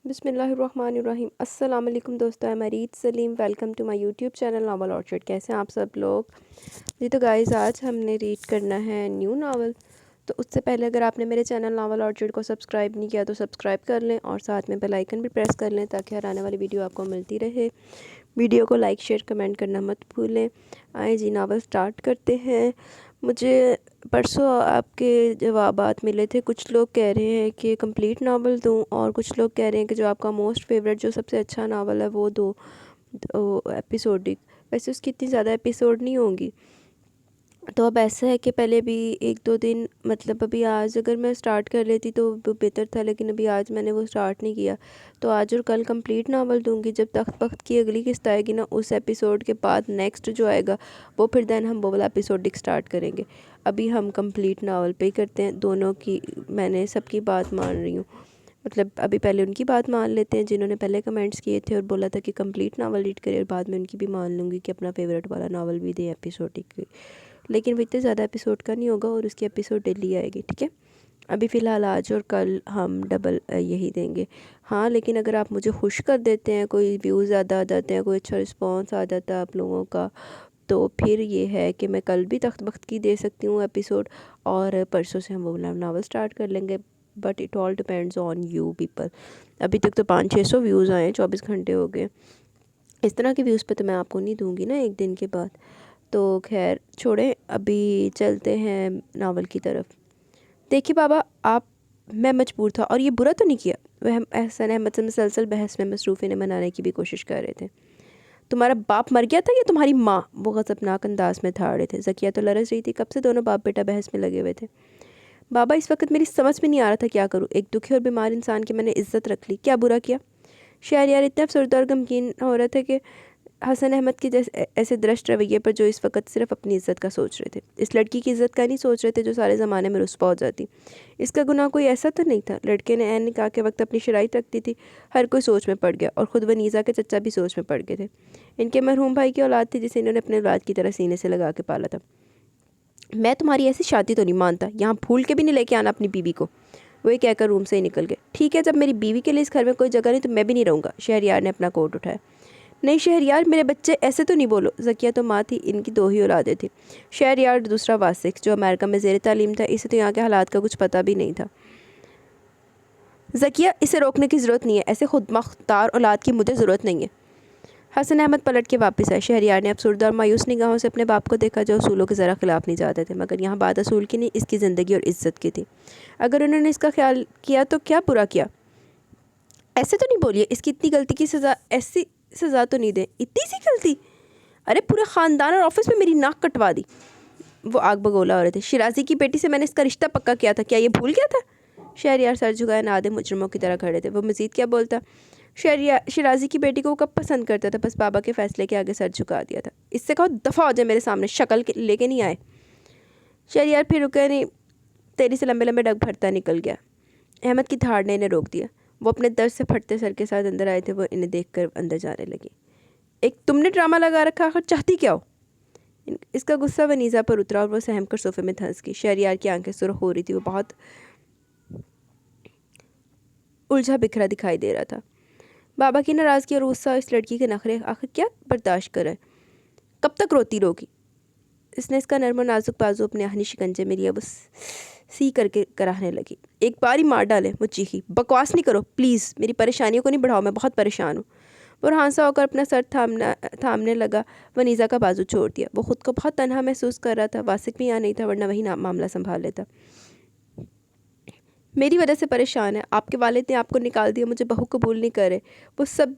बिस्मिल्लाहिर्रहमानिर्रहीम। अस्सलाम वालेकुम दोस्तों, मैं Reet Saleem. Welcome to my YouTube channel naval orchard. कैसे हैं आप सब लोग? जी तो गाइस, आज हमने रीड करना है न्यू नावल। तो उससे पहले अगर आपने मेरे चैनल नावल ऑर्चर्ड को सब्सक्राइब नहीं किया तो सब्सक्राइब कर लें और साथ में बेल आइकन भी प्रेस कर लें ताकि हर आने वाली वीडियो आपको मिलती रहे। वीडियो को लाइक शेयर कमेंट करना मत भूलें। आए जी, नावल स्टार्ट करते हैं। मुझे परसों आपके जवाबात मिले थे। कुछ लोग कह रहे हैं कि कंप्लीट नावल दूं और कुछ लोग कह रहे हैं कि जो आपका मोस्ट फेवरेट जो सबसे अच्छा नावल है वो दो एपिसोडिक। वैसे उसकी इतनी ज़्यादा एपिसोड नहीं होंगी। तो अब ऐसा है कि पहले भी एक दो दिन, मतलब अभी आज अगर मैं स्टार्ट कर लेती तो बेहतर था, लेकिन अभी आज मैंने वो स्टार्ट नहीं किया। तो आज और कल कंप्लीट नावल दूंगी। जब तख्त बख्त की अगली किस्त आएगी ना, उस एपिसोड के बाद नेक्स्ट जो आएगा वो फिर देन हम वो वाला एपिसोडिक स्टार्ट करेंगे। अभी हम कंप्लीट नावल पे ही करते हैं। दोनों की मैंने सबकी बात मान रही हूँ। मतलब अभी पहले उनकी बात मान लेते हैं जिन्होंने पहले कमेंट्स किए थे और बोला था कि कंप्लीट नावल रीड करें, और बाद में उनकी भी मान लूँगी कि अपना फेवरेट वाला नावल भी दें एपिसोडिक। लेकिन वो इतने ज़्यादा एपिसोड का नहीं होगा और उसकी एपिसोड डेली आएगी, ठीक है। अभी फ़िलहाल आज और कल हम डबल यही देंगे। हाँ, लेकिन अगर आप मुझे खुश कर देते हैं, कोई व्यूज़ ज़्यादा आ जाते हैं, कोई अच्छा रिस्पॉन्स आ जाता है आप लोगों का, तो फिर ये है कि मैं कल भी तख्त बख्त की दे सकती हूँ एपिसोड, और परसों से हम वो नावल स्टार्ट कर लेंगे। But it all depends on you people. अभी तक तो 500-600 व्यूज़ आए हैं, 24 घंटे हो गए। इस तरह के व्यूज़ पे तो मैं आपको नहीं दूंगी ना एक दिन के बाद। तो खैर छोड़ें, अभी चलते हैं नावल की तरफ। देखिए बाबा, आप मैं मजबूर था और ये बुरा तो नहीं किया। वह एहसन अहमद से मुसलसल बहस में मसरूफ़ इन्हें मनाने की भी कोशिश कर रहे थे। तुम्हारा बाप मर गया था या तुम्हारी माँ? वो गज़बनाक अंदाज में था रहे थे। ज़किया तो लरज़ रही थी। कब से दोनों बाप बेटा बहस में लगे हुए थे। बाबा, इस वक्त मेरी समझ में नहीं आ रहा था क्या करूँ। एक दुखी और बीमार इंसान की मैंने इज्जत रख ली, क्या बुरा किया? शहरयार इतने अफसरदा और गमगीन हो रहे थे कि हसन अहमद के जैसे ऐसे दृष्ट रवैये पर, जो इस वक्त सिर्फ अपनी इज्जत का सोच रहे थे। इस लड़की की इज्जत का नहीं सोच रहे थे जो सारे ज़माने में रुस्वा हो जाती। इसका गुनाह कोई ऐसा तो नहीं था। लड़के ने ऐन निकाह के वक्त अपनी शराइत रखती थी। हर कोई सोच में पड़ गया और ख़ुद वनीज़ा के चचा भी सोच में पड़ गए थे। इनके मरहूम भाई की औलाद थी जिसे इन्होंने अपने औलाद की तरह सीने से लगा के पाला था। मैं तुम्हारी ऐसी शादी तो नहीं मानता, यहाँ भूल के भी नहीं लेके आना अपनी बीवी को। वही कहकर रूम से ही निकल गए। ठीक है, जब मेरी बीवी के लिए इस घर में कोई जगह नहीं तो मैं भी नहीं रहूँगा। शहरयार ने अपना कोट उठाया। नहीं शहरयार, मेरे बच्चे, ऐसे तो नहीं बोलो। ज़किया तो माँ थी, इनकी दो ही औलादें थी। शहरयार दूसरा वासिक जो अमेरिका में ज़ेर तालीम था, इसे तो यहाँ के हालात का कुछ पता भी नहीं था। ज़किया, इसे रोकने की ज़रूरत नहीं है। ऐसे खुदमुख्तार औलाद की मुझे ज़रूरत नहीं है। हसन अहमद पलट के वापस आए। शहरयार ने अफसरदा और मायूस निगाहों से अपने बाप को देखा जो असूलों के ज़रा खिलाफ नहीं जाते थे। मगर यहाँ बात असूल की नहीं, इसकी ज़िंदगी और इज्जत की थी। अगर उन्होंने इसका ख्याल किया तो क्या बुरा किया? ऐसे तो नहीं बोलिए, इसकी इतनी गलती की सज़ा, ऐसी सज़ा तो नहीं दे। इतनी सी गलती? अरे पूरे ख़ानदान और ऑफिस में मेरी नाक कटवा दी। वो आग बगोला हो रहे थे। शिराजी की बेटी से मैंने इसका रिश्ता पक्का किया था, क्या ये भूल गया था? शहरयार सर झुकाए नादे मुजरमों की तरह खड़े थे। वो मज़ीद क्या बोलता। शहरयार शिराजी की बेटी को वो कब पसंद करता था, बस बाबा के फैसले के आगे सर झुका दिया था। इससे कहो दफ़ा हो जाए मेरे सामने, शक्ल लेके नहीं आए। शहरयार फिर रुके नहीं, तेरी से लंबे लंबे डग भरता निकल गया। अहमद की धाड़ ने इन्हें रोक दिया। वो अपने दर्द से फटते सर के साथ अंदर आए थे। वो इन्हें देखकर अंदर जाने लगी। एक तुमने ड्रामा लगा रखा, आखिर चाहती क्या हो? इसका गुस्सा वनीज़ा पर उतरा और वो सहम कर सोफे में धंस गई। शहरयार की आंखें सुर्ख हो रही थी। वो बहुत उलझा बिखरा दिखाई दे रहा था। बाबा की नाराज़गी और गुस्सा, इस लड़की के नखरे, आखिर क्या बर्दाश्त करे? कब तक रोती रहोगी? इसने इसका नर्म और नाजुक बाजू अपने आहनी शिकंजे में लिया। वो सी करके कराहने लगी। एक बार ही मार डाले। वो चीखी। बकवास नहीं करो प्लीज़, मेरी परेशानियों को नहीं बढ़ाओ, मैं बहुत परेशान हूँ। वो हांसा होकर अपना सर थामने लगा। वनीज़ा का बाजू छोड़ दिया। वो ख़ुद को बहुत तन्हा महसूस कर रहा था। वासिक भी यहाँ नहीं था, वरना वही मामला संभाल लेता। मेरी वजह से परेशान है। आपके वालिद ने आपको निकाल दिया, मुझे बहू कबूल नहीं करे। वो सब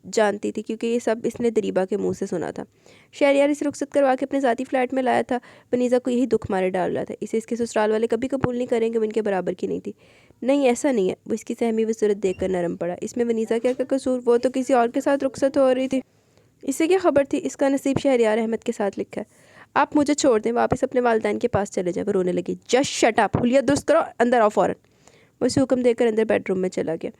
जानती थी क्योंकि ये सब इसने दरीबा के मुंह से सुना था। शहरयार इसे रुखसत करवा के अपने ज़ाती फ्लैट में लाया था। वनीज़ा को यही दुख मारे डाल रहा था। इसे इसके ससुराल वाले कभी कबूल नहीं करेंगे। वो इनके बराबर की नहीं थी। नहीं ऐसा नहीं है। वो इसकी सहमी हुई सूरत देख कर नरम पड़ा। इसमें वनीज़ा क्या का कसूर? वो तो किसी और के साथ रुखसत हो रही थी। इसे क्या खबर थी? इसका नसीब शहरयार अहमद के साथ लिखा है। आप मुझे छोड़ दें, वापस अपने वालिदैन के पास चले जाएं। वो रोने लगी। जस्ट शट अप, हुलिया दुरुस्त करो, अंदर आओ फ़ौरन। वो उसे हुक्म देकर अंदर बेडरूम में चला गया।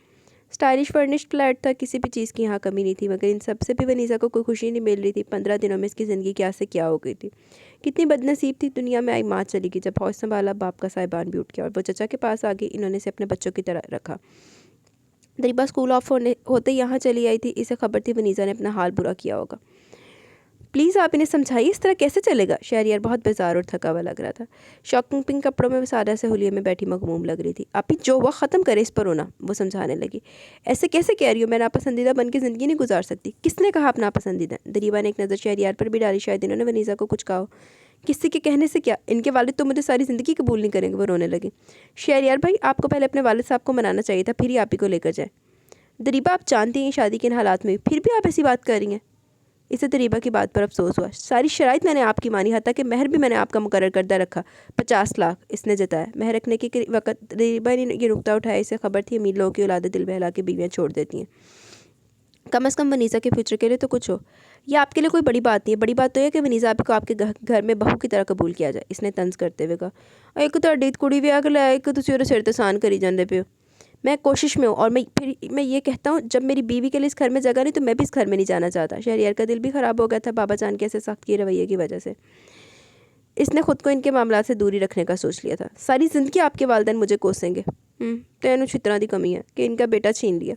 स्टाइलिश फर्निश्ड फ्लैट था, किसी भी चीज़ की यहाँ कमी नहीं थी। मगर इन सब से भी वनीज़ा को कोई खुशी नहीं मिल रही थी। 15 दिनों में इसकी ज़िंदगी क्या से क्या हो गई थी। कितनी बदनसीब थी। दुनिया में आई माँ चली गई। जब हौस संभाला, बाप का साहिबान भी उठ गया और वो चचा के पास आ गई। इन्होंने इसे अपने बच्चों की तरह रखा। दरीबा स्कूल ऑफ होने होते यहाँ चली आई थी। इसे खबर थी वनीज़ा ने अपना हाल बुरा किया होगा। प्लीज़ आप इन्हें समझाइए, इस तरह कैसे चलेगा। शहरियार बहुत बेजार और थका हुआ लग रहा था। शॉकिंग पिंक कपड़ों में सादा से हुलिये में बैठी मगमूम लग रही थी। आप ही जो हुआ ख़त्म करे इस पर रोना, वो समझाने लगी। ऐसे कैसे कह रही हो, मैं नापसंदीदा बन के ज़िंदगी नहीं गुजार सकती। किसने कहा आप नापसंदीदा। दरीबा ने एक नज़र शहरियार पर भी डाली, शायद इन्होंने वनीज़ा को कुछ कहा हो। किसी के कहने से क्या, इनके वालिद तो मुझे सारी ज़िंदगी कबूल नहीं करेंगे। वो रोने लगी। शहरियार भाई, आपको पहले अपने वालिद साहब को मनाना चाहिए था, फिर ही आप ही को लेकर जाए। दरीबा, आप जानती हैं शादी के इन हालात में फिर भी आप ऐसी बात कर रही हैं। इसे दरीबा की बात पर अफसोस हुआ। सारी शराइत मैंने आपकी मानी, हत्ता कि महर भी मैंने आपका मुकर्रर करदा रखा, 50 लाख इसने जताया। महर रखने के वक्त दरीबा ने ये नुकता उठाया। इसे खबर थी अमीर लोगों की औलादें दिल बहला के बीवियाँ छोड़ देती हैं। कम अज़ कम वनीज़ा के फ्यूचर के लिए तो कुछ हो। यह आपके लिए कोई बड़ी बात नहीं है। बड़ी बात तो यह कि वनीज़ा आपको आपके घर में बहू की तरह कबूल किया जाए, इसने तंज करते हुए कहा। एक तो कुड़ी भी आकर लाया, एक तुम सिर तसान करी जाते पे हो। मैं कोशिश में हूँ, और मैं ये कहता हूँ, जब मेरी बीवी के लिए इस घर में जगह नहीं तो मैं भी इस घर में नहीं जाना चाहता। शहरियार का दिल भी ख़राब हो गया था बाबा जान के ऐसे सख्त किए रवैये की वजह से। इसने खुद को इनके मामला से दूरी रखने का सोच लिया था। सारी ज़िंदगी आपके वालिदैन मुझे कोसेंगे। तो इन्हों छितरा की कमी है कि इनका बेटा छीन लिया।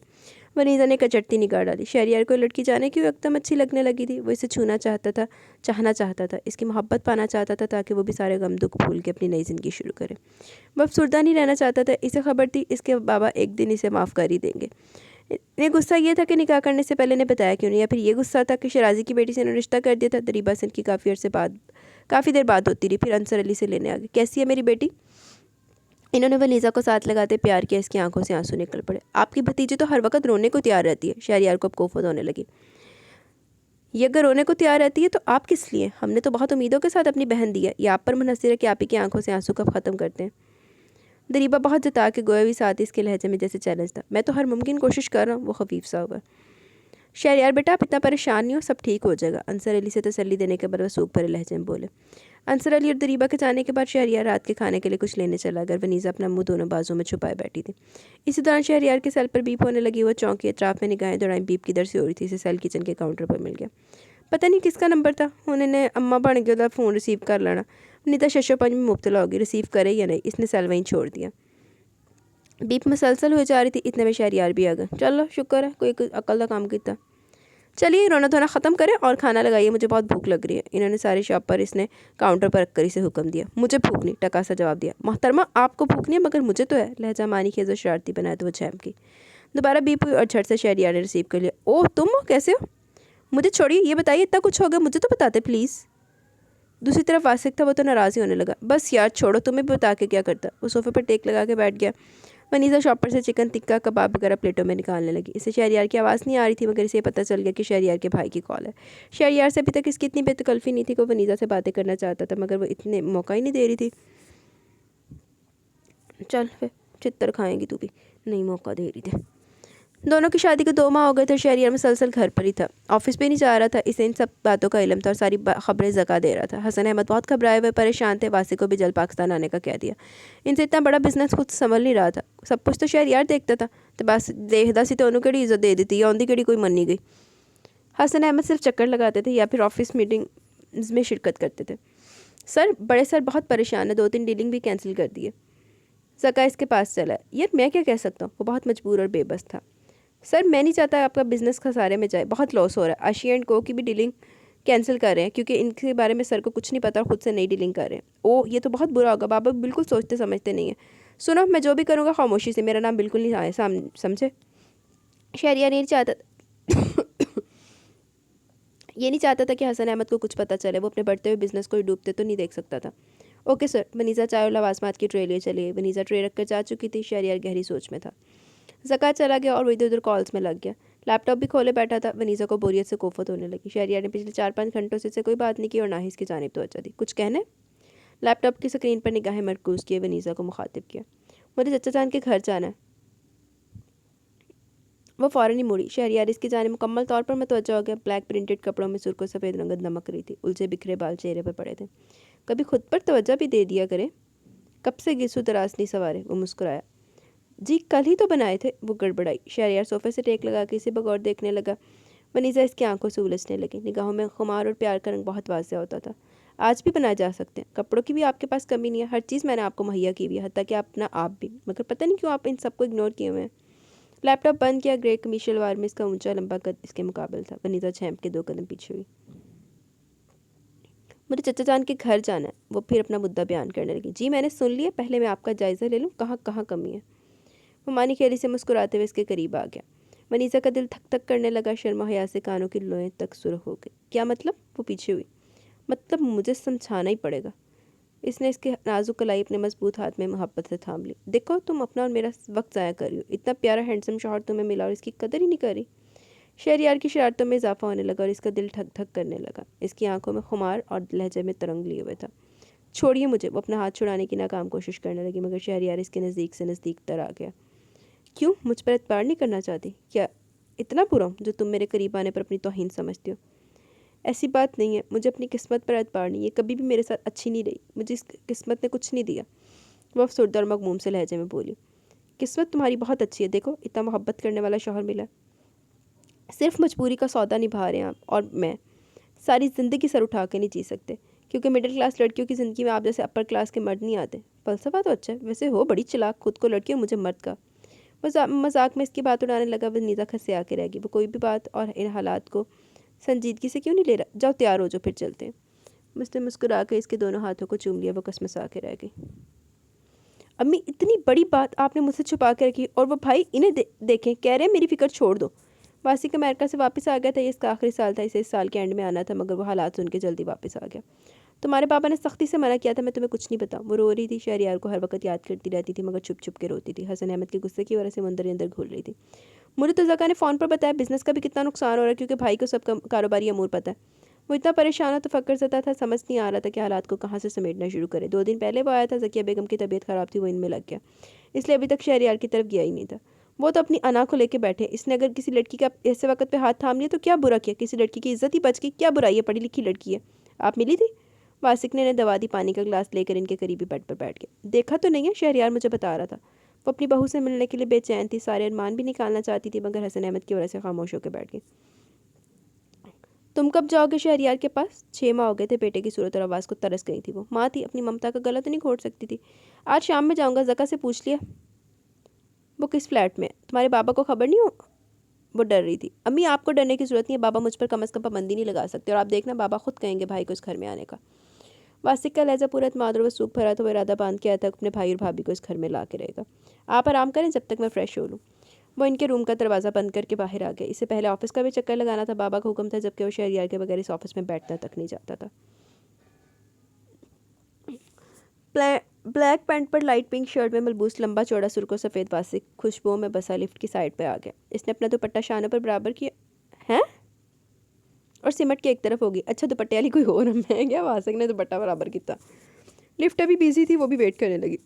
वनीज़ा ने कचटती निगाह डाली। शहरियार को लड़की जाने की एकदम अच्छी लगने लगी थी। वो इसे छूना चाहना चाहता था, इसकी मोहब्बत पाना चाहता था, ताकि वो भी सारे गम दुख भूल के अपनी नई ज़िंदगी शुरू करे। वो अफसुर्दा नहीं रहना चाहता था। इसे खबर थी इसके बाबा एक दिन इसे माफ़ कर ही देंगे। इन्हें गुस्सा ये था कि निकाह करने से पहले इन्हें बताया क्यों नहीं, या फिर ये गुस्सा था कि शराजी की बेटी से इन्होंने रिश्ता कर दिया था। दरीबा से इनकी काफ़ी देर बाद होती रही, फिर अंसर अली से लेने आ गई। कैसी है मेरी बेटी। इन्होंने वनीज़ा को साथ लगाते प्यार किया। इसकी आंखों से आंसू निकल पड़े। आपकी भतीजी तो हर वक्त रोने को तैयार रहती है। शहरियार को अब कोफत होने लगी। ये अगर रोने को तैयार रहती है तो आप किस लिए। हमने तो बहुत उम्मीदों के साथ अपनी बहन दी है। ये आप पर मुनहसर है कि आप ही की आंखों से आंसू कब ख़त्म करते हैं। दरीबा बहुत जता के गोया भी साथ इसके लहजे में जैसे चैलेंज था। मैं तो हर मुमकिन कोशिश कर रहा हूँ। वो खफीफ सा होगा। शहरियार बेटा, आप इतना परेशान नहीं हो, सब ठीक हो जाएगा। अंसर अली से तसल्ली देने के बाद वह सूख भरे लहजे में बोले। अंसर अली और दरीबा के जाने के बाद शहरियार रात के खाने के लिए कुछ लेने चला गया। वनीज़ा अपना मुंह दोनों बाजू में छुपाए बैठी थी। इसी दौरान शहरियार के सेल पर बीप होने लगी। वो चौंकी, अतराफ में निगाहें दौड़ाई। बीप किधर से हो रही थी। इसे सेल किचन के काउंटर पर मिल गया। पता नहीं किसका नंबर था। उन्होंने अम्मा बन गया फ़ोन रिसीव कर लेना, नहीं तो शशोपंज में मुब्तला होगी। रिसीव करे या नहीं, इसने सेल वहीं छोड़ दिया। बीप मुसलसल हो जा रही थी। इतने में शहरियार भी आ गए। चलो शुक्र है कोई अकल का काम किया। चलिए रोना धोना ख़त्म करें और खाना लगाइए, मुझे बहुत भूख लग रही है। इन्होंने सारी शॉप पर इसने काउंटर पर रखकर इसे हुक्म दिया। मुझे भूख नहीं, टका सा जवाब दिया। मोहतरमा आपको भूख नहीं है मगर मुझे तो है। लहजा मानी खेज और शरारती बनाया तो वो झैम की। दोबारा बीप हुई और झट से शहरियार ने रिसीव कर लिया। ओह तुम हो, कैसे हो। मुझे छोड़िए, ये बताइए इतना कुछ हो गया, मुझे तो बताते प्लीज़। दूसरी तरफ वासिक था। वो तो नाराज़ ही होने लगा। बस यार छोड़ो, तुम्हें भी बता के क्या करता। वो सोफे पर टेक लगा के बैठ गया। वनीज़ा शॉपर से चिकन टिक्का कबाब वगैरह प्लेटों में निकालने लगी। इसे शहरियार की आवाज़ नहीं आ रही थी, मगर इसे पता चल गया कि शहरियार के भाई की कॉल है। शहरियार से अभी तक इसकी इतनी बेतकल्फ़ी नहीं थी कि वो वनीज़ा से बातें करना चाहता था, मगर वो इतने मौका ही नहीं दे रही थी। चल फिर चित्तर खाएंगी तू भी, नहीं मौका दे रही थी। दोनों की शादी को 2 माह हो गए थे। शहरियार मुसलसल घर पर ही था, ऑफिस पे नहीं जा रहा था। इसे इन सब बातों का इल्म था और सारी खबरें जका दे रहा था। हसन अहमद बहुत घबराए हुए परेशान थे। वासी को भी जल्द पाकिस्तान आने का कह दिया। इनसे इतना बड़ा बिजनेस खुद संभल नहीं रहा था। सब कुछ तो शहरियार देखता था, तो बस देखदा सी तो उन्होंने केड़ी इज्जत दे दी, आंदी केड़ी कोई मनी गई। हसन अहमद सिर्फ चक्कर लगाते थे या फिर ऑफिस मीटिंग में शिरकत करते थे। सर बड़े सर बहुत परेशान है, 2-3 डीलिंग भी कैंसिल कर दिए। जका इसके पास चला। यार मैं क्या कह सकता हूँ। वो बहुत मजबूर और बेबस था। सर मैं नहीं चाहता आपका बिज़नेस खसारे में जाए, बहुत लॉस हो रहा है। आशी एंड को की भी डीलिंग कैंसिल कर रहे हैं क्योंकि इनके बारे में सर को कुछ नहीं पता और ख़ुद से नई डीलिंग कर रहे हैं। ओ ये तो बहुत बुरा होगा। बाबा बिल्कुल सोचते समझते नहीं है। सुनो, मैं जो भी करूँगा खामोशी से, मेरा नाम बिल्कुल नहीं आए समझे। शहरियार नहीं चाहता ये नहीं चाहता था कि हसन अहमद को कुछ पता चले। वो अपने बढ़ते हुए बिजनेस को डूबते तो नहीं देख सकता था। Okay sir. वनीज़ा चाय और लवाजमात की ट्रे लिए चली। वनीज़ा ट्रे रख कर जा चुकी थी। शहरियार गहरी सोच में था। ज़का चला गया और वो इधर उधर कॉल्स में लग गया। लैपटॉप भी खोले बैठा था। वनीज़ा को बोरियत से कोफत होने लगी। शहरियार ने पिछले 4-5 घंटों से कोई बात नहीं की और ना ही इसकी जानिब तवज्जो दी। कुछ कहने। लैपटॉप की स्क्रीन पर निगाहें मरकूज़ किए वनीज़ा को मुखातिब किया। मुझे चचा जान के घर जाना है। वो फ़ौरन ही मुड़ी। शहरियार इसकी जानिब मुकम्मल तौर पर मुतवज्जो हो गया। ब्लैक प्रिंटेड कपड़ों में सुर्ख सफ़ेद रंगत दमक रही थी। उलझे बिखरे बाल चेहरे पर पड़े थे। कभी खुद पर तवज्जो भी दे दिया करे। कब से गिसू दराज नहीं सवारे। वो मुस्कुराया। जी कल ही तो बनाए थे। वो गड़बड़ाई। शहरियार सोफे से टेक लगा के इसे बगौर देखने लगा। वनीज़ा इसकी आंखों से उलझने लगी। निगाहों में खुमार और प्यार का रंग बहुत वाज़ेह होता था। आज भी बनाए जा सकते हैं। कपड़ों की भी आपके पास कमी नहीं है। हर चीज़ मैंने आपको मुहैया की हुई है, हत्ता कि अपना आप भी। मगर पता नहीं क्यों आप इन सबको इग्नोर किए हुए हैं। लैपटॉप बंद किया। ग्रे कमीज शलवार में इसका ऊंचा लंबा कद इसके मुकाबले था। वनीता छैम्प के 2 कदम पीछे हुई। मुझे चचा जान के घर जाना है। वो फिर अपना मुद्दा बयान करने लगी। जी मैंने सुन लिया, पहले मैं आपका जायज़ा ले लूँ, कहाँ कहाँ कमी है। वो मानी खेली से मुस्कुराते हुए इसके करीब आ गया। वनीसा का दिल थक थक करने लगा। शर्मा हया से कानों की लोएं तक सुर्ख हो गई। क्या मतलब? वो पीछे हुई। मतलब मुझे समझाना ही पड़ेगा। इसने इसके नाजुक कलाई अपने मजबूत हाथ में मोहब्बत से थाम ली। देखो तुम अपना और मेरा वक्त ज़ाया कर रही हो। इतना प्यारा हैंडसम शौहर तुम्हें मिला और इसकी कदर ही नहीं करी। शहरयार की शरारतों में इजाफा होने लगा और इसका दिल ठक ठक करने लगा। इसकी आंखों में खुमार और लहजे में तरंग लिए हुए था। छोड़िए मुझे। वो अपना हाथ छुड़ाने की नाकाम कोशिश करने लगी, मगर शहरयार इसके नज़दीक से नज़दीक तर आ गया। क्यों? मुझ पर एतबार नहीं करना चाहती क्या? इतना बुरा हूँ जो तुम मेरे करीब आने पर अपनी तौहीन समझती हो? ऐसी बात नहीं है। मुझे अपनी किस्मत पर एतबार नहीं है। कभी भी मेरे साथ अच्छी नहीं रही। मुझे इस किस्मत ने कुछ नहीं दिया। वह अफसरदा और मगमूम से लहजे में बोली। किस्मत तुम्हारी बहुत अच्छी है। देखो इतना मोहब्बत करने वाला शौहर मिला। सिर्फ मजबूरी का सौदा निभा रहे हैं आप और मैं। सारी ज़िंदगी सर उठा के नहीं जी सकते, क्योंकि मिडिल क्लास लड़कियों की ज़िंदगी में आप जैसे अपर क्लास के मर्द नहीं आते। फ़लसफ़ा तो अच्छा है। वैसे हो बड़ी चालाक, खुद को लड़की और मुझे मर्द का। मजाक में इसकी बात उड़ाने लगा। वनीता खसे आके रहेगी। वो कोई भी बात और इन हालात को संजीदगी से क्यों नहीं ले रहा? जाओ तैयार हो जो, फिर चलते हैं। उसने मुस्कुरा कर इसके दोनों हाथों को चूम लिया। वो कसमसा के रह गई। अम्मी इतनी बड़ी बात आपने मुझसे छुपा के रखी, और वो भाई इन्हें देखें, कह रहे हैं मेरी फ़िक्र छोड़ दो। वासिक अमेरिका से वापस आ गया था। ये इसका आखिरी साल था। इसे इस साल के एंड में आना था, मगर वो हालात सुन के जल्दी वापस आ गया। तुम्हारे पापा ने सख्ती से मना किया था, मैं तुम्हें कुछ नहीं बताऊँ। वो रो रही थी। शहरयार को हर वक्त याद करती रहती थी, मगर छुप छुप के रोती थी। हसन अहमद के गुस्से की वजह से वो अंदर ही अंदर घुल रही थी। मुझे तो जका ने फ़ोन पर बताया बिज़नेस का भी कितना नुकसान हो रहा है, क्योंकि भाई को सब कारोबारी अमूर पता है। वो इतना परेशान और तफक्कर ज़दा था, समझ नहीं आ रहा था कि हालात को कहाँ से समेटना शुरू करे। 2 दिन पहले वो आया था। ज़किया बेगम की तबीयत ख़राब थी, वो इनमें लग गया, इसलिए अभी तक शहरयार की तरफ गया ही नहीं था। वो तो अपनी अना को लेके बैठे। इसने अगर किसी लड़की का ऐसे वक्त पे हाथ थाम लिया तो क्या बुरा किया? किसी लड़की की इज्जत ही बच गई। क्या बुराई है? पढ़ी लिखी लड़की है। आप मिली थी? वासिक ने दवा दी। पानी का गिलास लेकर इनके करीबी बेड पर बैठ गया। देखा तो नहीं है? शहरयार मुझे बता रहा था। वो अपनी बहू से मिलने के लिए बेचैन थी। सारे अरमान भी निकालना चाहती थी, मगर हसन अहमद की वजह से खामोश होकर बैठ गई। तुम कब जाओगे शहरयार के पास? 6 माह हो गए थे। बेटे की सूरत और आवाज़ को तरस गई थी। वो माँ थी, अपनी ममता का गला तो नहीं घोट सकती थी। आज शाम में जाऊँगा। ज़का से पूछ लिया? वो किस फ्लैट में? तुम्हारे बाबा को खबर नहीं हो? वो डर रही थी। अम्मी आपको डरने की ज़रूरत नहीं है। बाबा मुझ पर कम अज़ कम पाबंदी नहीं लगा सकते, और आप देखना बाबा खुद कहेंगे भाई को इस घर में आने का। वासिक का लहजा पूरा एतमाद और वसूख भरा था। वो इरादा बांध के आया था अपने भाई और भाभी को इस घर में ला के रहेगा। आप आराम करें जब तक मैं फ़्रेश हो लूँ। वो इनके रूम का दरवाज़ा बंद करके बाहर आ गया। इससे पहले ऑफिस का भी चक्कर लगाना था। बाबा का हुक्म था, जबकि वो शहरयार के बगैर इस ऑफिस में बैठना तक नहीं जाता था। ब्लैक पैंट पर लाइट पिंक शर्ट में मलबूस लंबा चौड़ा सुर्ख और सफ़ेद वासिक खुशबुओं में बसा लिफ्ट की साइड पर आ गया। इसने अपना दुपट्टा शानों पर बराबर किया है और सिमट के एक तरफ होगी। अच्छा दुपट्टे वाली कोई और मैं क्या? वासिक ने दुपट्टा बराबर किया। लिफ्ट अभी बिजी थी। वो भी वेट करने लगी।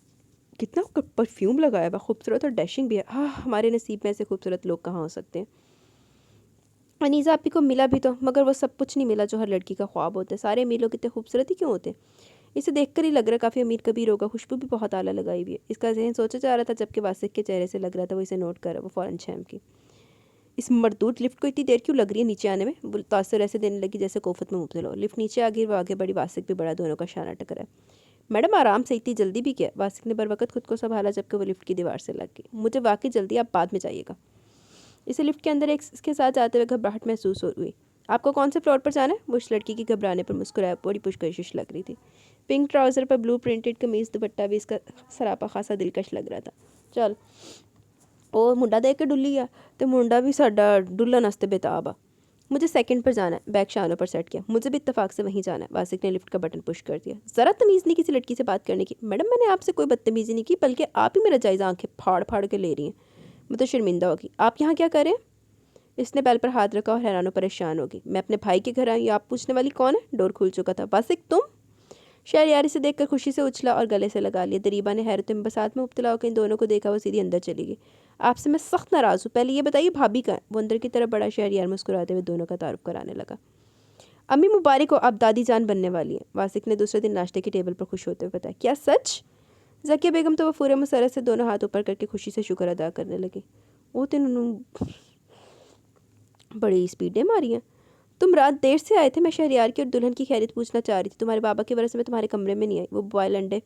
कितना परफ्यूम लगाया हुआ, खूबसूरत और डैशिंग भी है। हाँ, हमारे नसीब में ऐसे खूबसूरत लोग कहाँ हो सकते हैं। अनीज़ा आपी को मिला भी तो, मगर वो सब कुछ नहीं मिला जो हर लड़की का ख्वाब होता है। सारे अमीर लोग इतने खूबसूरत ही क्यों होते हैं? इसे देखकर ही लग रहा काफ़ी अमीर कबीर होगा। खुशबू भी बहुत आला लगाई हुई है। इसका जहन सोचा जा रहा था, जबकि वासिक के चेहरे से लग रहा था वो इसे नोट कर रहा। वो फ़ौरन शैम की। इस मरदूत लिफ्ट को इतनी देर क्यों लग रही है नीचे आने में? वो तासर ऐसे देने लगी जैसे कोफत में मुब्तला हो। लिफ्ट नीचे आ गई। वो आगे बड़ी। वासिक भी बड़ा। दोनों का शाना टकरा है। मैडम आराम से, इतनी जल्दी भी क्या? वासिक ने बर वक्त खुद को संभाला, जबकि वो लिफ्ट की दीवार से लग गई। मुझे वाकई जल्दी, आप बाद में जाइएगा। इसे लिफ्ट के अंदर एक इसके साथ जाते हुए घबराहट महसूस हो हुई। आपको कौन से फ्लोर पर जाना है? वो उस लड़की की घबराने पर मुस्कुराया। बड़ी पुशकशिश लग रही थी। पिंक ट्राउज़र पर ब्लू प्रिंटेड कमीज, दुपट्टा भी इसका सरापा खासा दिलकश लग रहा था। चल ਉਹ मुंडा देख के डुल्ली आ तो मुंडा भी साडा डुल्लन वास्ते बेताब आ। मुझे सेकंड पर जाना है। बैग शानों पर सेट किया। मुझे भी इत्तेफाक से वहीं जाना है। वासिक ने लिफ्ट का बटन पुश कर दिया। ज़रा तमीज़ नहीं किसी लड़की से बात करने की? मैडम मैंने आपसे कोई बदतमीज़ी नहीं की, बल्कि आप ही मेरा जायज़ा आंखें फाड़ फाड़ के ले रही हैं। मैं तो शर्मिंदा होगी। आप यहाँ क्या करें? इसने बैल पर हाथ रखा और हैरान और परेशान होगी। मैं अपने भाई के घर आई। आप पूछने वाली कौन है? डोर खुल चुका था। वासिक तुम? शहरयार इसे देखकर खुशी से उछला और गले से लगा लिया। दरीबा ने हैरत में बसात में मुब्तला होकर इन दोनों को देखा। वो सीधी अंदर चली गई। आपसे मैं सख्त नाराज़ हूँ। पहले ये बताइए भाभी कहाँ है? वो अंदर की तरफ बड़ा। शहरयार मुस्कुराते हुए दोनों का तारुफ कराने लगा। अम्मी मुबारक हो, आप दादी जान बनने वाली हैं। वासिक ने दूसरे दिन नाश्ते की टेबल पर खुश होते हुए बताया। क्या सच? ज़किया बेगम तो वो पूरे मसरत से दोनों हाथ ऊपर करके खुशी से शुक्र अदा करने लगी। वो तीनों बड़ी स्पीडें मारी हैं। तुम रात देर से आए थे। मैं शहरयार की और दुल्हन की खैरियत पूछना चाह रही थी। तुम्हारे बाबा की वजह से मैं तुम्हारे कमरे में नहीं आई। वो बॉयल अंडे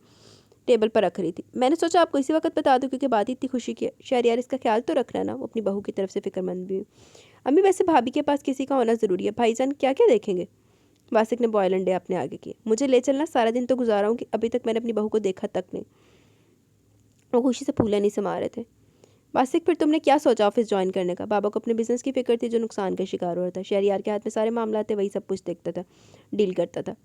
टेबल पर रख रही थी। मैंने सोचा आपको इसी वक्त बता दूं क्योंकि बात ही इतनी खुशी की है। शहरयार इसका ख्याल तो रखना ना। वो अपनी बहू की तरफ से फिक्रमंद भी हुई। अम्मी वैसे भाभी के पास किसी का होना ज़रूरी है। भाईजान क्या क्या देखेंगे? वासिक ने बॉयल अंडे अपने आगे किए। मुझे ले चलना, सारा दिन तो गुजारा हूँ कि अभी तक मैंने अपनी बहू को देखा तक नहीं। वो खुशी से फूले नहीं समा रहे थे। वासिक फिर तुमने क्या सोचा ऑफिस ज्वाइन करने का? बाबा को अपने बिजनेस की फिक्र थी जो नुकसान का शिकार हो रहा था। शहरयार के हाथ में सारे मामला थे, वही सब कुछ देखता था, डील करता था।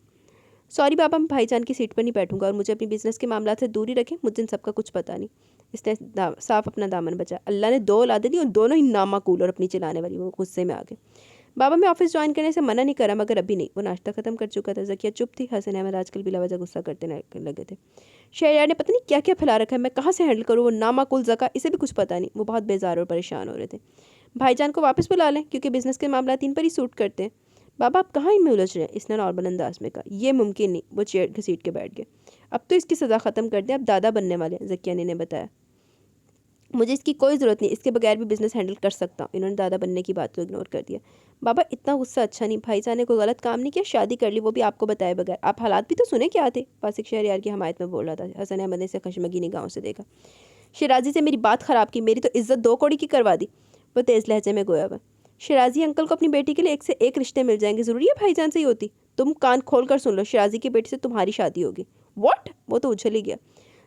सॉरी बाबा, मैं भाईजान की सीट पर नहीं बैठूंगा और मुझे अपनी बिजनेस के मामला से दूर ही रखें। मुझे इन सबका कुछ पता नहीं। इसने साफ अपना दामन बचा। अल्लाह ने दो औलादें दी और दोनों ही नामाकूल और अपनी चलाने वाली। वो गुस्से में आ गए। बाबा मैं ऑफिस ज्वाइन करने से मना नहीं करा, मगर अभी नहीं। वो नाश्ता खत्म कर चुका था। जकिया चुप थी। हसन अहमद आजकल बिला वजह गुस्सा करते लगे थे। शहरयार ने पता नहीं क्या क्या फैला रखा है, मैं कहाँ से हैंडल करूँ? वो नामाकुल जका, इसे भी कुछ पता नहीं। वो बहुत बेजार और परेशान हो रहे थे। भाईजान को वापस बुला लें क्योंकि बिजनेस के मामला तीन पर ही सूट करते हैं। बाबा आप कहाँ इनमें उलझ रहे हैं? इसने नॉर्मल अंदाज में कहा। ये मुमकिन नहीं। वो चेयर घसीट के बैठ गए। अब तो इसकी सज़ा ख़त्म कर दें, अब दादा बनने वाले हैं, जकिया ने बताया। मुझे इसकी कोई ज़रूरत नहीं, इसके बगैर भी बिजनेस हैंडल कर सकता हूँ। इन्होंने दादा बनने की बात को इग्नोर कर दिया। बाबा इतना गुस्सा अच्छा नहीं। भाईजान ने कोई गलत काम नहीं किया, शादी कर ली, वो भी आपको बताए बगैर। आप हालात भी तो सुने क्या थे? वासिक शहरयार की हमायत में बोल रहा था। हसन अहमद ने इसे खशमगी निगाहों से देखा। शिराजी से मेरी बात ख़राब की, मेरी तो इज्जत दो कौड़ी की करवा दी। वो तेज़ लहजे में गोया हुआ। शिराजी अंकल को अपनी बेटी के लिए एक से एक रिश्ते मिल जाएंगे, ज़रूरी है भाईजान से ही होती? तुम कान खोल कर सुन लो, शिराजी की बेटी से तुम्हारी शादी होगी। व्हाट? वो तो उछल ही गया।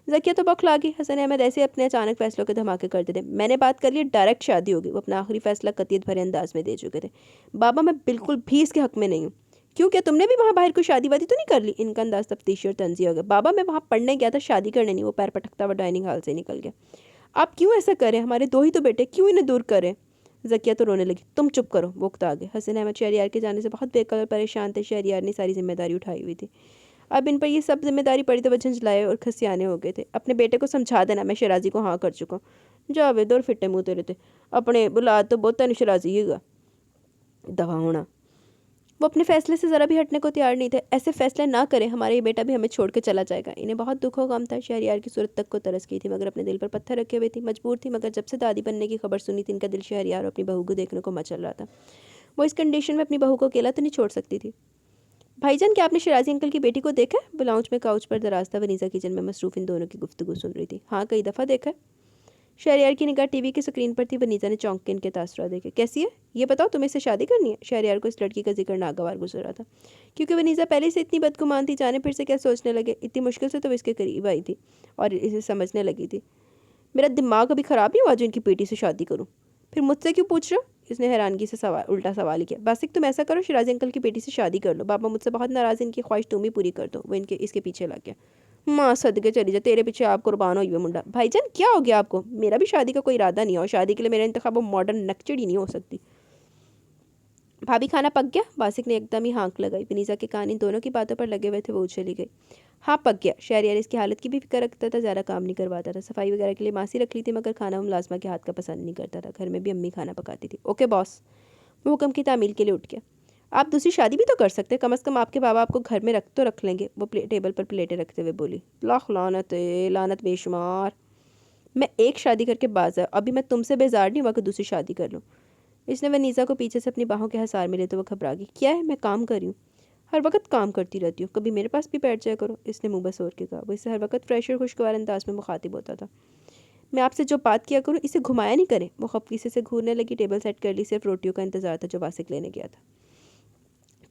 जकिया तो बौखला गई। हसन अहमद ऐसे अपने अचानक फैसलों के धमाके करते थे। मैंने बात कर ली, डायरेक्ट शादी होगी। वो अपना आखिरी फैसला कतियत भरे अंदाज में दे चुके थे। बाबा मैं बिल्कुल भी इसके हक में नहीं हूँ। क्यों, क्या तुमने भी वहाँ बाहर कोई शादी वादी तो नहीं कर ली? इनका अंदाज तफ्तीशी और तंजी हो गया। बाबा मैं वहाँ पढ़ने गया था, शादी करने नहीं। वो पैर पटकता हुआ डाइनिंग हॉल से निकल गया। आप क्यों ऐसा करें? हमारे दो ही तो बेटे, क्यों इन्हें दूर करें? जकिया तो रोने लगी। तुम चुप करो, वो उकता आ गए। हसन अहमद शहरयार के जाने से बहुत बेकल और परेशान थे। शहरयार ने सारी जिम्मेदारी उठाई हुई थी। अब इन पर ये सब जिम्मेदारी पड़ी तो वह झंझलाए और खसियाने हो गए थे। अपने बेटे को समझा देना, मैं शिराजी को हाँ कर चुका हूँ। जावेद और फिट्टे मुँह तेरे थे। अपने बुला तो बहुत शिराजी ही दवा होना। वो अपने फैसले से ज़रा भी हटने को तैयार नहीं थे। ऐसे फैसले ना करें, हमारा ये बेटा भी हमें छोड़ के चला जाएगा। इन्हें बहुत दुख हो गम था। शहरयार की सूरत तक को तरस की थी, मगर अपने दिल पर पत्थर रखे हुए थी। मजबूर थी, मगर जब से दादी बनने की खबर सुनी थी, इनका दिल शहरयार और अपनी बहू को देखने को मचल रहा था। वो इस कंडीशन में अपनी बहू को अकेला तो नहीं छोड़ सकती थी। भाईजान क्या आपने शिराजी अंकल की बेटी को देखा है? वो लाउंज में काउच पर दराज था। वनीजा किचन में मसरूफ इन दोनों की गुफ्तगू सुन रही थी। हाँ कई दफ़ा देखा है। शहरयार की निगाह टीवी की स्क्रीन पर थी। वनीजा ने चौंक के इनके तासुरात देखे। कैसी है ये बताओ, तुम्हें इससे शादी करनी है? शहरयार को इस लड़की का जिक्र नागवार गुजर रहा था, क्योंकि वनीजा पहले से इतनी बदगुमान थी। जाने फिर से क्या सोचने लगे। इतनी मुश्किल से तो वो इसके करीब आई थी और इसे समझने लगी थी। मेरा दिमाग अभी ख़राब नहीं हुआ जो इनकी बेटी से शादी करूँ? फिर मुझसे क्यों पूछ रहे हो? इसने हैरानगी से उल्टा सवाल किया। बासिक तुम ऐसा करो, शिराजी अंकल की बेटी से शादी कर लो। बाबा मुझसे बहुत नाराज़, इनकी ख्वाहिश तुम ही पूरी कर दो। वो इसके पीछे लग गया। माँ सदके चली जा, तेरे पीछे आप कुर्बान हो ये मुंडा। भाईजान क्या हो गया आपको? मेरा भी शादी का कोई इरादा नहीं है और शादी के लिए मेरा इंतखाब वो मॉडर्न नकचड़ी नहीं हो सकती। भाभी खाना पक गया? वासिक ने एकदम ही हाँक लगाई। वनीजा के कान इन दोनों की बातों पर लगे हुए थे। वो उछली गई। हाँ पक गया। शहरयार इसकी हालत की भी फिक्र रखता था, ज़्यादा काम नहीं करवाता था। सफाई वगैरह के लिए मासी रख ली थी, मगर खाना वो मुलाजमा के हाथ का पसंद नहीं करता था। घर में भी अम्मी खाना पकाती थी। Okay boss. वो हुक्म की तामील के लिए उठ गया। आप दूसरी शादी भी तो कर सकते हैं, कम अज़ कम आपके बाबा आपको घर में रख लेंगे। वो टेबल पर प्लेटें रखते हुए बोली। लाख लानत लानत बेशुमार। मैं एक शादी करके बाज है, अभी मैं तुमसे बेजार नहीं हुआ कि दूसरी शादी कर लूँ। इसने वनीजा को पीछे से अपनी बाहों के हसार मिले तो वो घबरा गई। क्या है? मैं काम कर रही हूँ। हर वक्त काम करती रहती हूँ, कभी मेरे पास भी बैठ जाया करो। इसने मुँह बसोर के कहा। वो इससे हर वक्त फ्रेश और खुशगवार अंदाज में मुखातिब होता था। मैं आपसे जो बात किया करूँ इसे घुमाया नहीं करें। वो खफकीसे से घूरने लगी। टेबल सेट कर ली। सिर्फ रोटियों का इंतजार था जो वासिक लेने गया था।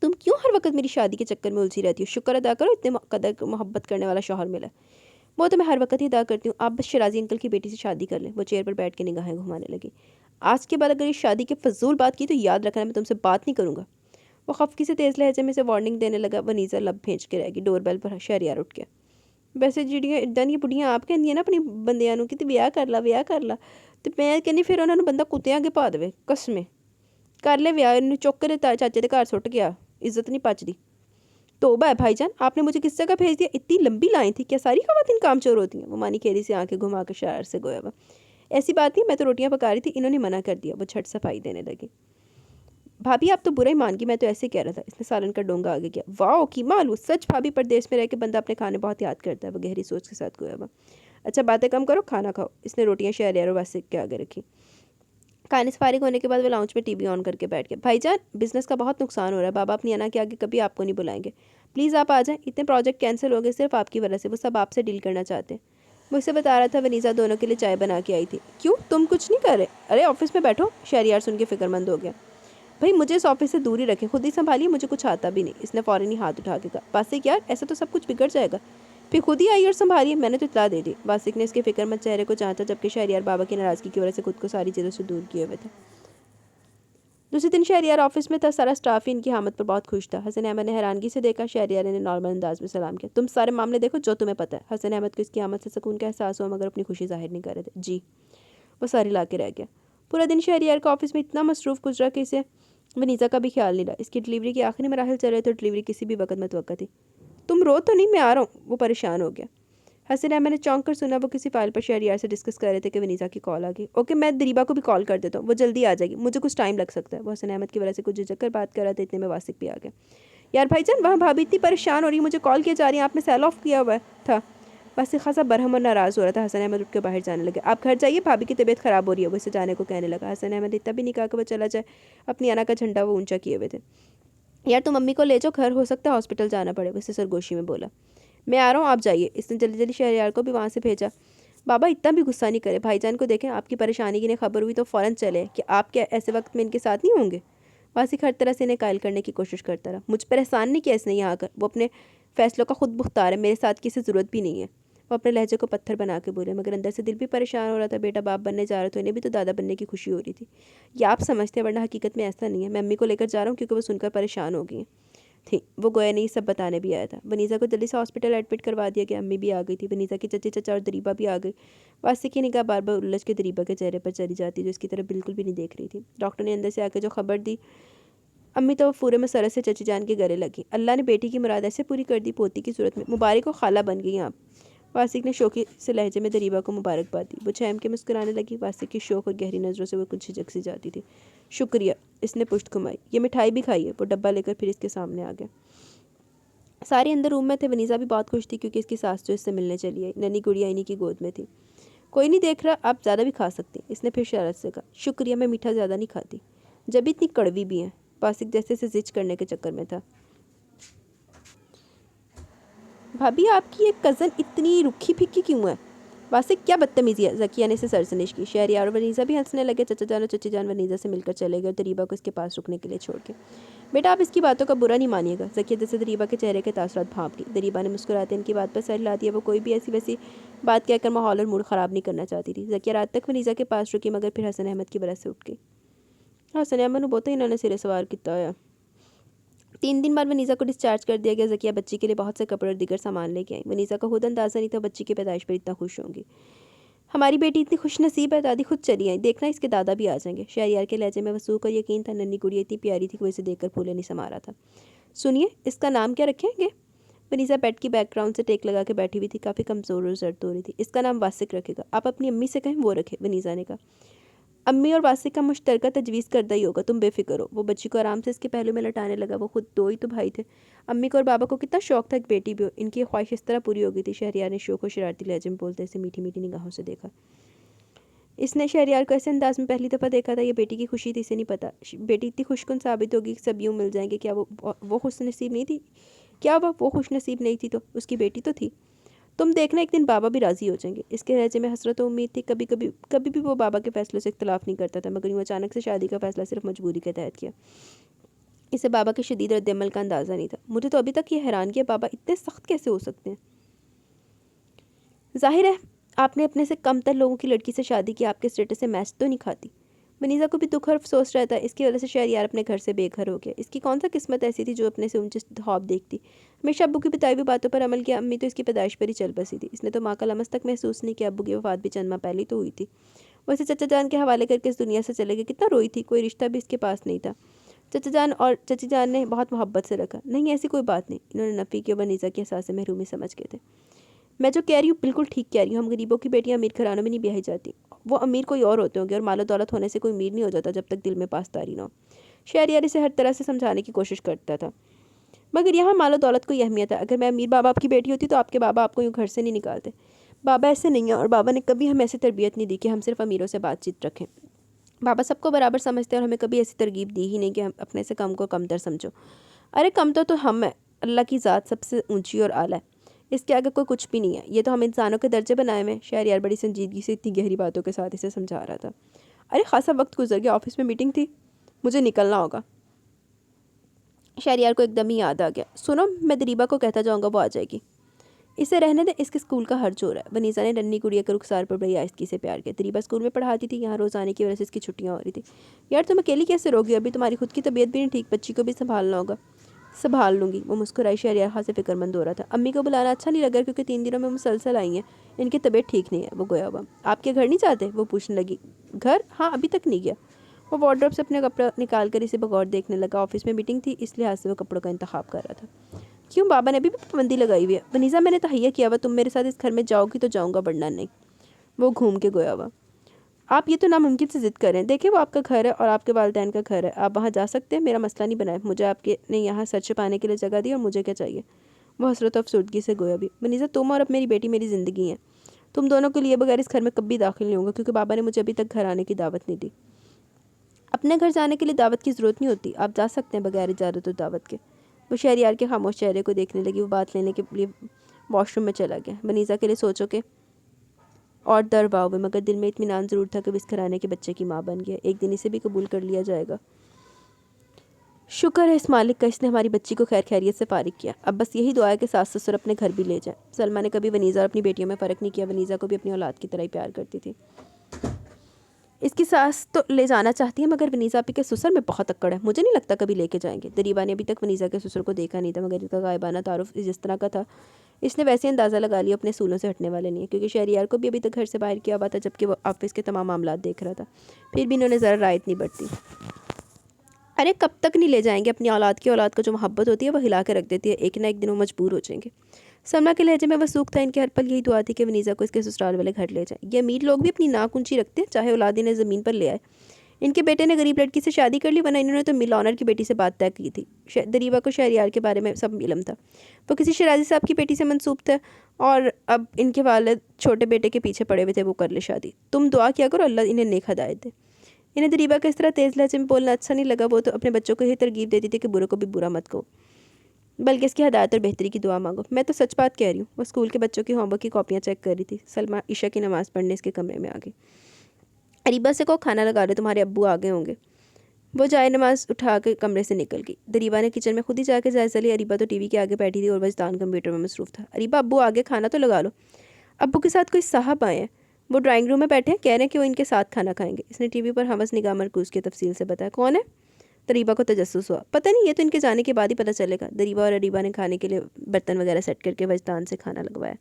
तुम क्यों हर वक्त मेरी शादी के चक्कर में उलझी रहती हो? शुक्र अदा करो इतने कदर मोहब्बत करने वाला शौहर मिला। वो तो मैं हर वक्त ही अदा करती हूँ। आप बस शिराजी अंकल की बेटी से शादी कर लें। वो चेयर पर बैठ के निगाहें घुमाने लगी। आज के बाद अगर इस शादी की फजूल बात की तो याद रखना, मैं तुमसे बात नहीं करूँगा। वो खफकी से तेज़ लहजे में से वार्निंग देने लगा। वनीजा लब भेज के रहेगी। डोरबेल पर शहरयार उठ गया। वैसे ਜਿਹੜੀਆਂ इदां ਦੀਆਂ बुढ़ियां आप ਕਹਿੰਦੀਆਂ ना अपनी ਬੰਦਿਆਂ ਨੂੰ कि ਵਿਆਹ ਕਰ ਲਾ ਤੇ ਮੈਂ ਕਹਿੰਦੀ ਫਿਰ ਉਹਨਾਂ ਨੂੰ ਬੰਦਾ ਕੁੱਤਿਆਂ ਅੱਗੇ ਪਾ ਦੇਵੇ। ਕਸਮੇ कर ले विआह, इन्हें चुक के चाचे के घर सुट गया। इज्जत नहीं पचती। तोबा है भाईजान, आपने मुझे किस जगह भेज दिया? इतनी लंबी लाइन थी, क्या सारी खवातीन कामचोर होती हैं? वो मानी खेरी से आंखें घुमा कर शरार से गोया हुआ। ऐसी बात नहीं, मैं तो रोटियां पका रही थी, इन्होंने मना कर दिया। वो छट सफाई देने लगी। भाभी आप तो बुरा ही मान गई, मैं तो ऐसे कह रहा था। इसने सालन का डोंगा आगे किया। वाह की मालू, सच भाभी परदेश में रह के बंदा अपने खाने बहुत याद करता है। वो गहरी सोच के साथ गोया हुआ। अच्छा बातें कम करो, खाना खाओ। इसने रोटियां शहरयार और वासिक के आगे रखी। खाने से फारिग होने के बाद वो लाउंज में टीवी ऑन करके बैठ गया। भाईजान बिजनेस का बहुत नुकसान हो रहा है, बाबा अपनी अना के आगे कभी आपको नहीं बुलाएंगे। प्लीज़ आप आ जाएं, इतने प्रोजेक्ट कैंसिल हो गए सिर्फ आपकी वजह से, वो सब आपसे डील करना चाहते हैं। मुझसे बता रहा था वनीज़ा दोनों के लिए चाय बना के आई थी। क्यों, तुम कुछ नहीं कर रहे? अरे ऑफिस में बैठो। शहरियार सुन के फिक्रमंद हो गया। भाई मुझे इस ऑफिस से दूर ही रखें, खुद ही संभालिए, मुझे कुछ आता भी नहीं। इसने फ़ौरन ही हाथ उठा के कहा। वासिक यार, ऐसा तो सब कुछ बिगड़ जाएगा, फिर खुद ही आई और संभालिए, मैंने तो इतला दे दी। वासिक ने इसके फिक्रमंद चेहरे को जांचा, जबकि शहरियार बाबा की नाराज़गी की वजह से खुद को सारी चीज़ों से दूर किए हुए थे। दूसरे दिन शहरियार ऑफिस में था। सारा स्टाफ ही इनकी आमद पर बहुत खुश था। हसन अहमद ने हैरानगी से देखा। शहरियार ने नॉर्मल अंदाज में सलाम किया। तुम सारे मामले देखो जो तुम्हें पता है। हसन अहमद को इसकी आमद से सुकून का एहसास हुआ, मगर अपनी खुशी जाहिर नहीं कर रहे थे। जी, वो सारी ला के रह गया। पूरा दिन शहरियार का ऑफिस में इतना मसरूफ़ गुजरा कि इसे वनीज़ा का भी ख्याल नहीं रहा। इसकी डिलीवरी के आखिरी मराहल चल रहे तो डिलीवरी किसी भी वक्त मुतवक्का थी। तुम रो तो नहीं, मैं आ रहा हूँ। वो परेशान हो गया। हसन अहमद ने चौंक कर सुना। वो किसी फाइल पर शहरियार से डिस्कस कर रहे थे कि वनीज़ा की कॉल आ गई। ओके, मैं दरीबा को भी कॉल कर देता हूँ, वो जल्दी आ जाएगी, मुझे कुछ टाइम लग सकता है। वो हसन अहमद की वजह से कुछ झिझक कर बात कर रहा था, इतने में वासिक भी आ गया। यार भाईजान, वहाँ भाभी इतनी परेशान हो रही है, मुझे कॉल किया जा रही है, आपने सेल ऑफ किया हुआ था। वासिक खासा बरहम और नाराज़ हो रहा था। हसन अहमद उठ के बाहर जाने लगे। आप घर जाइए, भाभी की तबीयत ख़राब हो रही है, वो इसे जाने को कहने लगा। हसन अहमद इतना भी नहीं कहा कि वो चला जाए। अपनी आना का झंडा वो ऊंचा किए हुए थे। यार तुम मम्मी को ले जाओ, घर हो सकता है हॉस्पिटल जाना पड़े, वैसे सरगोशी में बोला। मैं आ रहा हूँ, आप जाइए। इसने जल्दी जल्दी शहरयार को भी वहाँ से भेजा। बाबा इतना भी गुस्सा नहीं करे, भाईजान को देखें, आपकी परेशानी की ने खबर हुई तो फ़ौरन चले कि आप क्या ऐसे वक्त में इनके साथ नहीं होंगे। वासिक हर तरह से इन्हें कायल करने की कोशिश करता रहा। मुझ पर एहसान नहीं किया इसने यहाँ आकर, वो अपने फैसलों का खुद मुख्तार है, मेरे साथ किसी ज़रूरत भी नहीं है। वो अपने लहजे को पत्थर बना के बोले, मगर अंदर से दिल भी परेशान हो रहा था। बेटा बाप बनने जा रहा तो इन्हें भी तो दादा बनने की खुशी हो रही थी। या आप समझते हैं, वरना हकीकत में ऐसा नहीं है। मैं अम्मी को लेकर जा रहा हूँ क्योंकि वो सुनकर परेशान हो गई थी। वो गोया नहीं सब बताने भी आया था। वनीज़ा को जल्दी से हॉस्पिटल एडमिट करवा दिया गया। अम्मी भी आ गई थी। वनीज़ा की चची चचा और दरीबा भी आ गई। वासिक की निगाह बार बार उलझ के दरीबा के चेहरे पर चली जाती, जो इसकी तरफ बिल्कुल भी नहीं देख रही थी। डॉक्टर ने अंदर से आकर जो खबर दी, अम्मी तो पूरे में सरस से चची जान के गले लगी। अल्लाह ने बेटी की मुराद ऐसे पूरी कर दी, पोती की सूरत में। मुबारक को खाला बन गई आप। वासिक ने शोकी से लहजे में दरीबा को मुबारकबाद दी। वो छहम के मुस्कुराने लगी। वासिक की शौक और गहरी नज़रों से वो कुछ झिझक सी जाती थी। शुक्रिया, इसने पुश्त घुमाई। ये मिठाई भी खाई है। वो डब्बा लेकर फिर इसके सामने आ गया। सारे अंदर रूम में थे। वनीज़ा भी बहुत खुश थी क्योंकि इसकी सास जो इससे मिलने चली आई। नन्ही गुड़िया इन्हीं की गोद में थी। कोई नहीं देख रहा, आप ज़्यादा भी खा सकती, इसने फिर शरारत से कहा। शुक्रिया, मैं मीठा ज़्यादा नहीं खाती, जब इतनी कड़वी भी हैं। वासिक जैसे से जिच करने के चक्कर में था। भाभी आपकी एक कज़न इतनी रुखी फिक्की क्यों है? वासिक, क्या बदतमीजी है। ज़किया ने इसे सरसनिश की। शहरियार और वनीज़ा भी हंसने लगे। चचा जान और चची जान वनीज़ा से मिलकर चले गए और दरीबा को इसके पास रुकने के लिए छोड़ के। बेटा आप इसकी बातों का बुरा नहीं मानिएगा। ज़किया जैसे दरीबा के चेहरे के तासरात भांप ली। दरीबा ने मुस्कुराते इनकी बात पर सर हिला दिया। वो कोई भी ऐसी वैसी बात कहकर माहौल और मूड ख़राब नहीं करना चाहती थी। ज़किया रात तक वनीज़ा के पास रुकी, मगर फिर हसन अहमद की वजह से उठ गई। हसन अहमद ने बहुत इन्होंने सिरे सवार किया है। 3 दिन बाद वनीज़ा को डिस्चार्ज कर दिया गया। ज़किया बच्ची के लिए बहुत से कपड़े और दीगर सामान लेके आई। वनीज़ा को खुद अंदाज़ा नहीं था बच्ची की पैदाइश पर इतना खुश होंगी। हमारी बेटी इतनी खुश नसीब है, दादी खुद चली आई, देखना इसके दादा भी आ जाएंगे। शहरियार के लहजे में वसूख और यकीन था। नन्ही गुड़िया इतनी प्यारी थी कि वो इसे देखकर फूले नहीं समा रहा था। सुनिए, इसका नाम क्या रखेंगे? वनीज़ा बेड की बैकग्राउंड से टेक लगा के बैठी हुई थी, काफ़ी कमज़ोर और जर्द हो रही थी। इसका नाम वासिक रखेगा। आप अपनी अम्मी से कहें वो रखे, वनीज़ा ने कहा। अम्मी और वासिक का मुश्तरका तजवीज़ करदा ही होगा, तुम बेफिक्र हो। वो बच्ची को आराम से इसके पहलू में लटाने लगा। वो खुद दो ही तो भाई थे। अम्मी को और बाबा को कितना शौक था एक बेटी भी हो। इनकी ख्वाहिश इस तरह पूरी हो गई थी। शहरियार ने शौक और शरारती लहजे में बोलते इसे मीठी मीठी निगाहों से देखा। इसने शहरियार को ऐसे अंदाज में पहली दफ़ा देखा था। ये बेटी की खुशी थी, इसे नहीं पता बेटी इतनी खुशकुन साबित होगी, सब यूँ मिल जाएंगे। क्या वो खुश नसीब नहीं थी? क्या वो खुश नसीब नहीं थी तो उसकी बेटी तो थी। तुम देखना एक दिन बाबा भी राज़ी हो जाएंगे। इसके लहजे में हसरत और उम्मीद थी। कभी भी वो बाबा के फैसलों से इख्तलाफ नहीं करता था, मगर यूँ अचानक से शादी का फैसला सिर्फ मजबूरी के तहत किया। इसे बाबा के शदीद रद्द-ए-अमल का अंदाज़ा नहीं था। मुझे तो अभी तक ये हैरान किया, बाबा इतने सख्त कैसे हो सकते हैं? जाहिर है आपने अपने से कमतर लोगों की लड़की से शादी की, आपके स्टेटस से मैच तो नहीं खाती। वनीज़ा को भी दुख और अफसोस रहता है। इसकी वजह से शहरियार अपने घर से बेघर हो गया। इसकी कौन सा किस्मत ऐसी थी जो अपने से ऊंचे ख्वाब देखती। हमेशा अब्बू की बताई हुई बातों पर अमल किया। अम्मी तो इसकी पैदाइश पर ही चल बसी थी। इसने तो माँ का लमस तक महसूस नहीं किया। अब्बू की वफात भी चंद माह पहले ही तो हुई थी। वैसे चचा जान के हवाले करके इस दुनिया से चले गए। कितना रोई थी। कोई रिश्ता भी इसके पास नहीं था। चचा जान और चची जान ने बहुत मोहब्बत से रखा। नहीं, ऐसी कोई बात नहीं। इन्होंने नफ़ी की और वनीज़ा की एहसास महरूमी समझ गए थे। मैं जो कह रही हूँ बिल्कुल ठीक कह रही हूँ। हम गरीबों की बेटियाँ अमीर घरानों में नहीं ब्याही जाती। वो अमीर कोई और होते होंगे, और मालो दौलत होने से कोई अमीर नहीं हो जाता जब तक दिल में पासदारी ना हो। शहरियार इसे हर तरह से समझाने की कोशिश करता था, मगर यहाँ मालो दौलत को अहमियत है। अगर मैं अमीर बाबा आपकी बेटी होती तो आपके बाबा आपको यूँ घर से नहीं निकालते। बाबा ऐसे नहीं है, और बाबा ने कभी हमें ऐसी तरबियत नहीं दी कि हम सिर्फ अमीरों से बातचीत रखें। बाबा सबको बराबर समझते हैं और हमें कभी ऐसी तरगीब दी ही नहीं कि हम अपने से कम को कमतर समझो। अरे कमतर तो हम हैं, अल्लाह की ज़ात सबसे ऊंची और आला है, इसके आगे कोई कुछ भी नहीं है। ये तो हम इंसानों के दर्जे बनाए हुए हैं। शहरयार बड़ी संजीदगी से इतनी गहरी बातों के साथ इसे समझा रहा था। अरे खासा वक्त गुजर गया, ऑफिस में मीटिंग थी, मुझे निकलना होगा। शहरयार को एकदम ही याद आ गया। सुनो, मैं दरीबा को कहता जाऊँगा, वो आ जाएगी। इसे रहने दे, इसके स्कूल का हर्ज हो रहा है। वनीसा ने नन्ही गुड़िया के रुखसार पर बड़ी आहिस्तगी से प्यार किया। दरीबा स्कूल में पढ़ाती थी, यहाँ रोज़ आने की वजह से इसकी छुट्टियाँ हो रही थी। यार तुम अकेली कैसे रहोगी, अभी तुम्हारी खुद की तबीयत भी नहीं ठीक, बच्ची को भी संभालना होगा। संभाल लूँगी, वो मुस्कुराई। शहरयार खासे फिक्रमंद हो रहा था। अम्मी को बुलाना अच्छा नहीं लगा क्योंकि 3 दिनों में मुसलसल आई हैं, इनकी तबीयत ठीक नहीं है। वो गोया हुआ। आपके घर नहीं जाते, वो पूछने लगी। घर? हाँ, अभी तक नहीं गया। वो वार्डरोब से अपने कपड़ा निकाल कर इसे बगौर देखने लगा। ऑफिस में मीटिंग थी, इस लिहाज से वो कपड़ों का इंतखाब कर रहा था। क्यों, बाबा ने भी पाबंदी लगाई हुई है? वनीसा, मैंने तहैया किया हुआ, तुम मेरे साथ इस घर में जाओगी तो जाऊँगा, वरना नहीं। वो घूम के गोया हुआ। आप ये तो नामुमकिन से ज़िद करें। देखिए, वो आपका घर है और आपके वालिदैन का घर है, आप वहाँ जा सकते हैं, मेरा मसला नहीं बनाए। मुझे आपके ने यहाँ सर छिपाने के लिए जगह दी और मुझे क्या चाहिए? वो हसरत अफसुर्दगी से गोया भी। वनीसा, तुम और अब मेरी बेटी मेरी ज़िंदगी है, तुम दोनों के लिए बगैर इस घर में कभी दाखिल नहीं होंगे, क्योंकि बाबा ने मुझे अभी तक घर आने की दावत नहीं दी। अपने घर जाने के लिए दावत की ज़रूरत नहीं होती, आप जा सकते हैं बगैर इजाज़त और दावत के। वो शहरयार के खामोश चेहरे को देखने लगी। वो बात लेने के लिए वॉशरूम में चला गया। वनीसा के लिए सोचो के और दर वाव में, मगर दिल में इत्मीनान ज़रूर था कि वो इस घराने के बच्चे की माँ बन गया। एक दिन इसे भी कबूल कर लिया जाएगा। शुक्र है इस मालिक का, इसने हमारी बच्ची को खैर खैरियत से फारिग किया। अब बस यही दुआ है कि सास ससुर अपने घर भी ले जाए। सलमा ने कभी वनीसा और अपनी बेटियों में फ़र्क नहीं किया। वनीसा को भी अपनी औलाद की तरह ही प्यार करती थी। इसकी सास तो ले जाना चाहती है, मगर वनीसा आपी के ससुर में बहुत अक्कड़ है, मुझे नहीं लगता कभी लेके जाएंगे। दरीबा ने अभी तक वनीसा के ससुर को देखा नहीं था, मगर इनका गायबाना तारुफ जिस तरह का था, इसने वैसे अंदाज़ा लगा लिया अपने सूलों से हटने वाले नहीं है। क्योंकि शहरयार को भी अभी तक घर से बाहर किया हुआ था, जबकि वो ऑफिस के तमाम मामला देख रहा था। फिर भी इन्होंने ज़रा रायत नहीं बरती। अरे कब तक नहीं ले जाएंगे, अपनी औलाद की औलाद को जो मोहब्बत होती है वो हिला के रख देती है, एक ना एक दिन वो मजबूर हो जाएंगे। सलमा के लहजे में वसूख था। इनके हर पल यही दुआ थी कि वनीसा को इसके ससुराल वाले घर ले जाए। ये अमीर लोग भी अपनी नाक ऊंची रखते हैं, चाहे औलाद इन्हें ज़मीन पर ले आए। इनके बेटे ने गरीब लड़की से शादी कर ली, वरना इन्होंने तो मिल ऑनर की बेटी से बात तय की थी। दरीबा को शहरयार के बारे में सब इलम था। वो किसी शराजी साहब की बेटी से मनसूब थे और अब इनके वालिद छोटे बेटे के पीछे पड़े हुए थे, वो कर ले शादी। तुम दुआ किया करो अल्लाह इन्हें नेक हिदायत दे। इन्हें दरीबा का इस तरह तेज़ लहजे में बोलना अच्छा नहीं लगा। वो तो अपने बच्चों को यही तरगीब देती थी कि बुरे को भी बुरा मत कहो, बल्कि इसकी हदायत और बेहतरी की दुआ मांगो। मैं तो सच बात कह रही हूँ। वो स्कूल के बच्चों की होमवर्क की कॉपियाँ चेक कर रही थी। सलमा ईशा की नमाज़ पढ़ने इसके कमरे में आ गई। अरीबा से को खाना लगा रहे, तुम्हारे अब्बू आ गए होंगे। वो जाए नमाज उठा के कमरे से निकल गई। दरीबा ने किचन में खुद ही जाके जायजा लिया। अरीबा तो टीवी के आगे बैठी थी और वजदान कंप्यूटर में मसरूफ़ था। अरीबा, अब्बू आगे, खाना तो लगा लो। अब्बू के साथ कोई साहब आए हैं, वो ड्राइंग रूम में बैठे हैं, कह रहे हैं कि वो इनके साथ खाना खाएंगे। इसने टीवी पर हवस निगाह मरकूज़ की तफसील से बताया। कौन है? दरीबा को तजस्सुस हुआ। पता नहीं, ये तो इनके जाने के बाद ही पता चलेगा। दरीबा और अरीबा ने खाने के लिए बर्तन वगैरह सेट करके वजदान से खाना लगवाया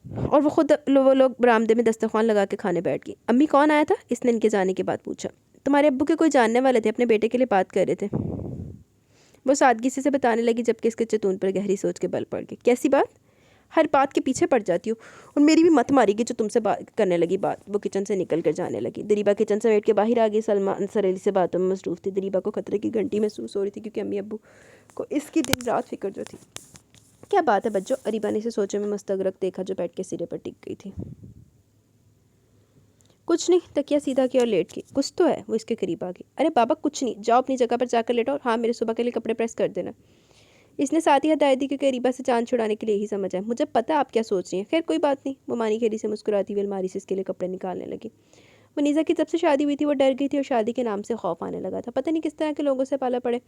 और वो लोग बरामदे में दस्तरखान लगा के खाने बैठ गई। अम्मी, कौन आया था? इसने इनके जाने के बाद पूछा। तुम्हारे अब्बू के कोई जानने वाले थे, अपने बेटे के लिए बात कर रहे थे, वो सादगी से बताने लगी, जबकि इसके चतून पर गहरी सोच के बल पड़ गई। कैसी बात? हर बात के पीछे पड़ जाती हो और मेरी भी मत मारेगी जो तुमसे बात करने लगी बात। वो किचन से निकल कर जाने लगी। दरीबा किचन से बैठ के बाहर आ गई। सलमा अंसर अली से बातों में मसरूफ़ थी। दरीबा को खतरे की घंटी महसूस हो रही थी, क्योंकि अम्मी अब्बू को इसकी दिन रात फिक्र जो थी। क्या बात है बच्चों? अरीबा ने इसे सोचे में मुस्तगरक देखा, जो बैठ के सिरे पर टिक गई थी। कुछ नहीं, तकिया सीधा किया और लेट गई। कुछ तो है। वो इसके करीब आ गई। अरे बाबा कुछ नहीं, जाओ अपनी जगह पर जाकर लेटो और हाँ, मेरे सुबह के लिए कपड़े प्रेस कर देना। इसने साथ ही हदायत दी, क्योंकि अरीबा से जान छुड़ाने के लिए यही समझ है। मुझे पता आप क्या सोच रही हैं, खैर कोई बात नहीं। वो मानी खेली से मुस्कुराती हुई अलमारी से इसके लिए कपड़े निकालने लगी। वनीसा की जब से शादी हुई थी वो डर गई थी और शादी के नाम से खौफ आने लगा था। पता नहीं किस तरह के लोगों से पाला पड़े,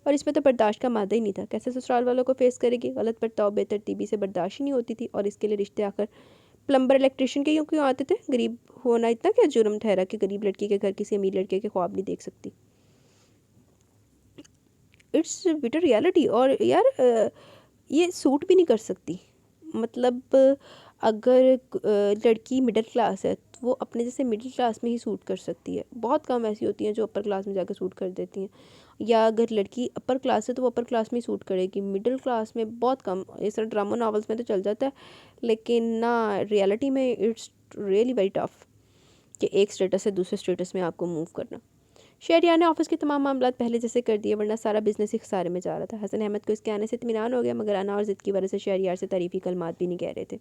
और इसमें तो बर्दाश्त का मादा ही नहीं था। कैसे ससुराल वालों को फेस करेगी? गलत बर्ताव बेतरतीबी से बर्दाश्त ही नहीं होती थी, और इसके लिए रिश्ते आकर प्लम्बर इलेक्ट्रिशियन के यूँ क्यों आते थे? गरीब होना इतना क्या जुर्म ठहरा कि गरीब लड़की के घर किसी अमीर लड़के के ख्वाब नहीं देख सकती? It's bitter reality. और यार ये सूट भी नहीं कर सकती। मतलब अगर लड़की मिडिल क्लास है तो वो अपने जैसे मिडिल क्लास में ही सूट कर सकती है। बहुत कम ऐसी होती हैं जो अपर क्लास में जाकर सूट कर देती हैं। या अगर लड़की अपर क्लास है तो वो अपर क्लास में ही सूट करेगी। मिडिल क्लास में बहुत कम। इस तरह ड्रामा नॉवेल्स में तो चल जाता है, लेकिन ना रियलिटी में इट्स रियली वेरी टफ कि एक स्टेटस से दूसरे स्टेटस में आपको मूव करना। शहरयार ने ऑफिस के तमाम मामला पहले जैसे कर दिए, वरना सारा बिजनेस ही खसारे में जा रहा था। हसन अहमद को इसके आने से इत्मीनान हो गया, मगर अना और ज़िद की वजह से शहरयार से तारीफ़ी कलमात भी नहीं कह रहे थे।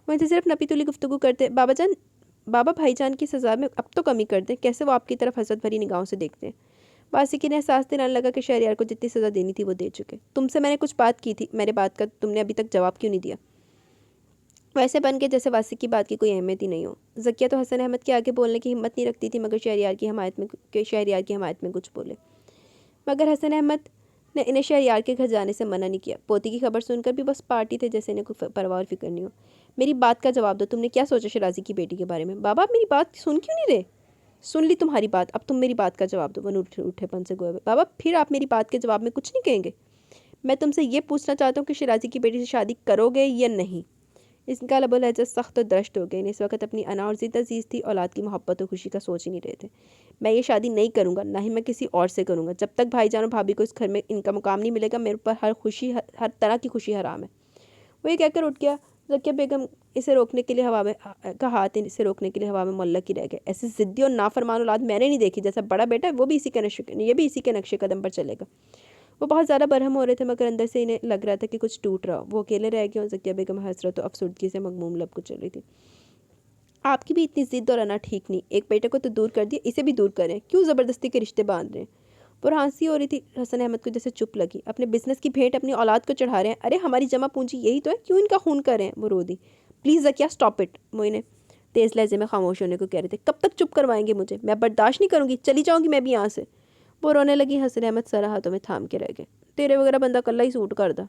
वो इनसे सिर्फ नपी तुली गुफ्तगू करते। बाबा भाईजान की सज़ा में अब तो कमी कर दें, कैसे वो आपकी तरफ हसरत भरी निगाहों से देखते हैं। वासिकी ने एहसास दिलाने लगा कि शहरयार को जितनी सज़ा देनी थी वो दे चुके। तुमसे मैंने कुछ बात की थी, मेरे बात का तुमने अभी तक जवाब क्यों नहीं दिया? वैसे बन के जैसे वासिक की बात की कोई अहमियत ही नहीं हो। ज़किया तो हसन अहमद के आगे बोलने की हिम्मत नहीं रखती थी, मगर शहरयार की हमायत में कुछ बोले। मगर हसन अहमद ने इन्हें शहरयार के घर जाने से मना नहीं किया। पोती की खबर सुनकर भी बस पार्टी थे, जैसे इन्हें कोई परवाह और फिक्र नहीं हो। मेरी बात का जवाब दो, तुमने क्या सोचा शराजी की बेटी के बारे में? बाबा आप मेरी बात सुन क्यों नहीं रहे? सुन ली तुम्हारी बात, अब तुम मेरी बात का जवाब दो। वह उठेपन से गोए। बाबा फिर आप मेरी बात के जवाब में कुछ नहीं कहेंगे? मैं तुमसे ये पूछना चाहता हूँ कि शराजी की बेटी से शादी करोगे या नहीं? इसका लबो लहजा सख्त और दर्द हो गए। इस वक्त अपनी अना और ज़िद अजीज़ थी, औलाद की मोहब्बत और खुशी का सोच ही नहीं रहे थे। मैं ये शादी नहीं करूँगा, ना ही मैं किसी और से करूँगा। जब तक भाईजान और भाभी को इस घर में इनका मुकाम नहीं मिलेगा, मेरे ऊपर हर तरह की खुशी हराम है। वो ये कहकर उठ गया। ज़किया बेगम इसे रोकने के लिए हवा में का हाथ इसे रोकने के लिए हवा में मुअल्लक ही रह गए। ऐसी ज़िद्दी और नाफरमान औलाद मैंने नहीं देखी। जैसा बड़ा बेटा है वो भी ये भी इसी के नक्शे कदम पर चलेगा। वो बहुत ज़्यादा बरहम हो रहे थे, मगर अंदर से इन्हें लग रहा था कि कुछ टूट रहा हो। वो अकेले रह गए और ज़किया बेगम हसरत और अफसुर्दगी से मगमूम लब को चल रही थी। आपकी भी इतनी ज़िद और अना ठीक नहीं। एक बेटे को तो दूर कर दिया, इसे भी दूर करें। क्यों ज़बरदस्ती के रिश्ते बांध रहे हैं? पुरहांसी हो रही थी। हसन अहमद को जैसे चुप लगी। अपने बिजनेस की भेंट अपनी औलाद को चढ़ा रहे हैं। अरे हमारी जमा पूंजी यही तो है, क्यों इनका खून कर रहे हैं? वो रो दी। Please Zakia stop it. वो इन्हें तेज़ लहजे में खामोश होने को कह रहे थे। कब तक चुप करवाएंगे मुझे? मैं बर्दाश्त नहीं करूँगी, चली जाऊँगी मैं भी यहाँ से। वो रोने लगी। हसन अहमद सारा हाथों में थाम के रह गए। तेरे वगैरह बंदा कल्ला ही सूट कर दा।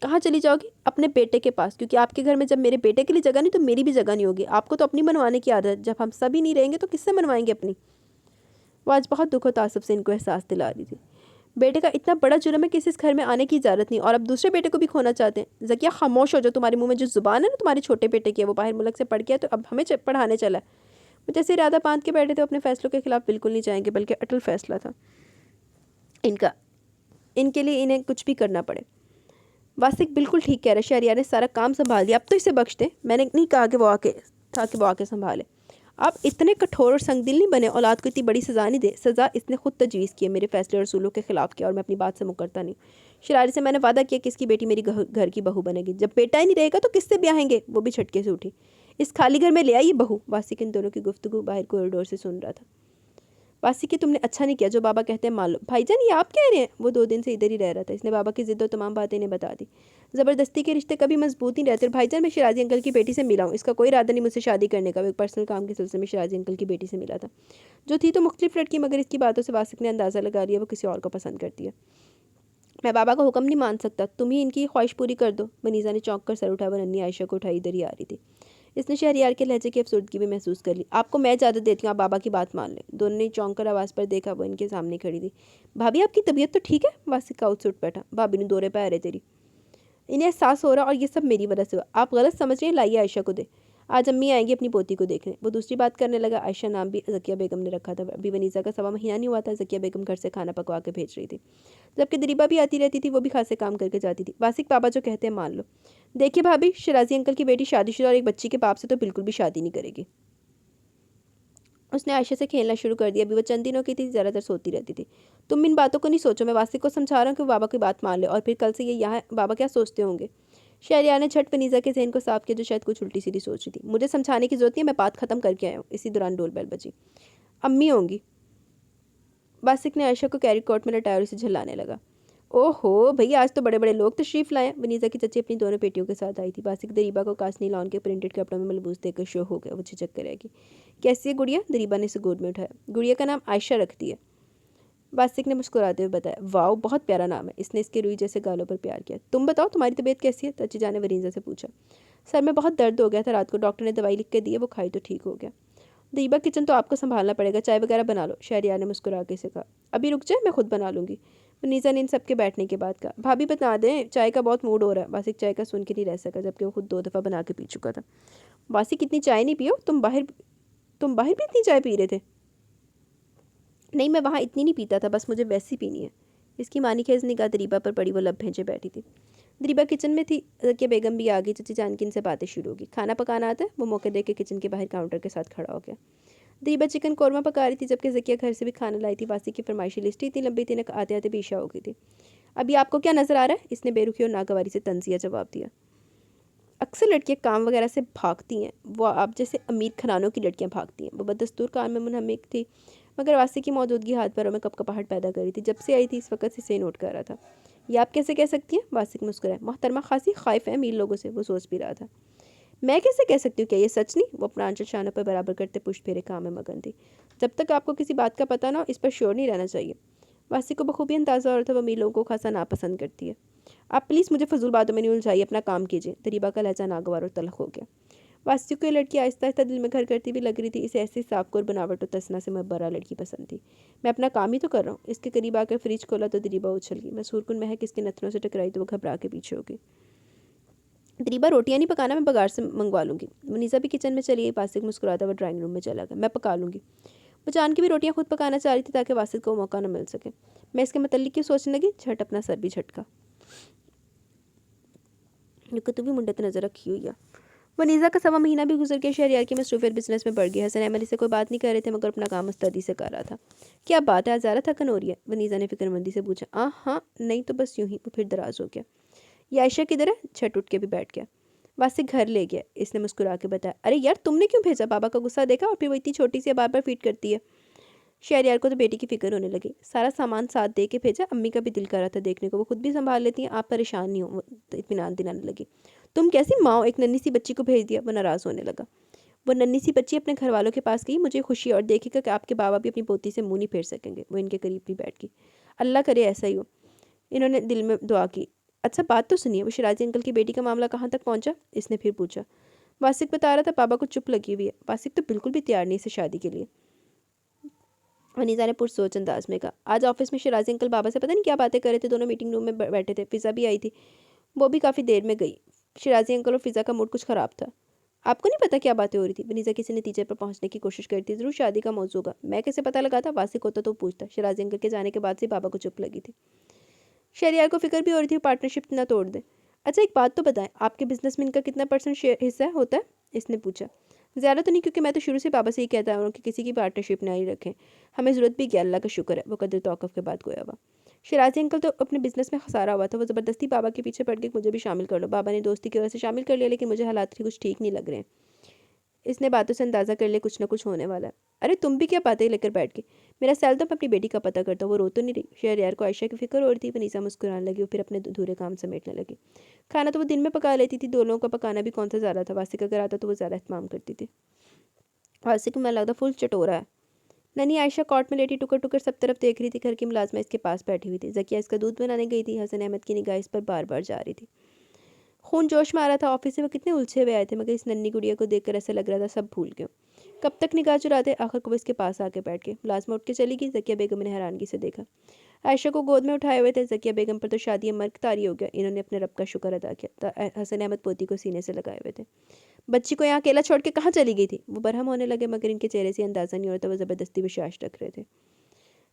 कहाँ चली जाओगी? अपने बेटे के पास, क्योंकि आपके घर में जब मेरे बेटे के लिए जगह नहीं तो मेरी भी जगह नहीं होगी। आपको तो अपनी बनवाने की आदत है, जब हम सभी नहीं रहेंगे तो किससे बनवाएंगे अपनी? वो आज बहुत दुख और तासुब से इनको एहसास दिला रही थी। बेटे का इतना बड़ा जुर्म है कि इस घर में आने की इजाज़त नहीं, और अब दूसरे बेटे को भी खोना चाहते हैं। ज़किया खामोश हो, जो तुम्हारे मुंह में जो ज़ुबान है ना तुम्हारे छोटे बेटे की है, वो बाहर मुल्क से पढ़ गया तो अब हमें पढ़ाने चला है। वो जैसे इरादा बांध के बैठे थे, अपने फैसलों के खिलाफ बिल्कुल नहीं जाएंगे, बल्कि अटल फैसला था इनका। इनके लिए इन्हें कुछ भी करना पड़े। वासिक बिल्कुल ठीक कह रहा है। शहरयार ने सारा काम संभाल दिया, अब तो इसे बख्श दे। मैंने नहीं कहा कि वो आके संभाले। आप इतने कठोर और संगदिल नहीं बने। औलाद को इतनी बड़ी सज़ा नहीं दे। सज़ा इसने खुद तजवीज़ की है, मेरे फैसले और रसूलों के खिलाफ किया, और मैं अपनी बात से मुकरता नहीं। शरारी से मैंने वादा किया कि इसकी बेटी मेरी घर की बहू बनेगी। जब बेटा ही नहीं रहेगा तो किससे ब्याहेंगे? वो भी झटके से उठी। इस खाली घर में ले आई बहू। वासिक इन दोनों की गुफ्तगू बाहर कॉरिडोर से सुन रहा था। वासिकी तुमने अच्छा नहीं किया, जो बाबा कहते हैं मान लो। भाईजान ये आप कह रहे हैं? वो 2 दिन से इधर ही रह रहा था। इसने बाबा की जिद और तमाम बातें इन्हें बता दी। ज़बरदस्ती के रिश्ते कभी मजबूत नहीं रहते। भाईजान मैं शराजी अंकल की बेटी से मिला हूँ, इसका कोई इरादा नहीं मुझसे शादी करने का। वो एक पर्सनल काम के सिलसिले में शराजी अंकल की बेटी से मिला था, जो थी तो मुख्तलिफ लड़की, मगर इसकी बातों से वासिक ने अंदाज़ा लगा लिया वो किसी और को पसंद करती है। मैं बाबा का हुक्म नहीं मान सकता, तुम ही इनकी ख्वाहिश पूरी कर दो। वनीज़ा ने चौंक कर सर उठाया। वो नन्ही आयशा को उठाई इधर ही आ रही थी। इसने शहरयार के लहजे की अफसुर्दगी भी महसूस कर ली। आपको मैं इजाज़त देती हूँ, आप बाबा की बात मान लें। दोनों ने चौंक कर आवाज़ पर देखा। वो इनके सामने खड़ी थी। भाभी आपकी तबीयत तो ठीक है? वासिक का उठ बैठा। भाभी ने दौरे पैर है तेरी। इन्हें एहसास हो रहा और ये सब मेरी वजह से हुआ। आप गलत समझ रहे हैं, लाइए आयशा को दे। आज अम्मी आएंगी अपनी पोती को देखने। वो दूसरी बात करने लगा। आयशा नाम भी ज़किया बेगम ने रखा था। अभी वनीज़ा का 1.25 महीना नहीं हुआ था। ज़किया बेगम घर से खाना पकवा के भेज रही थी, जबकि दरीबा भी आती रहती थी। वो भी खासे काम करके जाती थी। वासिक बाबा जो कहते हैं मान लो। देखिए भाभी, शराजी अंकल की बेटी शादीशुदा और एक बच्ची के बाप से तो बिल्कुल भी शादी नहीं करेगी। उसने आयशा से खेलना शुरू कर दिया। अभी वो चंद दिनों की थी, ज़्यादातर सोती रहती थी। तुम इन बातों को नहीं सोचो, मैं वासिक को समझा रहा हूँ कि वो बाबा की बात मान ले, और फिर कल से ये यहाँ बाबा क्या सोचते होंगे। शहरयार ने झट वनीज़ा के ज़हन को साफ किया, जो शायद कुछ उल्टी सीधी सोच रही थी। मुझे समझाने की जरूरत नहीं है, मैं बात खत्म करके आया हूँ। इसी दौरान डोल बेल बजी। अम्मी होंगी। वासिक ने आयशा को कैरी कोट में लटाया और उसे झल्लाने लगा। ओहो भैया, आज तो बड़े बड़े लोग तशरीफ़ लाए। वनीज़ा की चची अपनी दोनों बेटियों के साथ आई थी। वासिक दरीबा को कासनी लॉन के प्रिंटेड कपड़ों में मलबूस देकर शो हो गया। वो झिझक कर रहेगी। कैसी है गुड़िया? दरीबा ने इसे गोद में उठाया। गुड़िया का नाम आयशा रखती है, वासिक ने मुस्कुराते हुए बताया। वाओ, बहुत प्यारा नाम है। इसने इसके रुई जैसे गालों पर प्यार किया। तुम बताओ, तुम्हारी तबीयत कैसी है? चची जान ने वनीज़ा से पूछा। सर में बहुत दर्द हो गया था रात को, डॉक्टर ने दवाई लिख के दी है, वो खाई तो ठीक हो गया। दीबा किचन तो आपको संभालना पड़ेगा, चाय वगैरह बना लो। शहरयार ने मुस्कुरा के से कहा। अभी रुक जाए, मैं खुद बना लूँगी। वनीज़ा ने इन सबके बैठने के बाद कहा। भाभी बता दें, चाय का बहुत मूड हो रहा है। वासिक चाय का सुन के नहीं रह सका, जबकि वो खुद 2 दफ़ा बना के पी चुका था। वासिक इतनी चाय नहीं पियो, तुम बाहर भी इतनी चाय पी रहे थे? नहीं, मैं वहाँ इतनी नहीं पीता था, बस मुझे वैसी पीनी है। इसकी मानी खेज निगाह दरीबा पर पड़ी। वो लब भेजे बैठी थी। दरीबा किचन में थी। ज़किया बेगम भी आ गई। चची जान की इनसे बातें शुरू होगी। खाना पकाना आता है? वो मौके देख के किचन के बाहर काउंटर के साथ खड़ा हो गया। दीबा चिकन कौरमा पका रही थी, जबकि ज़किया घर से भी खाना लाई थी। वासी की फरमाइशी लिस्ट इतनी लंबी थी, आते आते भी ईशा हो गई थी। अभी आपको क्या नज़र आ रहा है? इसने बेरुखी और नागवारी से तंजिया जवाब दिया। अक्सर लड़कियां काम वगैरह से भागती हैं, वो आप जैसे अमीर घरानों की लड़कियां भागती हैं। वो बदस्तूर काम में मुनहमिक थी, मगर वासिक की मौजूदगी हाथ पैरों में कपकपाहट पैदा करी थी। जब से आई थी इस वक्त से नोट कर रहा था। ये आप कैसे कह सकती हैं? वासिक मुस्कुराए। मोहतरमा खासी खाइफ है अमीर लोगों से, वो सोच भी रहा था। मैं कैसे कह सकती हूँ? क्या ये सच नहीं? वो अपना आंचल शानों पर बराबर करते पुष्प फेरे काम में मगन थी। जब तक आपको किसी बात का पता ना हो, इस पर श्योर नहीं रहना चाहिए। वासिक को बखूबी अंदाजा और था, वो अमीर लोगों को खासा नापसंद करती है। आप प्लीज़ मुझे फजूल बातों में नहीं उलझाइए, अपना काम कीजिए। तरीबा का लहजा नागवार और तलख हो गया। वासिक को ये लड़की आहिस्ता आहिस्ता दिल में घर करती भी लग रही थी। इसे ऐसी साफकोर बनावट और तसना से मबरा लड़की पसंद थी। मैं अपना काम ही तो कर रहा हूँ। इसके करीब आकर फ्रिज खोला तो दरीबा उछल गई। मैं सूरकुन महक इसके नथनों से टकराई तो वो घबरा के पीछे हो गई। दरीबा रोटियां नहीं पकाना, मैं बाजार से मंगवा लूँगी। मुनीसा भी किचन में चली गई। वासिक मुस्कुराता हुआ ड्राइंग रूम में चला गया। मैं पका लूँगी। वो जान के भी रोटियां खुद पकाना चाह रही थी ताकि वासिक को मौका न मिल सके। मैं इसके मतलब क्यों सोचने लगी। झट अपना सर भी झटका। तू भी मुंडे नजर रखी हुई है। वनीज़ा का 1.25 महीना भी गुजर गया। शहरयार की मसरूफियत बिजनेस में बढ़ गई। हसन अहमद से कोई बात नहीं कर रहे थे मगर अपना काम मुस्तैदी से कर रहा था। क्या बात है, आज ज़्यादा थकन हो रही है? वनीज़ा ने फिक्रमंदी से पूछा। हाँ नहीं तो बस यूं ही। वो फिर दराज हो गया। ये आयशा किधर है? झट उठ के भी बैठ गया। वासिक घर ले गया। इसने मुस्कुरा के बताया। अरे यार तुमने क्यों भेजा? बाबा का गुस्सा देखा? और फिर वो इतनी छोटी सी बार बार फीड करती है। शहरयार को तो बेटी की फिक्र होने लगी। सारा सामान साथ दे के भेजा। अम्मी का भी दिल कर रहा था देखने को। वो खुद भी संभाल लेती हैं, आप परेशान नहीं हो। तो इत्मीनान दिलाने लगी। तुम कैसी माँ हो, एक नन्ही सी बच्ची को भेज दिया? वो नाराज़ होने लगा। वो नन्ही सी बच्ची अपने घर वालों के पास गई। मुझे खुशी और देखेगा कि आपके बाबा भी अपनी पोती से मुंह नहीं फेर सकेंगे। वो इनके करीब भी बैठ गई। अल्लाह करे ऐसा ही हो। इन्होंने दिल में दुआ की। अच्छा बात तो सुनिए, वो शिराजी अंकल की बेटी का मामला कहाँ तक पहुँचा? इसने फिर पूछा। वासिक बता रहा था बाबा को चुप लगी हुई है। वासिक तो बिल्कुल भी तैयार नहीं इसे शादी के लिए। वनीज़ा ने पुरसोच अंदाज में कहा। आज ऑफिस में शिराजी अंकल बाबा से पता नहीं क्या बातें कर रहे थे। दोनों मीटिंग रूम में बैठे थे। फिज़ा भी आई थी। वो भी काफ़ी देर में गई। शिराजी अंकल और फिज़ा का मूड कुछ ख़राब था। आपको नहीं पता क्या बातें हो रही थी? वनीज़ा किसी नतीजे पर पहुंचने की कोशिश करती। ज़रूर शादी का मौजू होगा। मैं कैसे पता लगा था? वासिक होता तो पूछता। शिराजी अंकल के जाने के बाद से बाबा को चुप लगी थी। शहरयार को फिक्र भी हो रही थी पार्टनरशिप ना तोड़ दे। अच्छा एक बात तो बताएं, आपके बिजनेस में इनका कितना % हिस्सा होता है? इसने पूछा। ज़्यादा तो नहीं, क्योंकि मैं तो शुरू से बाबा से ही कहता हूँ कि किसी की पार्टनरशिप ना ही रखें। हमें ज़रूरत भी क्या, अल्लाह का शुक्र है। वो कदर तौक़ुफ़ के बाद गोया हुआ। शिराजी अंकल तो अपने बिजनेस में खसारा हुआ था। वो ज़बरदस्ती बाबा के पीछे पड़ गई, मुझे भी शामिल कर लो। बाबा ने दोस्ती की वजह से शामिल कर लिया, लेकिन मुझे हालात ही कुछ ठीक नहीं लग रहे हैं। इसने बातों से अंदाज़ा कर लिया कुछ ना कुछ होने वाला है। अरे तुम भी क्या बातें लेकर बैठ गई? मेरा सैल तो मैं अपनी बेटी का पता करता हूँ, वो रो तो नहीं रही? शहरयार को आयशा की फिक्र हो रही थी। वनीसा मुस्कुराने लगी और फिर अपने अधूरे काम समेटने लगी। खाना तो वो दिन में पका लेती थी। दो लोगों का पकाना भी कौन सा ज़्यादा था। वासिक अगर आता तो वो ज़्यादा एहतमाम करती थी। वासिक को मैं लगता फुल चटोरा है। ननी आयशा कॉट में लेटी टुकर टुकर सब तरफ देख रही थी। घर की मुलाजमा इसके पास बैठी हुई थी। जकिया इसका दूध बनाने गई थी। हसन अहमद की निगाह इस पर बार बार जा रही थी। खून जोश में आ रहा था। ऑफिस से वो कितने उलझे हुए आए थे, मगर इस नन्ही गुड़िया को देखकर ऐसा लग रहा था सब भूल गए। कब तक निगाह चुराते? आखिर को वो इसके पास आके बैठ गए। मुलाजमा उठ के चली गई। जकिया बेगम ने हैरानगी से देखा। आयशा को गोद में उठाए हुए थे। जकिया बेगम पर तो शादी मर्ग तारी हो गया। इन्होंने अपने रब का शुक्र अदा किया। हसन अहमद पोती को सीने से लगाए हुए थे। बच्ची को यहाँ अकेला छोड़ के कहाँ चली गई थी? वो बरहम होने लगे, मगर इनके चेहरे से अंदाजा नहीं होता। वो ज़बरदस्ती विश्वास रख रहे थे।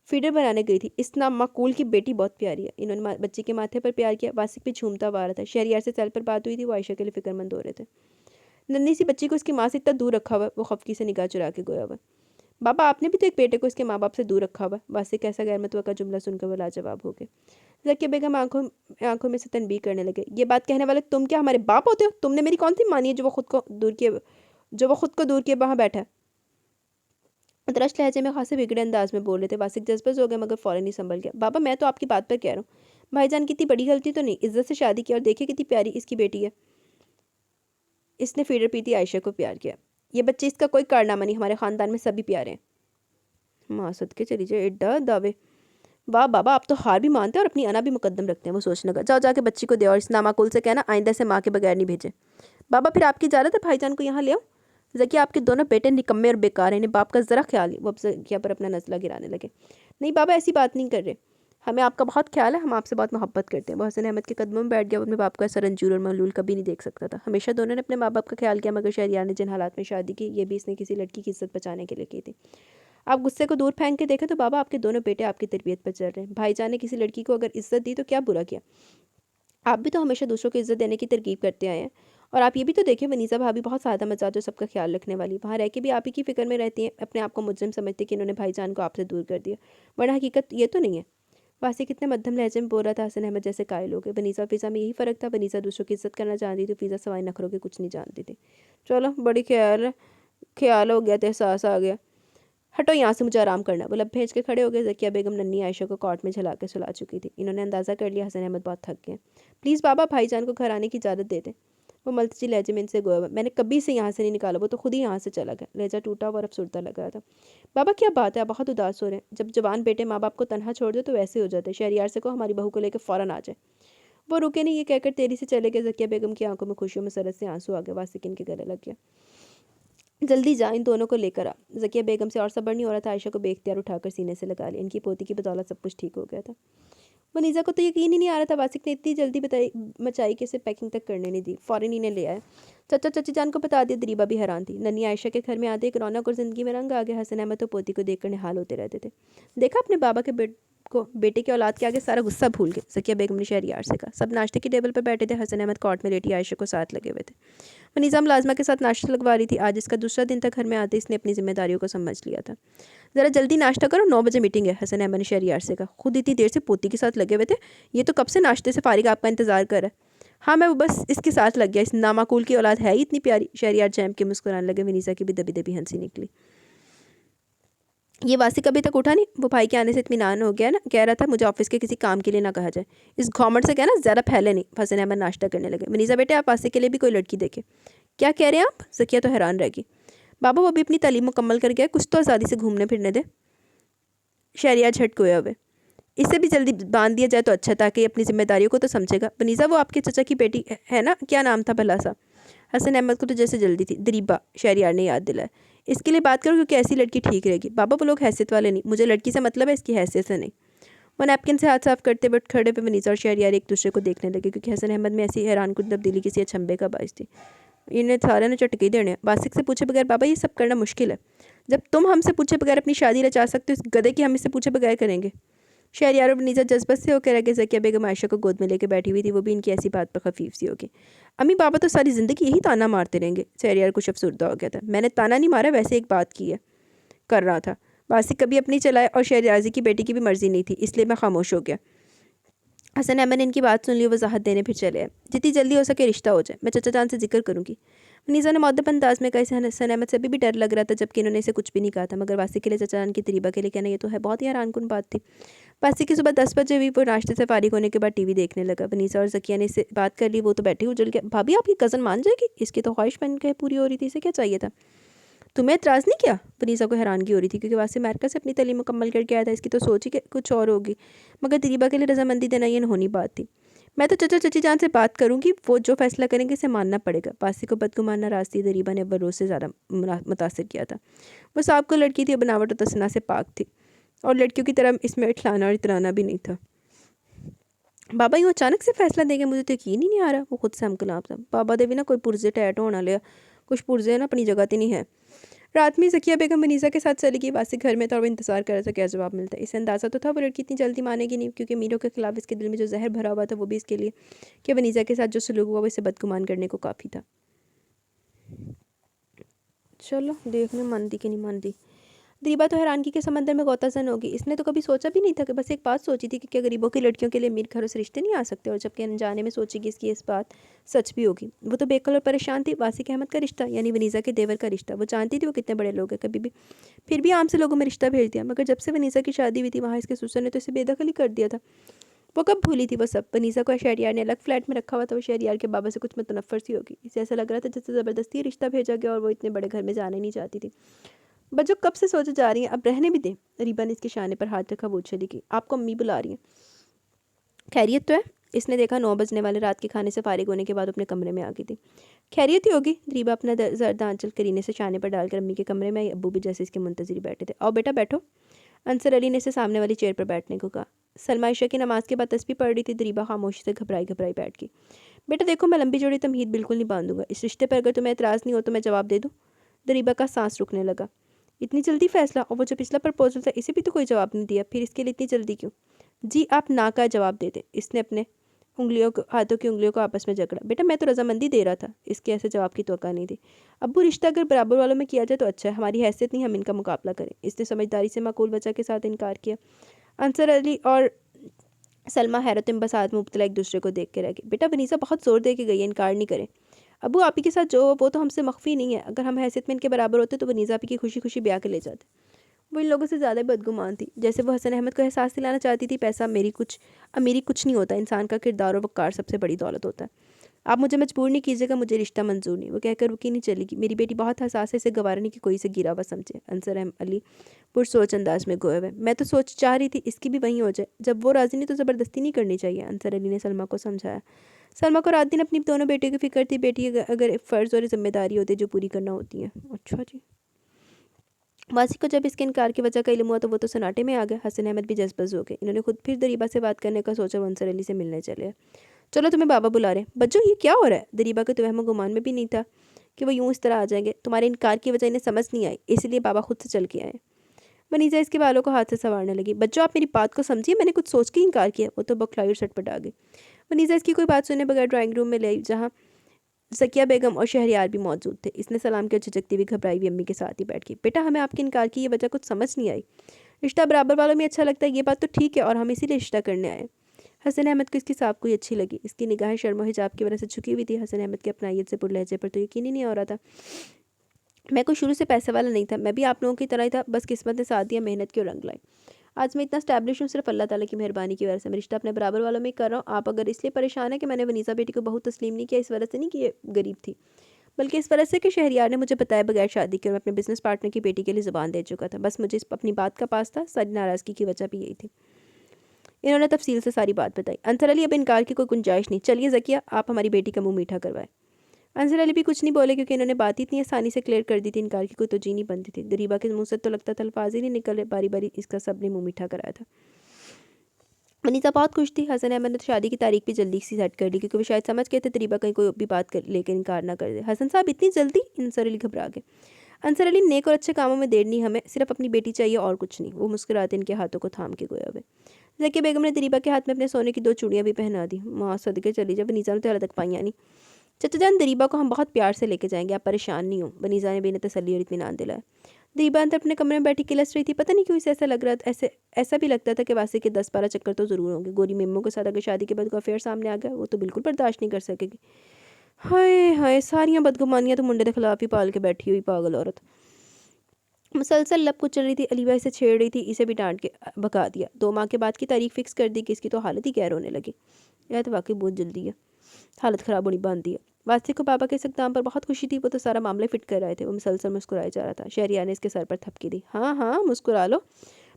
फीडर बनाने गई थी। इस नाम माकूल की बेटी बहुत प्यारी है। इन्होंने बच्ची के माथे पर प्यार किया। वासिक भी झूमता हुआ आ रहा था। शहरयार से सेल पर बात हुई थी। वो आयशा के लिए फिक्रमंद हो रहे थे। नन्ही सी बच्ची को इसकी माँ से इतना दूर रखा हुआ। वो खफकी से निगाह चुरा के गोया हुआ। बाबा आपने भी तो एक बेटे को इसके माँ बाप से दूर रखा हुआ। वासिक ऐसा गैर मुतवक्का जुमला सुनकर वो लाजवाब हो गए। जकिया बेगम आंखों में से तनबीह करने लगे। ये बात कहने वाले तुम क्या हमारे बाप होते हो? तुमने मेरी कौन सी मानी है जो वो खुद को दूर किए वहाँ बैठा है? उतरश लहजे में खासे बिगड़े अंदाज में बोल रहे थे। वासिक जज्बस हो गया, मगर फौरन ही संभल गया। बाबा मैं तो आपकी बात पर कह रहा हूँ। भाईजान की इतनी बड़ी गलती तो नहीं। इज्जत से शादी की और देखिए कितनी प्यारी इसकी बेटी है। इसने फीडर पीती आयशा को प्यार किया। ये बच्चे इसका कोई कारनामा नहीं। हमारे खानदान में सभी प्यारे हैं। माँ सदके चली जाए एड्डा दावे। वाह बाबा आप तो हार भी मानते हैं और अपनी अना भी मुकद्दम रखते हैं। वो सोचने लगा। जाओ जाके बच्ची को दे और इस नामाकुल से कहना आइंदा से माँ के बगैर नहीं भेजे। बाबा फिर आपकी इजाज़त है भाईजान को यहाँ ले आओ। जकिया आपके दोनों बेटे निकम्मे और बेकार हैं। इन्हें बाप का ज़रा ख्याल नहीं। वो अब जकिया पर अपना नज़ला गिराने लगे। नहीं बाबा ऐसी बात नहीं कर रहे। हमें आपका बहुत ख्याल है। हम आपसे बहुत मोहब्बत करते हैं। वो हसन अहमद के कदमों में बैठ गया। अपने बाप का ऐसा रंजूर और मलूल कभी नहीं देख सकता था। हमेशा दोनों ने अपने माँ बाप का ख्याल किया, मगर शहरयार ने जिन हालात में शादी की, ये भी इसने किसी लड़की की इज्जत बचाने के लिए की थी। आप गुस्से को दूर फेंक के देखें तो बाबा आपके दोनों बेटे आपकी तरबियत पर चल रहे हैं। भाईजान ने किसी लड़की को अगर इज्जत दी तो क्या बुरा किया? आप भी तो हमेशा दूसरों को इज्जत देने की तरकीब करते आए हैं। और आप ये भी तो देखिए, वनीज़ा भाभी बहुत सादा मजाज और सबका ख्याल रखने वाली, वहाँ रह के भी आप ही की फिक्र में रहती हैं। अपने आप को मुजरिम समझती कि इन्होंने भाईजान को आपसे दूर कर दिया, वरना हकीकत ये तो नहीं है। वासी कितने मध्यम लहजे में बोल रहा था। हसन अहमद जैसे कायल हो गए। वनीज़ा और फ़िज़ा में यही फ़र्क था। वनीज़ा दूसरों की इज्जत करना जानती थी। फ़िज़ा सवाई नखरों के कुछ नहीं जानती थी। चलो बड़ी ख्याल हो गया तो एहसास आ गया। हटो यहाँ से, मुझे आराम करना है। वो लब भेज के खड़े हो गए। ज़किया बेगम नन्ही आयशा को कॉट में झला के सुला चुकी थी। इन्होंने अंदाज़ा कर लिया हसन अहमद बहुत थक गए। प्लीज़ बाबा, भाईजान को घर आने की इजाज़त दे दें। वो मलतजी लहजे में इनसे गोया, मैंने कभी से यहाँ से नहीं निकाला, वो तो खुद ही यहाँ से चला गया। लहजा टूटा हुआ और अफसुर्दा लग रहा था। बाबा क्या बात है, आप बहुत उदास हो रहे हैं। जब जवान बेटे माँ बाप को तनहा छोड़ दे तो वैसे हो जाते। शहरियार से को हमारी बहू को लेकर फ़ौरन आ जाए। वो रुके नहीं, ये कहकर तेरी से चले गए। ज़किया बेगम की आंखों में खुशियों में सरस से आंसू आ गए। वासिक इनके गले लग गया। जल्दी जा, इन दोनों को लेकर आ। ज़किया बेगम से और सब्र नहीं हो रहा था। आयशा को बेख्तियार उठाकर सीने से लगा लिया। इनकी पोती की बदौलत सब कुछ ठीक हो गया था। वनीज़ा को तो यकीन ही नहीं आ रहा था। वासिक ने इतनी जल्दी बताई मचाई कि इसे पैकिंग तक करने नहीं दी। फ़ौरन इन्हें ले आया। चाचा चाची जान को बता दिया। दरीबा भी हैरान थी। नन्ही आयशा के घर में आते एक रौनक और ज़िंदगी में रंग आ गया। हसन अहमद तो पोती को देखकर निहाल होते रहते थे। देखा अपने बाबा के बेटे के औलाद के आगे सारा गुस्सा भूल गए। ज़किया बेगम ने शहरियार से कहा। सब नाश्ते की टेबल पर बैठे थे। हसन अहमद कॉट में लेटी आयशा को साथ लगे हुए थे। वनीज़ा मुलाजमा के साथ नाश्ता लगवा रही थी। आज इसका दूसरा दिन था घर में आते। इसने अपनी जिम्मेदारियों को समझ लिया था। ज़रा जल्दी नाश्ता करो, 9 बजे मीटिंग है। हसन अहमद ने शहरियार से कहा। खुद इतनी देर से पोती के साथ लगे हुए थे, ये तो कब से नाश्ते से फारिग आपका इंतजार कर रहा है। हाँ, मैं वो बस इसके साथ लग गया। इस नामाकूल की औलाद है ही इतनी प्यारी। शहरियार जैम के मुस्कुराने लगे। वनीज़ा की भी दबी दबी हंसी निकली। ये वासिक अभी तक उठा नहीं। वो भाई के आने से इत्मीनान हो गया ना, कह रहा था मुझे ऑफिस के किसी काम के लिए ना कहा जाए। इस घमंड से कहना ज़्यादा फैले नहीं। हसन अहमद नाश्ता करने लगे। वनीज़ा बेटे, आप वासिक के लिए भी कोई लड़की देखे। क्या कह रहे हैं आप? ज़किया तो हैरान रहेगी। बाबा, वो भी अपनी तालीम मुकम्मल कर गया, कुछ तो आज़ादी से घूमने फिरने दे। शहरियार झटके हुए हुए। इसे भी जल्दी बांध दिया जाए तो अच्छा, ताकि अपनी जिम्मेदारियों को तो समझेगा। वनीज़ा, वो आपके चचा की बेटी है ना, क्या नाम था भला सा? हसन अहमद को तो जैसे जल्दी थी। दरीबा, शहरियार ने याद दिलाया। इसके लिए बात करो क्योंकि ऐसी लड़की ठीक रहेगी। बाबा, वो लोग हैसियत वाले नहीं, मुझे लड़की से मतलब है, इसकी हैसियत से नहीं। वो नैपकिन से हाथ साफ करते बट खड़े पे वनीज़ा और शहरियार एक दूसरे को देखने लगे, क्योंकि हसन अहमद में ऐसी हैरान कुन तब्दीली किसी अचंभे का बायस थी। इन्हें सारे ने चटके ही देने। वासिक से पूछे बगैर बाबा ये सब करना मुश्किल है। जब तुम हमसे पूछे बगैर अपनी शादी रचा सकते हो, इस गधे की हम इससे पूछे बगैर करेंगे। शहरियार और वनीज़ा जज्बत से होकर रह। ज़किया बेगम आयशा को गोद में लेकर बैठी हुई थी। वो भी इनकी ऐसी बात पर खफीफ सी होगी। अम्मी बाबा तो सारी ज़िंदगी यही ताना मारते रहेंगे। शहरियार कुछ अफसुर्दा हो गया था। मैंने ताना नहीं मारा, वैसे एक बात की है कर रहा था। वासिक कभी अपनी चलाए और शहरियाजी की बेटी की भी मर्जी नहीं थी, इसलिए मैं खामोश हो गया। हसन अहमद ने इनकी बात सुन ली। वजाहत देने फिर चले आए। जितनी जल्दी हो सके रिश्ता हो जाए, मैं चचा जान से जिक्र करूँगी। वनीज़ा ने मुअद्दब अंदाज में कहा। इसे हसन अहमद से अभी भी डर लग रहा था, जबकि इन्होंने इसे कुछ भी नहीं कहा था। मगर वासिक के लिए चचा जान की तरीबा के लिए कहना, ये तो है बहुत ही हैरानकुन बात थी। वासिक की सुबह 10 बजे हुई। वो नाश्ते से फारिग होने के बाद टीवी देखने लगा। वनीज़ा और ज़किया ने इससे बात कर ली। वो तो बैठी उजल गया। भाभी, आपकी कज़न मान जाएगी? इसकी तो ख्वाहिश बन के पूरी हो रही थी, इसे क्या चाहिए था? तुम्हें एतराज़ नहीं किया? वनीज़ा को हैरानगी हो रही थी, क्योंकि वासिक अमेरिका से अपनी तालीम मुकम्मल करके आया था। इसकी तो सोच ही कुछ और होगी, मगर तरीबा के लिए रजामंदी देना ये होनी बात थी। मैं तो चचा चची जान से बात करूंगी, वो जो फैसला करेंगे इसे मानना पड़ेगा। वासिक को बदगुमान नाराज़ थी। दरीबा ने बरोज से ज़्यादा मुतासर किया था। वो साहब को लड़की थी, बनावट और तसन्ना से पाक थी, और लड़कियों की तरह इसमें इठलाना और इतराना भी नहीं था। बाबा यूँ अचानक से फैसला देंगे, मुझे तो यकीन ही नहीं आ रहा। वो खुद से हमकलाम था। बाबा दे भी ना कोई पुरजे टैट होना लिया, कुछ पुरजे ना अपनी जगह तो नहीं है। रात में ज़किया बेगम वनीज़ा के साथ चली गई। वासिक घर में था और वो इंतजार कर रहा था क्या जवाब मिलता है। इसे अंदाज़ा तो था वो लड़की इतनी जल्दी मानेगी नहीं, क्योंकि मीरों के खिलाफ इसके दिल में जो जहर भरा हुआ था वो भी इसके लिए कि वनीज़ा के साथ जो सलूक हुआ वो इसे बदगुमान करने को काफ़ी था। चलो देखने मानती कि नहीं मानती। दीबा तो हैरानगी के समंदर में गोताजन होगी। इसने तो कभी सोचा भी नहीं था कि बस एक बात सोची थी कि क्या गरीबों की लड़कियों के लिए अमीर घरों से रिश्ते नहीं आ सकते, और जबकि अनजाने में सोचेगी इसकी इस बात सच भी होगी। वो तो बेकल और परेशान थी। वासिक अहमद का रिश्ता यानी वनीज़ा के देवर का रिश्ता, वो जानती थी वो कितने बड़े लोग हैं, कभी भी फिर भी आम से लोगों में रिश्ता भेज दिया। मगर जब से वनीज़ा की शादी हुई थी, वहाँ इसके ससुर ने तो इसे बेदखल ही कर दिया था। वो कब भूली थी वो सब। वनीज़ा को शहरियार ने अलग फ्लैट में रखा हुआ था। वो शहरियार के बाबा से कुछ मुतनफ़र सी होगी। इसे ऐसा लग रहा था जैसे ज़बरदस्ती रिश्ता भेजा गया, और वो इतने बड़े घर में जाने नहीं चाहती थी। बच्चों कब से सोचे जा रही हैं, अब रहने भी दें। रीबा ने इसके शाने पर हाथ रखा। वो चली गई। आपको अम्मी बुला रही हैं। खैरियत तो है? इसने देखा 9 बजने वाले रात के खाने से फारिग होने के बाद अपने कमरे में आ गई थी। खैरियत ही होगी। रीबा अपना जर्द आंचल करीने से शाने पर डालकर अम्मी के कमरे में आई। अब्बू भी जैसे इसके मुंतज़िर बैठे थे। आओ बेटा बैठो। अंसर अली ने इसे सामने वाली चेयर पर बैठने को कहा। सलमा आयशा की नमाज के बाद तस्बीह पढ़ रही थी। दरीबा खामोशी से घबराई घबराई बैठ गई। बेटा देखो, मैं लंबी जोड़ी तमहीद बिल्कुल नहीं बांधूंगा। इस रिश्ते पर अगर तुम्हें एतराज़ नहीं हो तो मैं जवाब दे दूँ। दरीबा का सांस रुकने लगा। इतनी जल्दी फैसला? और वो जो पिछला प्रपोजल था इसे भी तो कोई जवाब नहीं दिया, फिर इसके लिए इतनी जल्दी क्यों? जी आप ना का जवाब दे दें। इसने अपने हाथों की उंगलियों को आपस में जकड़ा। बेटा मैं तो रजामंदी दे रहा था। इसके ऐसे जवाब की तवक्का नहीं थी। अब्बू रिश्ता अगर बराबर वालों में किया जाए तो अच्छा है, हमारी हैसियत नहीं हम इनका मुकाबला करें। इसने समझदारी से माकूल वजह के साथ इनकार किया। अंसर अली और सलमा हैरत में बसात में मुब्तला एक दूसरे को देख के रह गए। बेटा वनीज़ा बहुत जोर दे के गई है, इनकार नहीं करें। अबू आप ही के साथ जो वो तो हमसे मख्फी नहीं है। अगर हम हैसियत में इनके बराबर होते तो वनीज़ा आप ही की खुशी खुशी ब्याह के ले जाते। वो इन लोगों से ज़्यादा बदगुमान थी। जैसे वो हसन अहमद को एहसास दिलाना चाहती थी पैसा अमीरी कुछ नहीं होता, इंसान का किरदार और वक़ार सबसे बड़ी दौलत होता है। आप मुझे मजबूर नहीं कीजिएगा, मुझे रिश्ता मंजूर नहीं। वो कहकर रुकी नहीं चली गई। मेरी बेटी बहुत हसास है, इसे गवारा नहीं कि कोई इसे गिरा हुआ समझे। अंसर अहम अली पुरसोच अंदाज में गोए हुए। मैं तो सोच चाह रही थी इसकी भी वहीं हो जाए। जब वो राज़ी नहीं तो ज़बरदस्ती नहीं करनी चाहिए, अंसर अली ने सलमा को समझाया। सलमा को रात दिन अपनी दोनों बेटियों की फिक्र थी। बेटी अगर एक फ़र्ज़ और जिम्मेदारी होती है जो पूरी करना होती है। अच्छा जी। वासी को जब इसके इनकार की वजह का इल्म हुआ तो वो तो सन्नाटे में आ गया। हसन अहमद भी जज्बज हो गए। इन्होंने खुद फिर दरीबा से बात करने का सोचा। वो अंसर अली से मिलने चले। चलो तुम्हें बाबा बुला रहे। बच्चों ये क्या हो रहा है? दरीबा को तो वहम गुमान में भी नहीं था कि वो यूं इस तरह आ जाएंगे। तुम्हारे इनकार की वजह इन्हें समझ नहीं आई, इसलिए बाबा खुद से चल के आए। वनीजा इसके बालों को हाथ से संवारने लगी। बच्चों आप मेरी बात को समझिए, मैंने कुछ सोच के इनकार किया। वो तो बौखलाई और सटपटा गई। वनीजा इसकी कोई बात सुने बगैर ड्राइंग रूम में ले आई, जहाँ ज़किया बेगम और शहरयार भी मौजूद थे। इसने सलाम के झिझकती हुई घबराई हुई अम्मी के साथ ही बैठ गई। बेटा हमें आपके इनकार की ये वजह कुछ समझ नहीं आई। रिश्ता बराबर वालों में अच्छा लगता है, ये बात तो ठीक है, और हम इसीलिए रिश्ता करने आए। हसन अहमद को इसकी साफ कोई अच्छी लगी। इसकी निगाहें शर्म और हिजाब की वजह से झुकी हुई थी। हसन अहमद की अपनायत से पुर लहजे पर तो यकीन ही नहीं हो रहा था। मैं कोई शुरू से पैसे वाला नहीं था, मैं भी आप लोगों की तरह ही था, बस किस्मत ने साथ दिया, मेहनत की और रंग लाई। आज मैं इतना स्टैब्लिश हूँ सिर्फ अल्लाह ताला की मेहरबानी की वजह से। मैं रिश्ता अपने बराबर वालों में ही कर रहा हूँ। आप अगर इसलिए परेशान है कि मैंने वनीसा बेटी को बहुत तस्लीम नहीं किया, इस वजह से नहीं कि ये गरीब थी, बल्कि इस वजह से कि शहरयार ने मुझे बताया बगैर शादी के मैं अपने बिजनेस पार्टनर की बेटी के लिए ज़ुबान दे चुका था। बस मुझे इस अपनी बात का पास था। सारी नाराज़गी की वजह भी यही थी। इन्होंने तफसील से सारी बात बताई। अंसर अली अब इनकार की कोई गुंजाइश नहीं। चलिए ज़किया आप हमारी बेटी का मुंह मीठा करवाए। अंसर अली भी कुछ नहीं बोले क्योंकि इन्होंने बात ही इतनी आसानी से क्लियर कर दी थी। इनकार की कोई तोजी नहीं बनती थी। दरीबा के मुंह से तो लगता था अल्फाज ही नहीं निकले। बारी बारी इसका सब ने मुंह मीठा कराया था। वनीता बहुत खुश थी। हसन अहमद ने तो शादी की तारीख भी जल्दी से सेट कर ली क्योंकि वो शायद समझ गए थे दरीबा कहीं कोई भी बात कर लेकर इनकार ना कर दे। हसन साहब इतनी जल्दी? अंसर अली घबरा गए। अंसर अली नेक और अच्छे कामों में देर नहीं, हमें सिर्फ अपनी बेटी चाहिए और कुछ नहीं। वो मुस्कुराते इनके हाथों को थाम के गोया हुए। ज़किया बेगम ने दरीबा के हाथ में अपने सोने की 2 चूड़ियाँ भी पहना दी। माँ सदके चली जा, वनीजा ने तो हाल तक पाइयाँ नहीं। चाचा जान दरीबा को हम बहुत प्यार से लेके जाएंगे, आप परेशान नहीं हो, वनीजा ने बेने तसल्ली और इत्मीनान दिलाया। दरीबा अंदर अपने कमरे में बैठी किलस रही थी। पता नहीं क्यों इसे ऐसा लग रहा था, ऐसा भी लगता था कि वासी के 10-12 चक्कर तो ज़रूर होंगे। गोरी मेमो के साथ अगर शादी के बाद कोई अफेयर सामने आ गया वो तो बिल्कुल बर्दाश्त नहीं कर सकेगी। हाय हाय, सारियाँ बदगुमानियाँ तो मुंडे के खिलाफ ही पाल के बैठी हुई पागल औरत। मुसलसल लब कुचल रही थी। अलीबा इसे छेड़ रही थी, इसे भी डांट के भगा दिया। 2 माह के बाद की तारीख फिक्स कर दी कि इसकी तो हालत ही गैर होने लगी। यह तो वाकई बहुत जल्दी है, हालत ख़राब होनी बांधी है। वासी को बाबा के इस इक़दाम पर बहुत खुशी थी। वो तो सारा मामला फिट कर रहे थे। वो मुसलसल मुस्कुराए जा रहा था। शहरियार ने इसके सर पर थपकी दी। हाँ हाँ मुस्कुरा लो,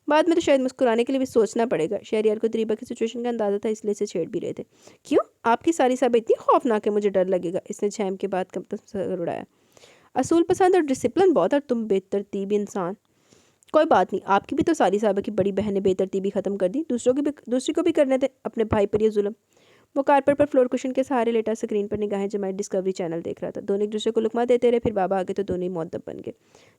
बाद में तो शायद मुस्कुराने के लिए भी सोचना पड़ेगा। शहरियार को दरीबा की सिचुएशन का अंदाज़ा था, इसलिए से छेड़ भी रहे थे। क्यों आपकी सारी साहब इतनी खौफनाक है, मुझे डर लगेगा। इसने छैम के बाद कब तक सर उड़ाया। असूल पसंद और डिसिप्लिन बहुत, और तुम बेतरतीब इंसान। कोई बात नहीं, आपकी भी तो सारी साहबा की बड़ी बहन ने बेतरतीबी ख़त्म कर दी, दूसरी को भी करने थे अपने भाई पर ये जुल्म। वो कारपेट पर फ्लोर कुशन के सहारे लेटा स्क्रीन पर निगाहें जमाए डिस्कवरी चैनल देख रहा था। दोनों एक दूसरे को लुकमा देते रहे, फिर बाबा आ गए तो दोनों ही मुअद्दब बन गए।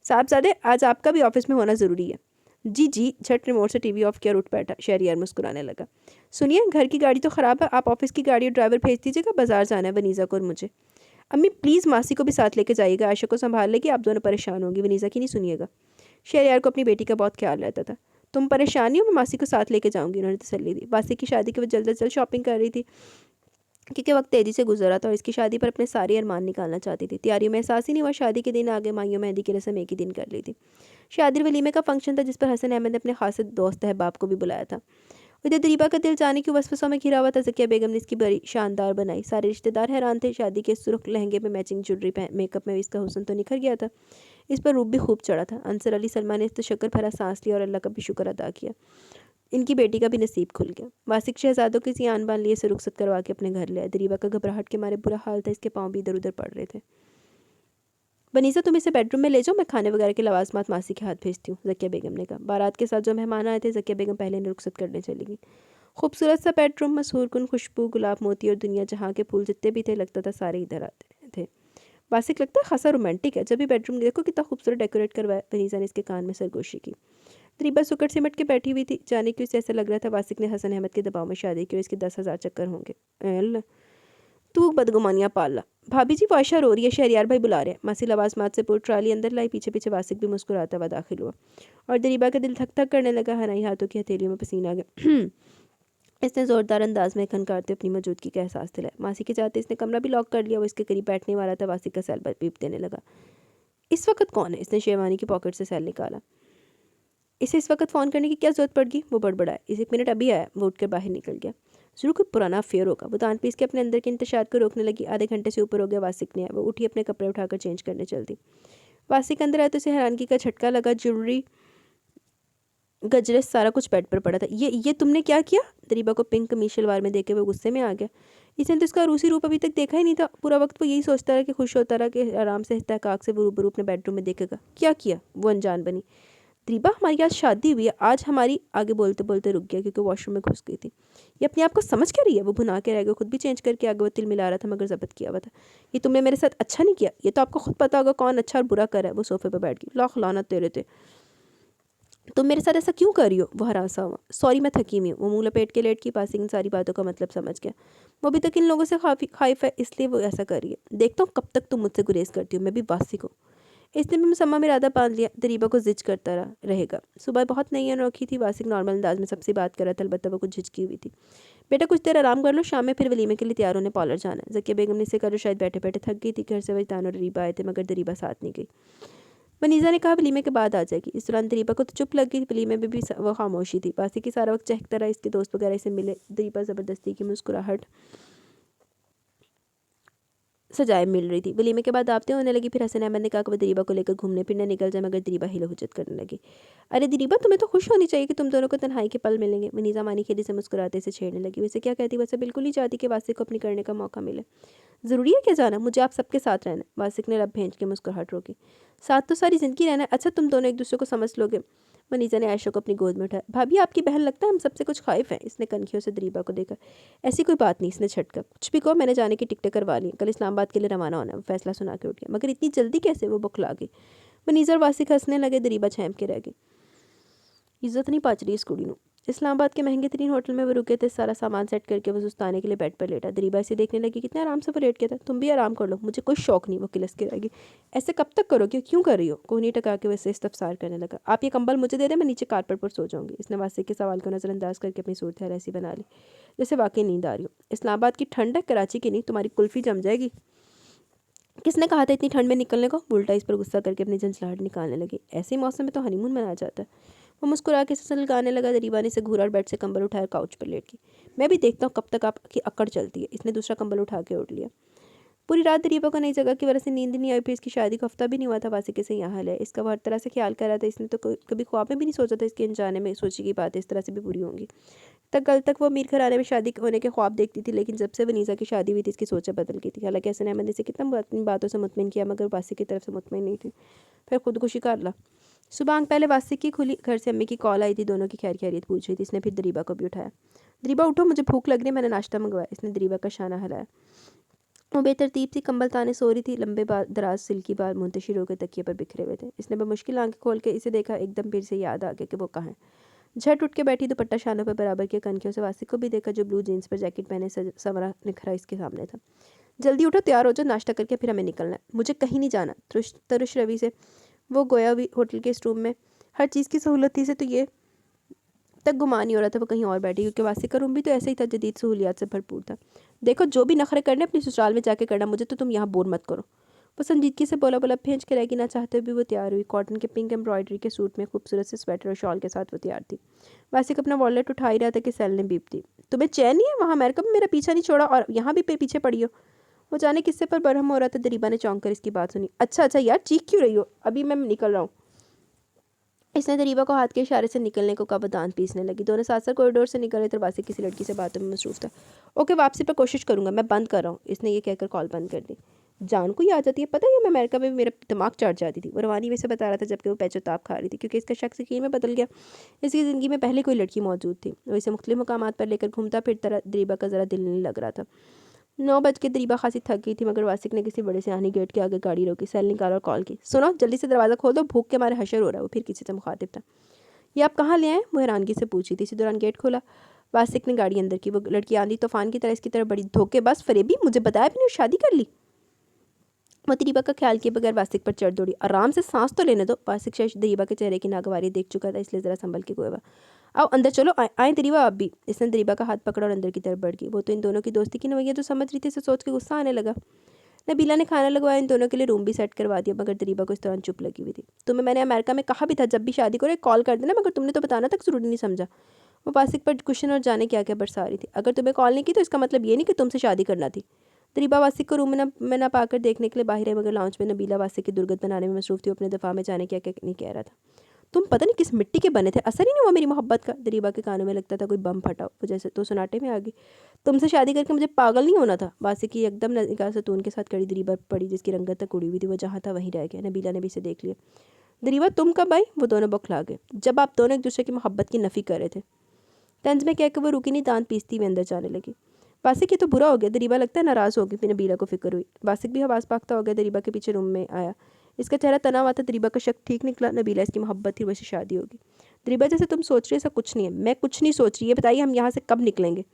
साहबजादे आज आपका भी ऑफिस में होना ज़रूरी है। जी जी, झट रिमोट से टीवी ऑफ किया और उठ बैठा। शहरियार मुस्कुराने लगा। सुनिए घर की गाड़ी तो ख़राब है, आप ऑफिस की गाड़ी और ड्राइवर भेज दीजिएगा, बाजार जाना है वनीज़ा को और मुझे। अम्मी प्लीज़ मासी को भी साथ लेके जाइएगा, आयशा को संभाल लेगी, आप दोनों परेशान होंगी, वनीज़ा की नहीं सुनिएगा। शहरयार को अपनी बेटी का बहुत ख्याल रहता था। तुम परेशान नहीं हो, मैं मासी को साथ लेके जाऊंगी, उन्होंने तसल्ली दी। वासी की शादी के वो जल्द से जल्द शॉपिंग कर रही थी क्योंकि वक्त तेज़ी से गुजरा था और इसकी शादी पर अपने सारे अरमान निकालना चाहती थी। तैयारियों में एहसास ही नहीं हुआ शादी के दिन आगे माइयों मेहंदी की रस्म एक ही दिन कर ली थी। शादी वलीमे का फंक्शन था जिस पर हसन अहमद ने अपने खास दोस्त अहबाब को भी बुलाया था। उधर दरीबा का दिल जाने की वसवसों में घिरा हुआ था। ज़किया बेगम ने इसकी बड़ी शानदार बनाई। सारे रिश्तेदार हैरान थे। शादी के सुर्ख लहंगे में मैचिंग ज्वेलरी मेकअप में इसका हुस्न तो निखर गया था, इस पर रूप भी खूब चढ़ा था। अंसर अली सलमान ने तो शक्कर भरा सांस लिया और अल्लाह का भी शुक्र अदा किया, इनकी बेटी का भी नसीब खुल गया। वासिक शहजादों की सी आन बान लिए से रुखसत करवा के अपने घर ले आए। दरीबा का घबराहट के मारे बुरा हाल था, इसके पाँव भी इधर उधर पड़ रहे थे। बनीसा तुम इसे बेडरूम में ले जाओ, मैं खाने वगैरह के लवाजमात मासी के हाथ भेजती हूँ, ज़किया बेगम ने कहा। बारात के साथ जो मेहमान आए थे ज़किया बेगम पहले ने रुखसत करने चली गई। खूबसूरत सा बेडरूम, मशहूर कुन खुशबू, गुलाब मोती और दुनिया जहाँ के फूल जितने भी थे लगता था सारे इधर आते थे। वासिक लगता है खासा रोमांटिक है, जब भी बेडरूम देखो कितना खूबसूरत डेकोरेट करवाया। वनीसा ने इसके कान में सरगोशी की। दरीबा सुकट सिमट के बैठी हुई थी। जाने क्यों इसे ऐसा लग रहा था वासिक ने हसन अहमद के दबाव में शादी की और इसके 10,000 चक्कर होंगे। एल तू बदगुमानियाँ पाल ला। भाभी जी वो आयशा रो रही है, शहरियार भाई बुला रहे हैं। मासी लवाज मात से पूरी ट्राली अंदर लाई। पीछे पीछे वासिक भी मुस्कुराता हुआ दाखिल हुआ और दरीबा का दिल थक थक करने लगा। हनाई हाथों की हथेलियों में पसीना आ गया। इसने ज़ोरदार अंदाज में खनकारते अपनी मौजूदगी का एहसास दिलाया। मासी के जाते इसने कमरा भी लॉक कर लिया। वो इसके करीब बैठने वाला था। वासिक का सैल बीप देने लगा। इस वक्त कौन है? इसने शेरवानी की पॉकेट से सैल निकाला। इसे इस वक्त फ़ोन करने की क्या ज़रूरत पड़ गई? वो बड़बड़ाया। इसे 1 मिनट अभी आया। वो उठकर बाहर निकल गया। ज़रूर कोई पुराना अफेयर होगा। वो दांत पीस के अपने अंदर के इंतशार को रोकने लगी। आधे घंटे से ऊपर हो गया, वासिक नहीं आया। वो उठी, अपने कपड़े उठाकर चेंज करने चल दी। वासिक अंदर आया तो उसे हैरानगी का झटका लगा। ज्वेलरी, गजरे, सारा कुछ बेड पर पड़ा था। ये तुमने क्या किया? दरीबा को पिंक कमीज शलवार में देखे वो गुस्से में आ गया। इसने तो इसका रूसी रूप अभी तक देखा ही नहीं था। पूरा वक्त वो यही सोचता रहा कि खुश होता रहा कि आराम से इत्तेफाक से वो रूबरू अपने बेडरूम में देखेगा। क्या किया? वो अनजान बनी। दरीबा, हमारी आज शादी हुई है। आज हमारी, आगे बोलते बोलते रुक गया क्योंकि वॉशरूम में घुस गई थी। ये अपने आप को समझ क्या रही है? वो भुना के रह गया। खुद भी चेंज करके आगे वो तिल मिला रहा था मगर जब्त किया हुआ था। ये तुमने मेरे साथ अच्छा नहीं किया। ये तो आपको खुद पता होगा कौन अच्छा और बुरा कर है। वो सोफे पर बैठ गई। लाख लानत तेरे थे, तुम मेरे साथ ऐसा क्यों कर रही हो? वो हरासा हुआ। सॉरी, मैं थकी हुई हूँ। वो मुंह लपेट के लेट की। पासिंग इन सारी बातों का मतलब समझ गया। वो अभी तक इन लोगों से खाइफ है, इसलिए वो ऐसा कर रही है। देखता हूँ कब तक तुम मुझसे गुरेज करती हो। मैं भी वासी को। इसने भी मुसम्मा में इरादा बांध लिया। दरीबा को जिज करता रहेगा। सुबह बहुत नई अनोखी थी। वासिक नॉर्मल अंदाज में सबसे बात कर रहा था, अलबत्ता वो कुछ झिझकी हुई थी। बेटा कुछ देर आराम कर लो, शाम में फिर वलीमे के लिए तैयार होने पार्लर जाना है। जकिया बेगम ने इसे कहा, शायद बैठे बैठे थक गई थी। घर से वजदान और दरीबा आए थे मगर दरीबा साथ नहीं गई। वनीज़ा ने कहा वलीमे के बाद आ जाएगी। इस दौरान दरीबा को तो चुप लग गई। वलीमे में भी वो खामोशी थी। वासी की सारा वक्त चहकता रहा। इसके दोस्त वगैरह इसे मिले। दरीबा ज़बरदस्ती की मुस्कुराहट सजाए मिल रही थी। वलीमे के बाद दावतें होने लगी। फिर हसन अहमद ने कहा कि वो दरीबा को लेकर घूमने फिरने निकल जाए मगर दरीबा हिला हुज्जत करने लगी। अरे दरीबा, तुम्हें तो खुश होनी चाहिए कि तुम दोनों को तन्हाई के पल मिलेंगे। वनीज़ा मानी खेली से मुस्कुराते से छेड़ने लगी। वैसे क्या कहती? वैसे बिल्कुल नहीं चाहती कि वासिक को अपनी करने का मौका मिले। ज़रूरी है क्या जाना? मुझे आप सबके साथ रहना है। वासिक ने लब भेज के मुस्कुराहट रोकी। साथ तो सारी ज़िंदगी रहना है। अच्छा, तुम दोनों एक दूसरे को समझ लोगे। मनीज़ा ने आयशा को अपनी गोद में उठाया। भाभी, आपकी बहन लगता है हम सबसे कुछ खाइफ है। इसने कनखियों से दरीबा को देखा। ऐसी कोई बात नहीं, इसने झटका। कुछ भी कहो, मैंने जाने की टिकटें करवा ली। कल इस्लामाबाद के लिए रवाना होना है। वो फैसला सुना के उठ गया। मगर इतनी जल्दी कैसे? वो बौखला गई। मनीज़ा और वासिक हंसने लगे। दरीबा छेम के रह गई। इज्जत नहीं पाच रही इस कुड़ी नू। इस्लामाबाद के महंगे तरीन होटल में वो रुके थे। सारा सामान सेट करके वो सुस्ताने के लिए बेड पर लेटा। दरीबा इसे देखने लगी। कितने आराम से वो लेट गया था। तुम भी आराम कर लो, मुझे कोई शौक नहीं। वो किलस के रहेगी। ऐसे कब तक करोगे? क्यों कर रही हो? कोहनी टका के वैसे इस्तफसार करने लगा। आप ये कंबल मुझे दे दें, मैं नीचे कारपेट पर सो जाऊंगी। इसने वासिक के सवाल को नज़रअंदाज करके अपनी सूरत हाल ऐसी बना ली जैसे वाकई नींद आ रही हो। इस्लामाबाद की ठंड है, कराची की नहीं। तुम्हारी कुल्फ़ी जम जाएगी। किसने कहा था इतनी ठंड में निकलने को? बुल्टा इस पर गुस्सा करके अपनी झंझलाहट निकालने लगी। ऐसे मौसम में तो हनीमून मनाया जाता है। वो मुस्कुरा के सलगाने लगा। दरीबा ने से घूरा और बेड से कंबल उठाकर काउच पर लेट गई। मैं भी देखता हूँ कब तक आपकी अकड़ चलती है। इसने दूसरा कंबल उठा के उठ लिया। पूरी रात दरीबा को नई जगह की वजह से नींद नहीं आई। फिर इसकी शादी का हफ्ता भी नहीं हुआ था। वासिक से यहाँ है इसका वो हर तरह से ख्याल कर रहा था। इसने तो कभी ख्वाब में भी नहीं सोचा था इसके अनजाने में सोची की बात इस तरह से भी पूरी होंगी। कल तक वो अमीर घराने में शादी होने के ख्वाब देखती थी, लेकिन जब से वनीज़ा की शादी हुई थी इसकी सोचें बदल गई थी। हालांकि हसन अहमद ने इसे कितना अपनी बातों से मुतमिन किया मगर वासिक की तरफ से मुतमिन नहीं थी। फिर खुदकुशी कर ला। सुबह आंख पहले वासिक की खुली। घर से अम्मी की कॉल आई थी। दोनों की खैर खैरियत पूछ रही थी। इसने फिर दरीबा को भी उठाया। दरीबा उठो, मुझे भूख लग रही है, मैंने नाश्ता मंगवाया। इसने दरीबा का शाना हिलाया। वो बेतरतीब सी कंबल ताने सो रही थी। लंबे बाल, दराज सिल्की बाल मुंतशिर होकर तकिए पर बिखरे हुए थे। इसने बमुश्किल आंखें खोल के इसे देखा। एकदम फिर से याद आ गया कि वो कहाँ है। झट उठ के बैठी। दुपट्टा शानों पर बराबर के कनखियों से वासिक को भी देखा जो ब्लू जीन्स पर जैकेट पहने संवरा निखरा इसके सामने था। जल्दी उठो, तैयार हो जाओ, नाश्ता करके फिर हमें निकलना है। मुझे कहीं नहीं जाना। तरुश रवि से वो गोया हुई होटल के इस रूम में हर चीज़ की सहूलत थी से तो ये तक गुमान नहीं हो रहा था वो कहीं और बैठी, क्योंकि वासिक का रूम भी तो ऐसे ही था, जदीद सहूलियात से भरपूर था। देखो, जो भी नखरे करने अपनी ससुराल में जाके करना, मुझे तो तुम यहाँ बोर मत करो। वो संजीदगी से बोला बोला भेज के रहेगी। ना चाहते भी वो तैयार हुई। कॉटन के पिंक एम्ब्रॉयडरी के सूट में खूबसूरत से स्वेटर और शॉल के साथ वो तैयार थी। वासिक अपना वॉलेट उठा ही रहा था कि सेल ने बीप दी। तुम्हें चैन नहीं है? वहाँ अमेरिका में मेरा पीछा नहीं छोड़ा और यहाँ भी पीछे पड़ी हो। वो जाने किससे पर बरहम हो रहा था। दरीबा ने चौंक कर इसकी बात सुनी। अच्छा अच्छा यार, चीख क्यों रही हो? अभी मैं निकल रहा हूँ। इसने दरीबा को हाथ के इशारे से निकलने को कहा। वो दांत पीसने लगी। दोनों साथ साथ कॉरिडोर से निकले तो वासिक किसी लड़की से बातों में मसरूफ था। ओके, वापसी पर कोशिश करूंगा, मैं बंद कर रहा हूँ। इसने ये कहकर कॉल बंद कर दी। जान को ही आ जाती है, पता है मैं अमेरिका में मेरा दिमाग चढ़ जाती थी। वो रवानी में से बता रहा था जबकि वो पैचोताप खा रही थी, क्योंकि इसका शक यकीन में बदल गया। इसकी ज़िंदगी में पहले कोई लड़की मौजूद थी। वो इसे मुख्तलिफ मकामात पर लेकर घूमता फिरता। दरीबा का ज़रा दिल नहीं लग रहा था। 9 बज के दरीबा खासी थक गई थी मगर वासिक ने किसी बड़े सियानी गेट के आगे गाड़ी रोकी। सेल निकाला और कॉल की। सुनो, जल्दी से दरवाज़ा खोल दो, भूख के मारे हशर हो रहा है। वो फिर किसी से मुखातिब था। ये आप कहाँ ले आए? वो हैरानगी से पूछी थी। इसी दौरान गेट खोला। वासिक ने गाड़ी अंदर की। वो लड़की आंधी तूफान की तरह इसकी तरफ बड़ी। धोखेबाज, फरेबी, मुझे बताया भी नहीं, शादी कर ली। वो दरीबा का ख्याल किए बगैर वासिक पर चढ़ दौड़ी। आराम से सांस तो लेने दो। वासिक शायद दरीबा के चेहरे की नागवारी देख चुका था, इसलिए ज़रा संभल के गोएगा। आओ अंदर चलो, आए दरीबा आप भी। इसने दरीबा का हाथ पकड़ा और अंदर की तरफ बढ़ गई। वो तो इन दोनों की दोस्ती की नवैया तो समझ रही थी, इसे सोच के गुस्सा आने लगा। नबीला ने खाना लगवाया, इन दोनों के लिए रूम भी सेट करवा दिया, मगर दरीबा को इस दौरान चुप लगी हुई थी। तुम्हें मैंने अमेरिका में कहा भी था जब भी शादी करो कॉल कर देना, मगर तुमने तो बताना तक ज़रूरी नहीं समझा। वो वासिक पर कुशन और जाने क्या क्या बरसा रही थी। अगर तुम्हें कॉल नहीं की तो इसका मतलब ये नहीं कि तुमसे शादी करना थी। दरीबा वासिक को रूम में ना पाकर देखने के लिए बाहर है, मगर लाउंज में नबीला वासिक की दुर्गत बनाने में मसरूफ थी। अपने दफा में जाने क्या क्या नहीं कह रहा था। तुम पता नहीं किस मिट्टी के बने थे, असर ही नहीं हुआ मेरी मोहब्बत का। दरीबा के कानों में लगता था कोई बम फटा हो, जैसे तो सुनाटे में आ गई। तुमसे शादी करके मुझे पागल नहीं होना था। वासिक की एकदम निगाह सतून के साथ कड़ी दरीबा पड़ी, जिसकी रंगत तक उड़ी हुई थी। वो जहाँ था वहीं रह गया। नबीला ने भी इसे देख लिया। दरीबा तुम कब आई? वो दोनों बौखला गए। जब आप दोनों एक दूसरे की मोहब्बत की नफ़ी कर रहे थे। तंज में कहकर वो रुकी नहीं, दांत पीसती हुई अंदर जाने लगी। वासिक ये तो बुरा हो गया। दरीबा लगता है नाराज़ हो गई। फिर नबीला को फिक्र हुई। वासिक भी हवास पाकता हो गया। दरीबा के पीछे रूम में आया। इसका चेहरा तना हुआ था। दरीबा का शक ठीक निकला। नबीला इसकी मोहब्बत थी, वैसे शादी होगी। दरीबा जैसे तुम सोच रही, ऐसा कुछ नहीं है। मैं कुछ नहीं सोच रही। ये बताइए हम यहाँ से कब निकलेंगे?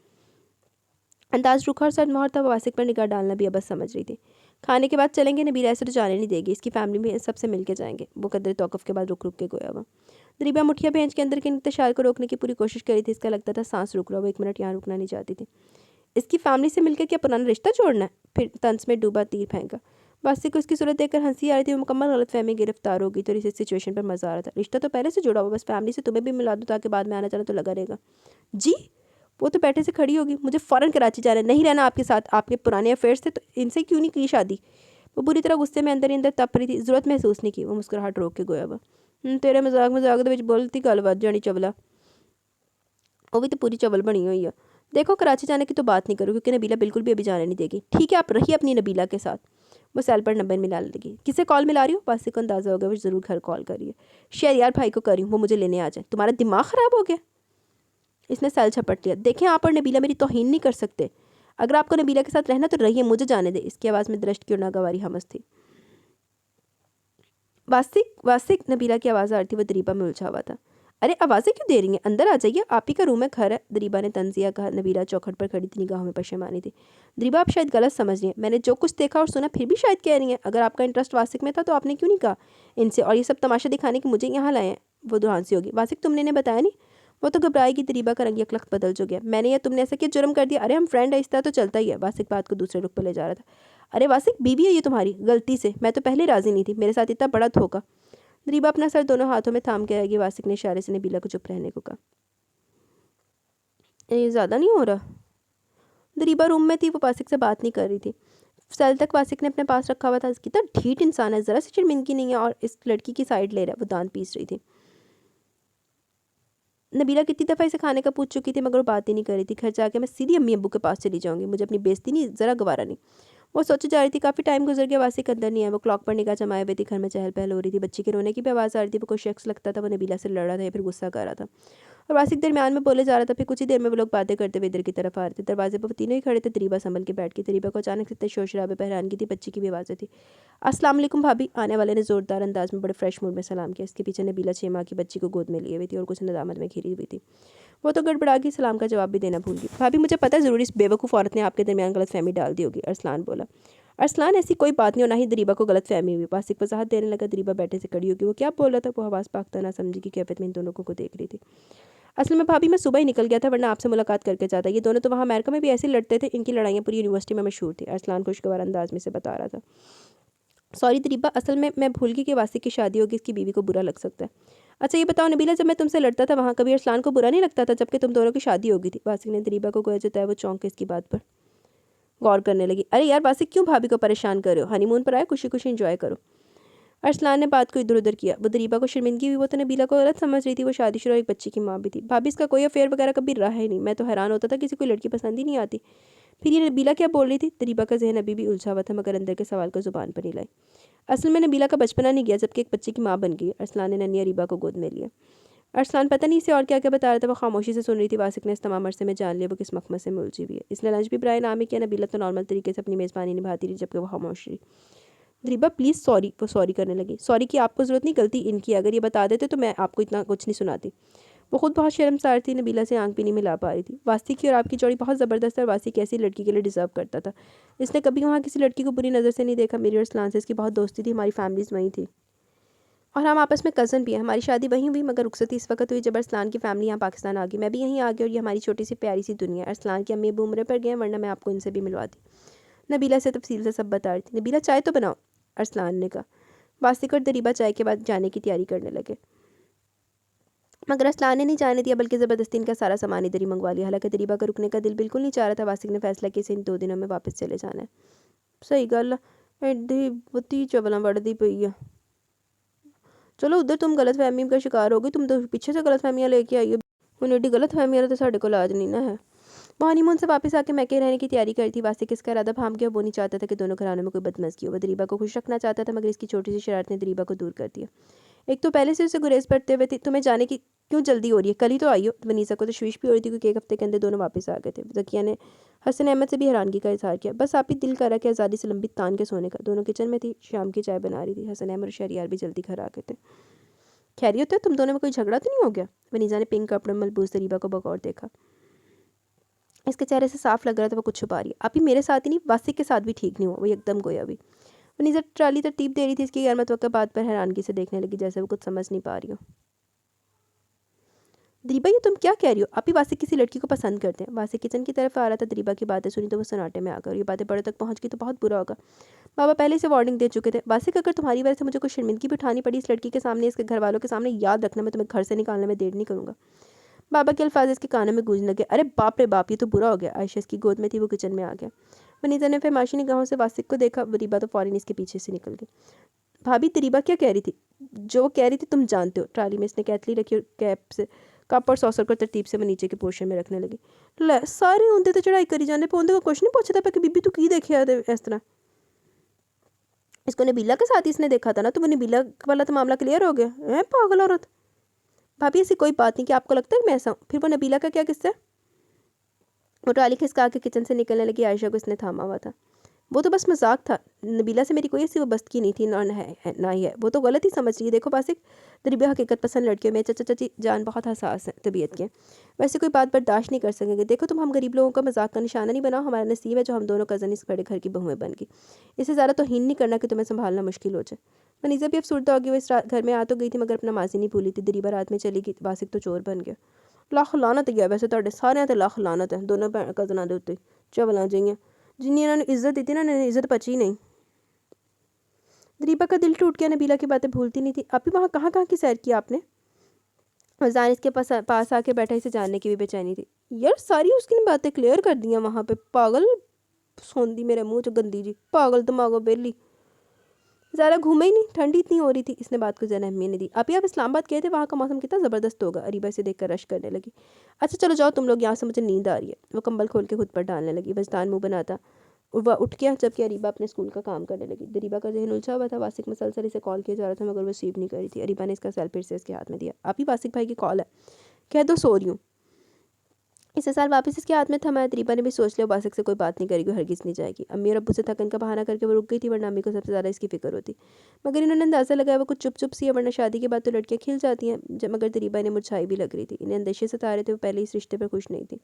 अंदाज रुखा और सदमोहर था। वासिक पर निगाह डालना भी अब बस समझ रही थी। खाने के बाद चलेंगे। नबीला ऐसे तो जाने नहीं देगी। इसकी फैमिली में सबसे मिल के जाएंगे। वो कदर तौक़ुफ़ के बाद रुक रुक के गोया हुआ। दरीबा मुठिया बेंच के अंदर के इंतशार को रोकने की पूरी कोशिश करी थी। इसका लगता था सांस रुक रहा। वो 1 मिनट यहाँ रुकना नहीं चाहती थी। इसकी फैमिली से मिलकर क्या पुराना रिश्ता जोड़ना है? फिर तंस में डूबा तीर फेंका। वासिक को इसकी सूरत देखकर हंसी आ रही थी। वो मुकम्मल गलतफहमी गिरफ्तार होगी तो इस सिचुएशन पर मजा आ रहा था। रिश्ता तो पहले से जुड़ा हुआ, बस फैमिली से तुम्हें भी मिला दो ताकि बाद में आना जाना तो लगा रहेगा। जी। वो तो बैठे से खड़ी होगी। मुझे फ़ौरन कराची जाना है, नहीं रहना आपके साथ। आपके पुराने अफेयर्स थे तो इनसे क्यों नहीं की शादी? वो बुरी तरह गुस्से में अंदर ही अंदर तप रही थी। ज़रूरत महसूस नहीं की। वो मुस्कुराहट रोक के गोया हुआ। तेरे मजाक मजाक दे विच बोलती गल वध जानी चवला। वो भी तो पूरी चवल बनी हुई है। देखो कराची जाने की तो बात नहीं करो, क्योंकि नबीला बिल्कुल भी अभी जाने नहीं देगी। ठीक है आप रहिए अपनी नबीला के साथ। वो सेल पर नंबर मिलाने लगी। किसे कॉल मिला रही हो? वासिक को अंदाज़ा हो गया वो ज़रूर घर कॉल करिए। शहरियार भाई को करी हूँ, वो मुझे लेने आ जाए। तुम्हारा दिमाग ख़राब हो गया? इसने सेल झपट लिया। देखें आप और नबीला मेरी तौहीन नहीं कर सकते। अगर आपको नबीला के साथ रहना तो रहिए, मुझे जाने दे। इसकी आवाज़ में दृष्ट की और नागवारी हमस थी। वासिक वासिक नबीला की आवाज़ आ रही थी। वो दरीबा में उलझा हुआ था। अरे आवाज़ें क्यों दे रही हैं? अंदर आ जाइए, आप ही का रूम है, घर है। दरीबा ने तंजिया कहा। नबीला चौखट पर खड़ी थी, निगाहों में पशेमानी थी। दरीबा आप शायद गलत समझ रही हैं। मैंने जो कुछ देखा और सुना फिर भी शायद कह रही हैं। अगर आपका इंटरेस्ट वासिक में था तो आपने क्यों नहीं कहा इनसे, और ये सब तमाशा दिखाने की मुझे यहाँ लाए हैं? वो दुहानसी होगी। वासिक तुमने इन्हें बताया नहीं? वो तो घबराएगी। दरीबा का रंग यकलख्त बदल जो गया। मैंने या तुमने ऐसा क्या जुर्म कर दिया? अरे हम फ्रेंड है, इस तरह तो चलता ही है। वासिक बात को दूसरे रुख पर ले जा रहा था। अरे वासिक बीवी है ये तुम्हारी, गलती से। मैं तो पहले राजी नहीं थी, मेरे साथ इतना बड़ा धोखा। दरीबा अपना सर दोनों हाथों में थाम के रहेगी। वासिक ने इशारे से नबीला को चुप रहने को कहा। ये ज़्यादा नहीं हो रहा? दरीबा रूम में थी, वो वासिक से बात नहीं कर रही थी। सेल तक वासिक ने अपने पास रखा हुआ था। कितना ढीठ इंसान है, ज़रा सी शर्मिंदगी नहीं है और इस लड़की की साइड ले रहा है। वो दांत पीस रही थी। नबीला कितनी दफ़ा इसे खाने का पूछ चुकी थी, मगर वो बात ही नहीं कर रही थी। घर जाके मैं सीधी अम्मी अब्बू के पास चली जाऊँगी, मुझे अपनी बेइज्जती नहीं ज़रा गवारा नहीं। वो सोचे जा रही थी। काफ़ी टाइम गुजर गया, वासिक अंदर नहीं है। वो क्लॉक पर निगाह जमाए हुए थी। घर में चहल पहल हो रही थी। बच्ची के रोने की भी आवाज़ आ रही थी। वो कोई शख्स लगता था। वो नबीला से लड़ रहा था या फिर गुस्सा कर रहा था, और वासिक दरमियान में बोले जा रहा था। फिर कुछ ही देर में वो लोग बातें करते हुए इधर की तरफ आ रहे थे। दरवाजे पर वो तीनों ही खड़े थे। दरीबा संभल के बैठ गई। दरीबा को अचानक से इतने शोर शराबे पर हैरानगी थी। बच्ची की भी आवाज़ें थी। अस्सलाम वालेकुम भाभी। आने वाले ने ज़ोरदार अंदाज में बड़े फ्रेश मूड में सलाम किया। इसके पीछे नबीला 6 माह की बच्ची को गोद में लिए हुई थी और कुछ नदामत में घिरी हुई थी। वो तो गड़बड़ा गई, सलाम का जवाब भी देना भूल गई। भाभी मुझे पता है ज़रूर इस बेवकूफ़ औरत ने आपके दरमियान गलतफहमी डाल दी होगी। अरसलान बोला। अरसलान ऐसी कोई बात नहीं, और ना ही दरीबा को गलतफहमी हुई। वासिक वजाहत देने लगा। दरीबा बैठे से खड़ी होगी। वो क्या बोल रहा था? वो हवास पाकता ना समझी की कैफियत में इन दोनों को देख रही थी। असल में भाभी मैं सुबह ही निकल गया था, वरना आपसे मुलाकात करके जाता। ये दोनों तो वहाँ अमेरिका में भी ऐसे लड़ते थे। इनकी लड़ाइयाँ पूरी यूनिवर्सिटी में मशहूर थी। अरसलान खुशगवार अंदाज में से बता रहा था। सॉरी दरीबा, असल में मैं भूल गई कि वासिक की शादी होगी, इसकी बीवी को बुरा लग सकता है। अच्छा ये बताओ नबीला, जब मैं तुमसे लड़ता था वहाँ कभी अरसलान को बुरा नहीं लगता था, जबकि तुम दोनों की शादी हो गई थी? वासिक ने दरीबा को गोया जताया। वो चौंक के इसकी बात पर गौर करने लगी। अरे यार वासिक, क्यों भाभी को परेशान कर रहे हो? हनीमून पर आए, खुशी खुशी इंजॉय करो। अरसलान ने बात को इधर उधर किया। वो दरीबा को शर्मिंदगी हुई। वो तो नबीला को गलत समझ रही थी। वो शादीशुदा एक बच्ची की माँ भी थी। भाभी इसका कोई अफेयर वगैरह कभी रहा ही नहीं। मैं तो हैरान होता था, किसी कोई लड़की पसंद ही नहीं आती। फिर ये नबीला क्या बोल रही थी? दरीबा का जहन अभी भी उलझा हुआ था, मगर अंदर के सवाल को ज़ुबान पर नहीं लाई। असल में नबीला का बचपना नहीं गया, जबकि एक बच्चे की माँ बन गई। अरसलान ने नन्ही अरीबा को गोद में लिया। अरसलान पता नहीं इसे और क्या क्या बता रहा था। वो खामोशी से सुन रही थी। वासिक ने इस तमाम अरसे में जान लिया वो किस मखमस में उलझी हुई है। इसने लंच भी बराए नाम ही किया। नबीला तो नॉर्मल तरीके से अपनी मेज़बानी निभाती रही, जबकि वो खामोश रही। Dariba please sorry. वो सॉरी करने लगी। सॉरी की आपको ज़रूरत नहीं, गलती इनकी। अगर ये बता देते तो मैं आपको इतना कुछ नहीं सुनाती। वो खुद बहुत शर्मसार थी। नबीला से आंख भी नहीं मिला पा रही थी। वासिक की और आपकी जोड़ी बहुत ज़बरदस्त है, और वासिक ऐसी लड़की के लिए डिज़र्व करता था। इसने कभी वहाँ किसी लड़की को बुरी नज़र से नहीं देखा। मेरी और अरसलान से इसकी बहुत दोस्ती थी। हमारी फैमिलीज़ वहीं थी और हम आपस में कज़न भी हैं। हमारी शादी वहीं हुई, मगर रुखसती इस वक्त हुई जब अरसलान की फैमिली यहाँ पाकिस्तान आ गई। मैं भी यहीं आ गई और ये हमारी छोटी सी प्यारी सी दुनिया है। अरसलान की अम्मी अबू उम्र पर गए हैं, वरना मैं आपको इनसे भी मिलवाती। नबीला से तफसील से सब बता रही थी। नबीला चाय तो बनाओ, अरसलान ने कहा। वासिक और दरीबा चाय के बाद जाने की तैयारी करने लगे, मगर अरसलान ने नहीं जाने दिया, बल्कि ज़बरदस्ती इनका सारा सामान इधर ही मंगवा लिया। हालांकि दरीबा का रुकने का दिल बिल्कुल नहीं चाह रहा था। वासिक ने फैसला किया इसे इन 2 दिनों में वापस चले जाना है। सही गल एडी बती चवला बढ़ती पई है। चलो उधर तुम गलत फहमी का शिकार हो गई, तुम तो पीछे से गलत फहमियाँ लेके आई हो। हूँ एडी गलत फहमियाँ तो साढ़े को लाज नहीं ना है। वो हनीमून से वापस आके मैके रहने की तैयारी करी थी। वासिक इसका इरादा भाम गया। वो नहीं चाहता था कि दोनों घरानों में कोई बदमज़गी हो। वो दरीबा को खुश रखना चाहता था, मगर इसकी छोटी सी शरारत ने दरीबा को दूर कर दिया। एक तो पहले से उसे गुरेज पड़ते हुए थी, तुम्हें जाने की क्यों जल्दी हो रही है, कल ही तो आई हो। वनीसा को तो तशवीश भी हो रही थी, क्योंकि एक हफ्ते के अंदर दोनों वापस आ गए थे। ज़किया ने हसन अहमद से भी हैरानगी का इजहार किया। बस आप ही दिल करा कि आज़ादी से लंबी तान के सोने का। दोनों किचन में थी, शाम की चाय बना रही थी। हसन अहमद और शहरियार भी जल्दी घर आ गए थे। खैरियत है, तुम दोनों में कोई झगड़ा तो नहीं हो गया? वनीसा ने पिंक कपड़े में मलबूस दरीबा को बगौर देखा। इसके चेहरे से साफ लग रहा था वो कुछ छुपा रही है। आप ही मेरे साथ ही नहीं, वासिक के साथ भी ठीक नहीं हुआ। वो एकदम गोया भी। वनीसा ट्राली तरतीब दे रही थी। इसकी गैर मुतवक्का बात पर हैरानगी से देखने लगी, जैसे वो कुछ समझ नहीं पा रही हो। दरीबा ये तुम क्या कह रही हो? आप ही वासिक किसी लड़की को पसंद करते हैं? वासिक किचन की तरफ आ रहा था। दरीबा की बातें सुनी तो वो सन्नाटे में आ गया। और ये बातें बड़े तक पहुंच गई तो बहुत बुरा होगा। बाबा पहले से वार्निंग दे चुके थे। वासिक अगर तुम्हारी वजह से मुझे कोई शर्मिंदगी भी उठानी पड़ी इस लड़की के सामने, इसके घर वालों के सामने, याद रखना मैं तुम्हें घर से निकालने में देर नहीं करूँगा। बाबा के अल्फाज इसके कानों में गूंजने लगे। अरे बाप रे बाप, ये तो बुरा हो गया। आयशा इसकी गोद में थी, वो किचन में आ गया। वनीता ने फहमाशी निगाहों से वासिक को देखा। दरीबा तो फौरन इसके पीछे से निकल गई। भाभी दरीबा क्या कह रही थी? जो कह रही थी तुम जानते हो। ट्राली में इसने कैतली रखी और कैप से कप और सॉसर को तरतीब से वो नीचे के पोर्शन में रखने लगी। ले सारे होंदे तो चढ़ाई करी जाने पे, को कुछ नहीं पूछता पे कि बीबी तू की देखे इस तरह। इसको नबीला के साथ ही इसने देखा था ना, तो वो नबीला वाला तो मामला क्लियर हो गया है। पागल औरत। भाभी ऐसी कोई बात नहीं कि आपको लगता है मैं ऐसा हूँ। फिर वो नबीला का क्या किस्सा है? वो ट्राली खिसका के किचन से निकलने लगी। आयशा को इसने थामा हुआ था। वो तो बस मजाक था। नबीला से मेरी कोई ऐसी वबस्तगी नहीं थी, ना ही है। वो तो गलत ही समझ रही है। देखो बासिक, दरीबा हकीकत पसंद लड़कियों में चाचा चाची जान बहुत हसास है तबीयत के, वैसे कोई बात बर्दाश्त नहीं कर सकेंगे। देखो तुम हम गरीब लोगों का मजाक का निशाना नहीं बनाओ। हमारा नसीब है जो हम दोनों कज़न इस बड़े घर की बहुएं बन गई। इससे ज़्यादा तो हीन नहीं करना कि तुम्हें संभालना मुश्किल हो जाए। मनीज़ा भी अब सुरदा होगी। वो इस घर में आ तो गई थी, मगर अपना माजी नहीं भूली थी। दरीबा रात में चली गई। बासिक तो चोर बन गया। लख लानत है वैसे तो सारे तो लख लानत है दोनों कज़ना के उत्ते चवल जाइए जिन्नी इन्होंने इज्जत दी थी ना, इज्जत बची नहीं। दरीबा का दिल टूट गया। नबीला की बातें भूलती नहीं थी। अभी वहाँ कहाँ की सैर की आपने? फरजान इसके पास आके बैठा। इसे जानने की भी बेचैनी थी। यार सारी उसकी बातें क्लियर कर दी वहाँ पे। पागल सोंदी मेरे मुँह च गंदी जी, पागल दिमागो बेली। ज़्यादा घूमे ही नहीं, ठंडी इतनी हो रही थी। इसने बात को ज़रा अहमियत नहीं दी। आप इस्लामाबाद गए थे, वहाँ का मौसम कितना ज़बरदस्त होगा। अरीबा से देखकर रश करने लगी। अच्छा चलो जाओ तुम लोग यहाँ से, मुझे नींद आ रही है। वो कंबल खोल के खुद पर डालने लगी। वजदान मुँह बनाता वह उठ गया, जबकि अरीबा अपने स्कूल का काम करने लगी। दरीबा का जहन उलझा हुआ था। वासिक मुसलसल इसे कॉल किया जा रहा था, मगर वो रिसीव नहीं कर रही थी। अरीबा ने इसका सेल फिर से इसके हाथ में दिया। आप ही वासिक भाई की कॉल है, कह दो सो रही हूँ। इसे साल वापस इसके हाथ में थमा। दरीबा ने भी सोच लिया वासिक से कोई बात नहीं करेगी, हरगिज़ नहीं जाएगी। अम्मी और अब्बू से थकन का बहाना करके वो रुक गई थी, वरना अम्मी को सबसे ज़्यादा इसकी फिक्र होती। मगर इन्होंने अंदाज़ा लगाया वो कुछ चुप चुप सी है, वरना शादी के बाद तो लड़कियाँ खिल जाती हैं। मगर दरीबा ने मुरझाई भी लग रही थी। इन्हें अंदेशे सता रहे थे। वो पहले इस रिश्ते पर खुश नहीं थी।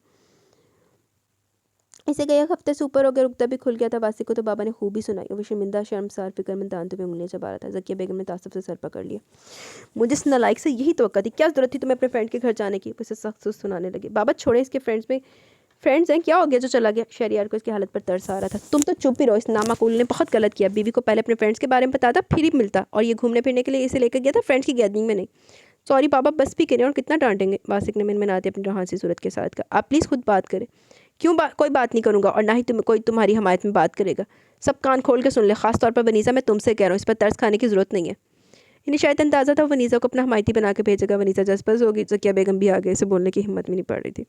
इसे गए हफ्ते से ऊपर हो गया। रुकता भी खुल गया था। वासिक को तो बाबा ने खूब ही सुनाई। वो शर्मिंदा शर्मसार फिक्रमंद दांतों में उंगलियां चबा रहा था। ज़किया बेगम ने तासुब से सर पकड़ लिया। मुझे इस नालायक से यही तवक्का थी। क्या ज़रूरत थी तुम्हें अपने फ्रेंड के घर जाने की? उसे सख्त सुनाने लगे। बाबा छोड़े, इसके फ्रेंड्स हैं, क्या हो गया जो चला गया? शहरियार को इसकी हालत पर तरस आ रहा था। तुम तो चुप ही रहो। इस नामाकूल ने बहुत गलत किया। बीवी को पहले अपने फ्रेंड्स के बारे में बताता, फिर ही मिलता। और ये घूमने फिरने के लिए इसे लेकर गया था, फ्रेंड्स की गैदरिंग में नहीं। सॉरी बाबा, बस भी करें और कितना डांटेंगे? वासिक ने मिनमिनाते अपनी रहासी सूरत के साथ कहा। आप प्लीज़ खुद बात करें। क्यों कोई बात नहीं करूँगा, और ना ही कोई तुम्हारी हमायत में बात करेगा। सब कान खोल के सुन ले, खास तौर पर वनीसा, मैं तुमसे कह रहा हूँ, इस पर तरस खाने की ज़रूरत नहीं है। इन्हें शायद अंदाज़ा था वनीसा को अपना हमायती बना के भेजेगा। वनीसा जज्बस होगी। ज़किया बेगम भी आगे इसे बोलने की हिम्मत भी नहीं पड़ रही थी।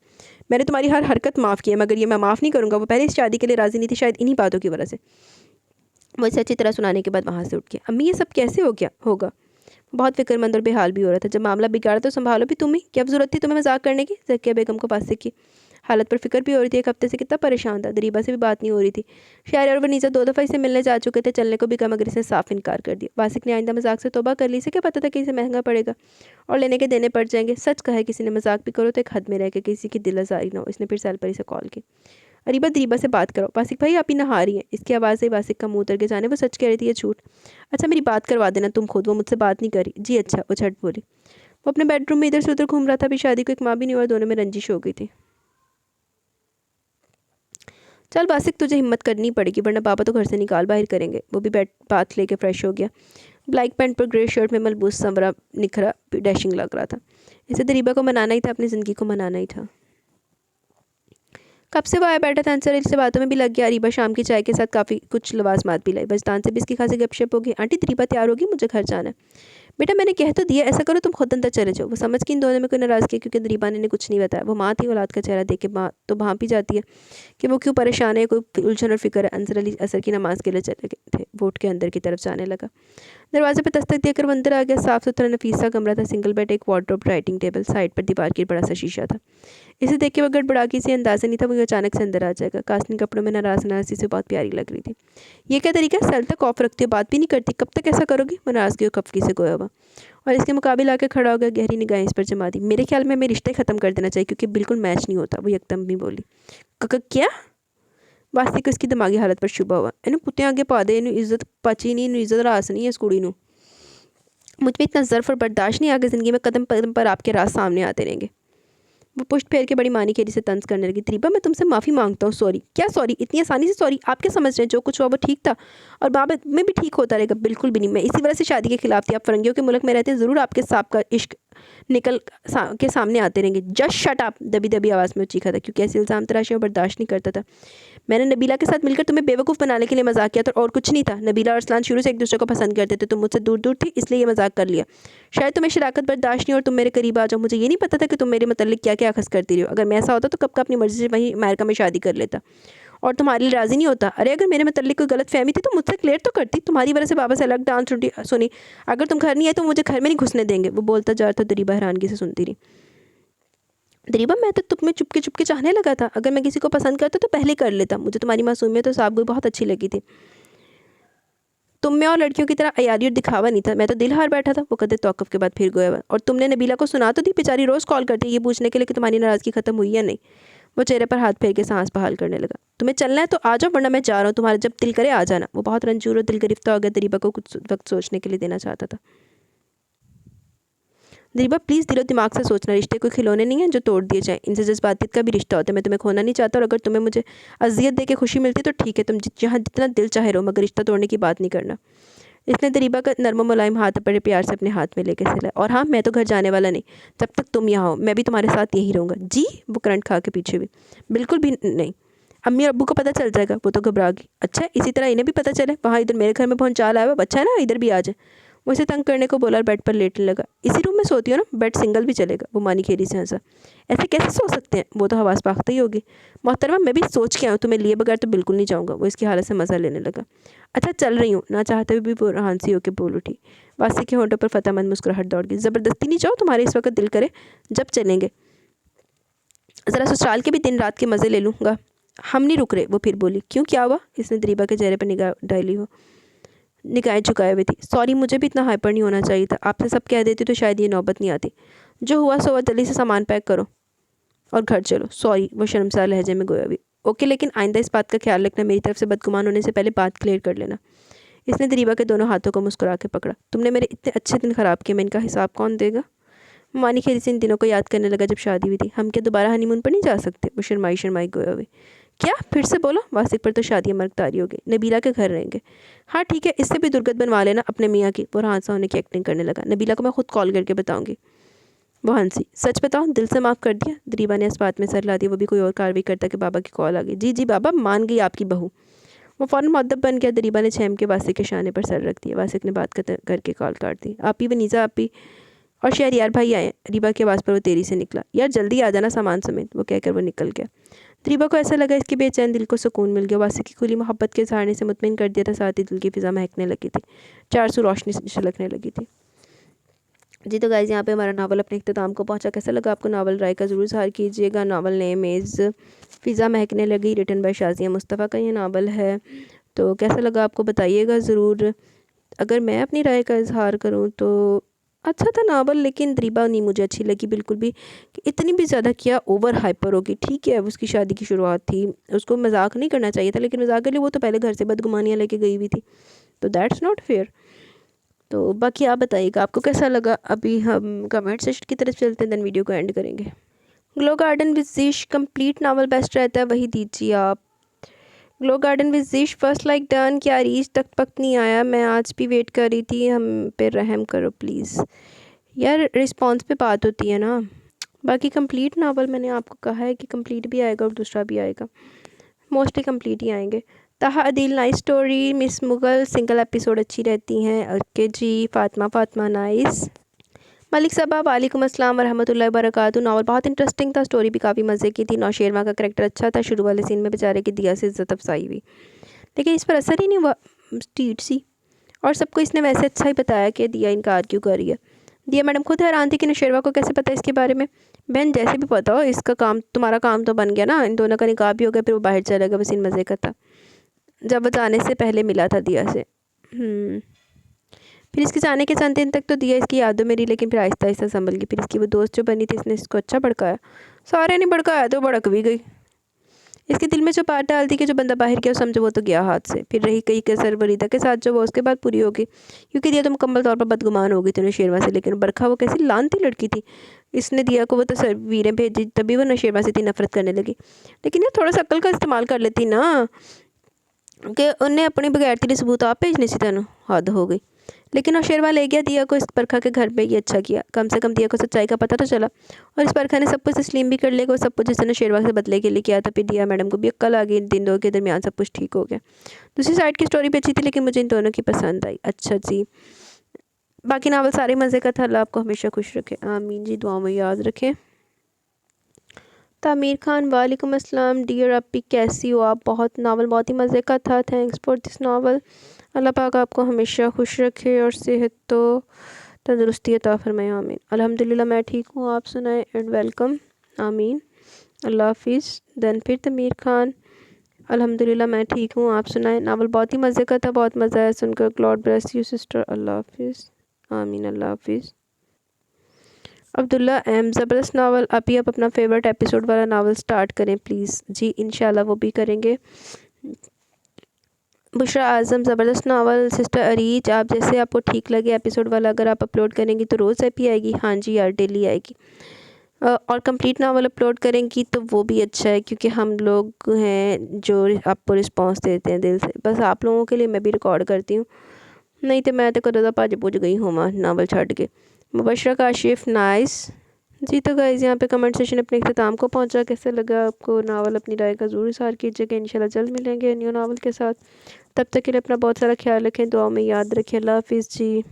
मैंने तुम्हारी हर हरकत माफ़ की है, मगर ये मैं माफ़ नहीं करूँगा। वो पहले इस शादी के लिए राज़ी नहीं थी, शायद इन्हीं बातों की वजह से। वो इसे अच्छी तरह सुनाने के बाद वहाँ से उठ गया। अम्मी ये सब कैसे हो गया होगा? बहुत फिक्रमंद और बेहाल भी हो रहा था। जब मामला बिगाड़ा तो संभालो भी तुम ही। क्या ज़रूरत थी तुम्हें मजाक करने की? ज़किया बेगम को पास से की हालत पर फिक्र भी हो रही थी। एक हफ्ते से कितना परेशान था। दरीबा से भी बात नहीं हो रही थी। शायर और वनीसा 2 दफ़ा इसे मिलने जा चुके थे, चलने को भी कहा, मगर इसने साफ इनकार कर दिया। वासिक ने आइंदा मजाक से तौबा कर ली। इसे क्या पता था कि इसे महंगा पड़ेगा और लेने के देने पड़ जाएंगे। सच कहा है, किसी ने मजाक भी करो तो एक हद में रह के, किसी की दिल आज़ारी ना हो। इसने फिर सेल पर इसे कॉल की। अरीबा दरीबा से बात करो। वासिक भाई आप ही नहा रही हैं? इसकी आवाज़ से वासिक का मुंह उतर के जाने वो सच कह रही थी, ये झूठ? अच्छा मेरी बात करवा देना तुम खुद। वो मुझसे बात नहीं करी। जी अच्छा, वो झट बोली। वो अपने बेडरूम में इधर से उधर घूम रहा था। अभी शादी को एक माह भी नहीं हुआ, दोनों में रंजिश हो गई थी। चल वासिक, तुझे हिम्मत करनी पड़ेगी वरना पापा तो घर से निकाल बाहर करेंगे। वो भी बैठ बात लेके फ्रेश हो गया। ब्लैक पैंट पर ग्रे शर्ट में मलबूस संवरा निखरा डैशिंग लग रहा था। इसे दरीबा को मनाना ही था, अपनी ज़िंदगी को मनाना ही था। कब से वो आया बैठा था, अंसर से बातों में भी लग गया। अरीबा शाम की चाय के साथ काफ़ी कुछ लवाजमात भी लाई। बजदान से भी इसकी खासी गपशप होगी। आंटी दरीबा तैयार होगी, मुझे घर जाना है। बेटा मैंने कह तो दिया, ऐसा करो तुम खुद अंदर चले जाओ। वो समझ के इन दोनों में कोई नाराज़गी, क्योंकि दरीबा ने कुछ नहीं बताया। वो माँ थी, औलाद का चेहरा देख के माँ तो भाप ही जाती है कि वो क्यों परेशान है, कोई उलझन और फिक्र है। अंसर अली असर की नमाज के लिए चले गए थे। वोट के अंदर की तरफ जाने लगा। दरवाजे पर दस्तक देकर वो अंदर आ गया। साफ़ सुथरा नफीसा कमरा था। सिंगल बेड, एक वार्डरोब, राइटिंग टेबल, साइड पर दीवार की बड़ा सा शीशा था। इसे देख के वो गड़बड़ा के, इसे अंदाज़ा नहीं था वो अचानक से अंदर आ जाएगा। कास्टिंग कपड़ों में नाराज़ नाराज़ी से बहुत प्यारी लग रही थी। ये क्या तरीका है, सर तक ऑफ रखती हो, बात भी नहीं करती, कब तक ऐसा करोगी? वो नाराज़गी और खफकी से गोया हुआ और इसके मुकाबले आकर खड़ा हो गया। गहरी निगाहें इस पर जमा दी। मेरे ख्याल में हमें रिश्ते ख़त्म कर देना चाहिए, क्योंकि बिल्कुल मैच नहीं होता। वो एकदम भी बोली। क्या? वास्ती को इसकी दिमागी हालत पर शुबा हुआ। इन्हें कुत्ते आगे पा दे, इन्हें इज्जत पची नहीं, इन्हें इज्जत रास नहीं है इस कुड़ी नूं। मुझ पर इतना ज़र्फ और बर्दाश्त नहीं, आगे ज़िंदगी में कदम कदम पर आपके राज सामने आते रहेंगे। वो पुष्ट फेर के बड़ी मानी खेरी से तंज करने लगी। दरीबा मैं तुमसे माफ़ी मांगता हूँ। सॉरी। क्या सॉरी? इतनी आसानी से सॉरी? आप क्या समझ रहे हैं जो कुछ हुआ वो ठीक था और बाद में भी ठीक होता रहेगा? बिल्कुल भी नहीं। मैं इसी वजह से शादी के खिलाफ थी। आप फरंगियों के मुल्क में रहते हैं, ज़रूर आपके सांप का इश्क निकल के सामने आते रहेंगे। जस्ट शट अप, दबी दबी आवाज़ में चीखा था, क्योंकि ऐसे इल्ज़ाम तराशियाँ बर्दाश्त नहीं करता था। मैंने नबीला के साथ मिलकर तुम्हें बेवकूफ़ बनाने के लिए मजाक किया था और कुछ नहीं था। नबीला और अरसलान शुरू से एक दूसरे को पसंद करते थे, तुम मुझसे दूर दूर थी, इसलिए ये मजाक कर लिया। शायद तुम्हें शराकत बर्दाश्त नहीं और तुम मेरे करीब आ जाओ। मुझे ये नहीं पता था कि तुम मेरे मतलब क्या क्या अखज़ करती रही हो। अगर मैं ऐसा होता तो कब का अपनी मर्ज़ी से वहीं अमेरिका में शादी कर लेता और तुम्हारे लिए राज़ी नहीं होता। अरे अगर मेरे मतलब कोई गलत फहमी थी तो मुझसे क्लियर तो करती। तुम्हारी वजह से बाबा से अलग डांस सुनी। अगर तुम घर नहीं आए तो मुझे घर में नहीं घुसने देंगे। वो बोलता जा रहा था। दरीबा हैरानगी से सुनती रही। दरीबा मैं तो तुम्हें चुपके चुपके चाहने लगा था। अगर मैं किसी को पसंद करता तो पहले कर लेता। मुझे तुम्हारी मासूमियत तो साहब को बहुत अच्छी लगी थी। तुम में और लड़कियों की तरह अयारी और दिखावा नहीं था। मैं तो दिल हार बैठा था। वो कदर तौक़ुफ़ के बाद फिर गोया। और तुमने नबीला को सुना तो दी, बेचारी रोज़ कॉल करती है ये पूछने के लिए कि तुम्हारी नाराज़गी ख़त्म हुई या नहीं। वो चेहरे पर हाथ फेर के सांस बहाल करने लगा। तुम्हें चलना है तो आ जाओ, वरना मैं जा रहा हूँ। तुम्हारा जब दिल करे आ जाना। वो बहुत रंजूर और दिल गिरफ्तार हो गया। दरीबा को कुछ वक्त सोचने के लिए देना चाहता था। दरीबा प्लीज़ दिलो दिमाग से सोचना। रिश्ते कोई खिलौने नहीं हैं जो तोड़ दिए जाएँ। इनसे जज्बातियत का भी रिश्ता होता है। मैं तुम्हें खोना नहीं चाहता और अगर तुम्हें मुझे अजियत दे के खुशी मिलती तो ठीक है, तुम जहाँ जितना दिल चाहे रहो, मगर रिश्ता तोड़ने की बात नहीं करना। इसने दरीबा का नर्म मुलायम हाथ बड़े प्यार से अपने हाथ में लेकर सिलाया। और हाँ, मैं तो घर जाने वाला नहीं जब तक तुम यहाँ हो। मैं भी तुम्हारे साथ यहीं रहूँगा। जी? वो करंट खा के पीछे भी। बिल्कुल भी नहीं। अम्मी और अब्बू को पता चल जाएगा। वो तो घबरा गई। अच्छा, इसी तरह इन्हें भी पता चले? वहाँ इधर मेरे घर में पहुँचा आया हुआ बच्चा है ना, इधर भी आ जाए। वो इसे तंग करने को बोला और बेड पर लेटने लगा। इसी रूम में सोती हो ना? बेड सिंगल भी चलेगा। वो मानी खेरी से हंसा। ऐसे कैसे सो सकते हैं? वो तो हवास पाख्ता ही होगी। मोहतरमा मैं भी सोच के आऊँ, तुम्हें लिए बगैर तो बिल्कुल नहीं जाऊँगा। वो इसकी हालत से मज़ा लेने लगा। अच्छा चल रही हूँ। ना चाहते हुए भी वो हांसी होकर बोल उठी। वासी के होंठों पर फतेहमंद मुस्कुराहट दौड़ गई। ज़बरदस्ती नहीं जाओ, तुम्हारे इस वक्त दिल करे जब चलेंगे। ज़रा ससुराल के भी दिन रात के मज़े ले लूँगा। हम नहीं रुक रहे। वो फिर बोली। क्यों, क्या हुआ? इसने दरीबा के चेहरे पर निगाह डाली हो निगाहें झुकाए हुए थी। सॉरी, मुझे भी इतना हाइपर नहीं होना चाहिए था। आपसे सब कह देती तो शायद ये नौबत नहीं आती। जो हुआ सो हुआ, जल्दी से सामान पैक करो और घर चलो। सॉरी, वो शर्मसार लहजे में गोया हुई। ओके, लेकिन आइंदा इस बात का ख्याल रखना, मेरी तरफ से बदगुमान होने से पहले बात क्लियर कर लेना। इसने दरीबा के दोनों हाथों को मुस्कुरा के पकड़ा। तुमने मेरे इतने अच्छे दिन ख़राब किए, मैं इनका हिसाब कौन देगा? मानी खेरी से इन दिनों को याद करने लगा जब शादी हुई थी। हम क्या दोबारा हनीमून पर नहीं जा सकते? वो शर्माई शर्माई गोया हुई। क्या? फिर से बोलो। वासिक पर तो शादी मर्गतारी हो गई। नबीला के घर रहेंगे। हाँ ठीक है, इससे भी दुर्गत बनवा लेना अपने मियाँ की। वो हादसा होने की एक्टिंग करने लगा। नबीला को मैं खुद कॉल करके बताऊंगी। वो हंसी। सच बताओ, दिल से माफ़ कर दिया? दरीबा ने इस बात में सर ला दिया। वो भी कोई और कार्रवाई करता कि बाबा की कॉल आ गई। जी जी बाबा, मान गई आपकी बहू। वो फ़ौरन मुअद्दब बन गया। दरीबा ने छेम के वासिक के शाने पर सर रख दिया। वासिक ने बात करके कॉल काट दी। आप ही वनीज़ा, आप ही और शहरियार भाई आए। दरीबा की आवाज़ पर वो तेरी से निकला। यार जल्दी आ जाना सामान समेत। वो कहकर वो निकल गया। दरीबा को ऐसा लगा इसके बेचैन दिल को सुकून मिल गया। वासिक की खुली मोहब्बत के सहारने से मुतमिन कर दिया था। साथ ही दिल की फ़िज़ा महकने लगी थी। 400 रोशनी झलकने लगी थी। जी तो गाइज़, यहाँ पे हमारा नावल अपने इख्तिताम को पहुँचा। कैसा लगा आपको नावल? राय का ज़रूर इज़हार कीजिएगा। नावल नेम इज़ फ़िज़ा महकने लगी, रिटन बाय शाज़िया मुस्तफ़ा का ये नावल है। तो कैसा लगा आपको बताइएगा ज़रूर। अगर मैं अपनी राय का इज़हार करूँ तो अच्छा था नावल, लेकिन दरीबा नहीं मुझे अच्छी लगी बिल्कुल भी। कि इतनी भी ज़्यादा क्या ओवर हाइपर होगी। ठीक है, उसकी शादी की शुरुआत थी, उसको मजाक नहीं करना चाहिए था, लेकिन मजाक के लिए वो तो पहले घर से बदगुमानियाँ लेके गई हुई थी, तो दैट्स नॉट फेयर। तो बाकी आप बताइएगा आपको कैसा लगा। अभी हम कमेंट सेक्शन की तरफ चलते हैं, देन वीडियो को एंड करेंगे। ग्लो गार्डन विजिश कंप्लीट नावल बेस्ट रहता है, वही दीजिए आप। ग्लो गार्डन विद जिश फर्स्ट लाइक डन, क्या रीच तक नहीं आया, मैं आज भी वेट कर रही थी, हम पे रहम करो प्लीज़। यार रिस्पॉन्स पे बात होती है ना। बाकी कंप्लीट नावल मैंने आपको कहा है कि कंप्लीट भी आएगा और दूसरा भी आएगा, मोस्टली कंप्लीट ही आएंगे। ताहा Adeel nice story, miss Mughal single episode अच्छी रहती हैं, ओके जी। फातिमा फातिमा नाइस। मलिक सबा वालेकुम अस्सलाम वरहमतुल्लाहि वबरकातुहू। नावल बहुत इंटरेस्टिंग था, स्टोरी भी काफ़ी मज़े की थी, नौशेरवा का करेक्टर अच्छा था, शुरू वाले सीन में बेचारे की दिया से इज्जत अफसाई हुई, लेकिन इस पर असर ही नहीं हुआ, स्टीट सी। और सबको इसने वैसे अच्छा ही बताया कि दिया इनकार क्यों कर रही है। दिया मैडम खुद हैरान थी कि नौशेरवा को कैसे पता इसके बारे में। बहन जैसे भी पता हो, इसका काम तुम्हारा काम तो बन गया ना, इन दोनों का निकाह भी हो गया, फिर वो बाहर चला गया, बस इन मज़े का था, जब वो जाने से पहले मिला था दिया से। फिर इसके जाने के चंद दिन तक तो दिया इसकी यादों में रही, लेकिन फिर आहिस्ता आहिस्ता संभल गई। फिर इसकी वो दोस्त जो बनी थी, इसने इसको अच्छा भड़काया, सारे ने भड़काया तो भड़क भी गई। इसके दिल में जो बात डाल दी कि जो बंदा बाहर गया समझो वो तो गया हाथ से। फिर रही कई कसर वरीदा के साथ जो वो उसके बाद पूरी होगी, क्योंकि दिया तो मुकम्मल तौर पर बदगुमान हो गई थी नौशेरवा से। लेकिन बरखा वो कैसी लानती लड़की थी, इसने दिया को वो तस्वीरें भेजी, तभी वो नौशेरवा से इतनी नफरत करने लगी। लेकिन ये थोड़ा सा अक्ल का इस्तेमाल कर लेती ना, कि उन्हें अपनी बगैरती सबूत आप भेजने से तेन हद हो गई। लेकिन नौशेरवा ले गया दिया को इस बरखा के घर पे, ये अच्छा किया, कम से कम दिया को सच्चाई का पता तो चला। और इस बरखा ने सब कुछ तस्लीम भी कर लिया, वो सब कुछ जिसने नौशेरवा से बदले के लिए किया था। फिर दिया मैडम को भी अक्ल आ गई, इन दिन दो के दरमियान सब कुछ ठीक हो गया। दूसरी साइड की स्टोरी भी अच्छी थी, लेकिन मुझे इन दोनों की पसंद आई। अच्छा जी, बाकी नावल सारे मज़े का था। अल्लाह आपको हमेशा खुश रखे, आमीन जी, दुआ में याद रखें। तामीर खान वालेकुम अस्सलाम डियर अपी, कैसी हो आप? बहुत नावल बहुत ही मज़े का था, थैंक्स फॉर दिस नावल। अल्लाह पाक आपको हमेशा खुश रखे और सेहत तो तंदुरुस्ती अता फरमाए, आमीन। अल्हम्दुलिल्लाह मैं ठीक हूँ, आप सुनाएं एंड वेलकम, आमीन, अल्लाह हाफिज़। देन फिर तमीर खान, अल्हम्दुलिल्लाह मैं ठीक हूँ, आप सुनाएं। नावल बहुत ही मज़े का था, बहुत मज़ा आया सुनकर, गॉड ब्लेस यू सिस्टर, अल्लाह हाफिज़, आमीन, अल्लाह हाफिज़। अब्दुल्ला एम, ज़बरदस्त नावल, अभी आप अपना फेवरेट एपिसोड वाला नावल स्टार्ट करें प्लीज़। जी इंशाल्लाह वो भी करेंगे। बुशरा आज़म, ज़बरदस्त नावल। सिस्टर अरीज, आप जैसे आपको ठीक लगे एपिसोड वाला अगर आप अपलोड करेंगी तो रोज़ एपी आएगी? हाँ जी यार, डेली आएगी। और कंप्लीट नावल अपलोड करेंगी तो वो भी अच्छा है, क्योंकि हम लोग हैं जो आपको रिस्पांस देते हैं दिल से, बस आप लोगों के लिए मैं भी रिकॉर्ड करती हूँ, नहीं तो मैं तो कदों भज पुज गई हूँ वहाँ नावल छड़ के। मुबशरा काशिफ, नाइस जी। तो गाइज़ यहाँ पे कमेंट सेशन अपने इख्तिताम को पहुँचा, कैसे लगा आपको नावल? अपनी राय का ज़रूर इज़हार कीजिएगा। इंशाल्लाह जल्द मिलेंगे न्यू नावल के साथ, तब तक के लिए अपना बहुत सारा ख्याल रखें, दुआ में याद रखें, अल्लाह हाफिज़ जी।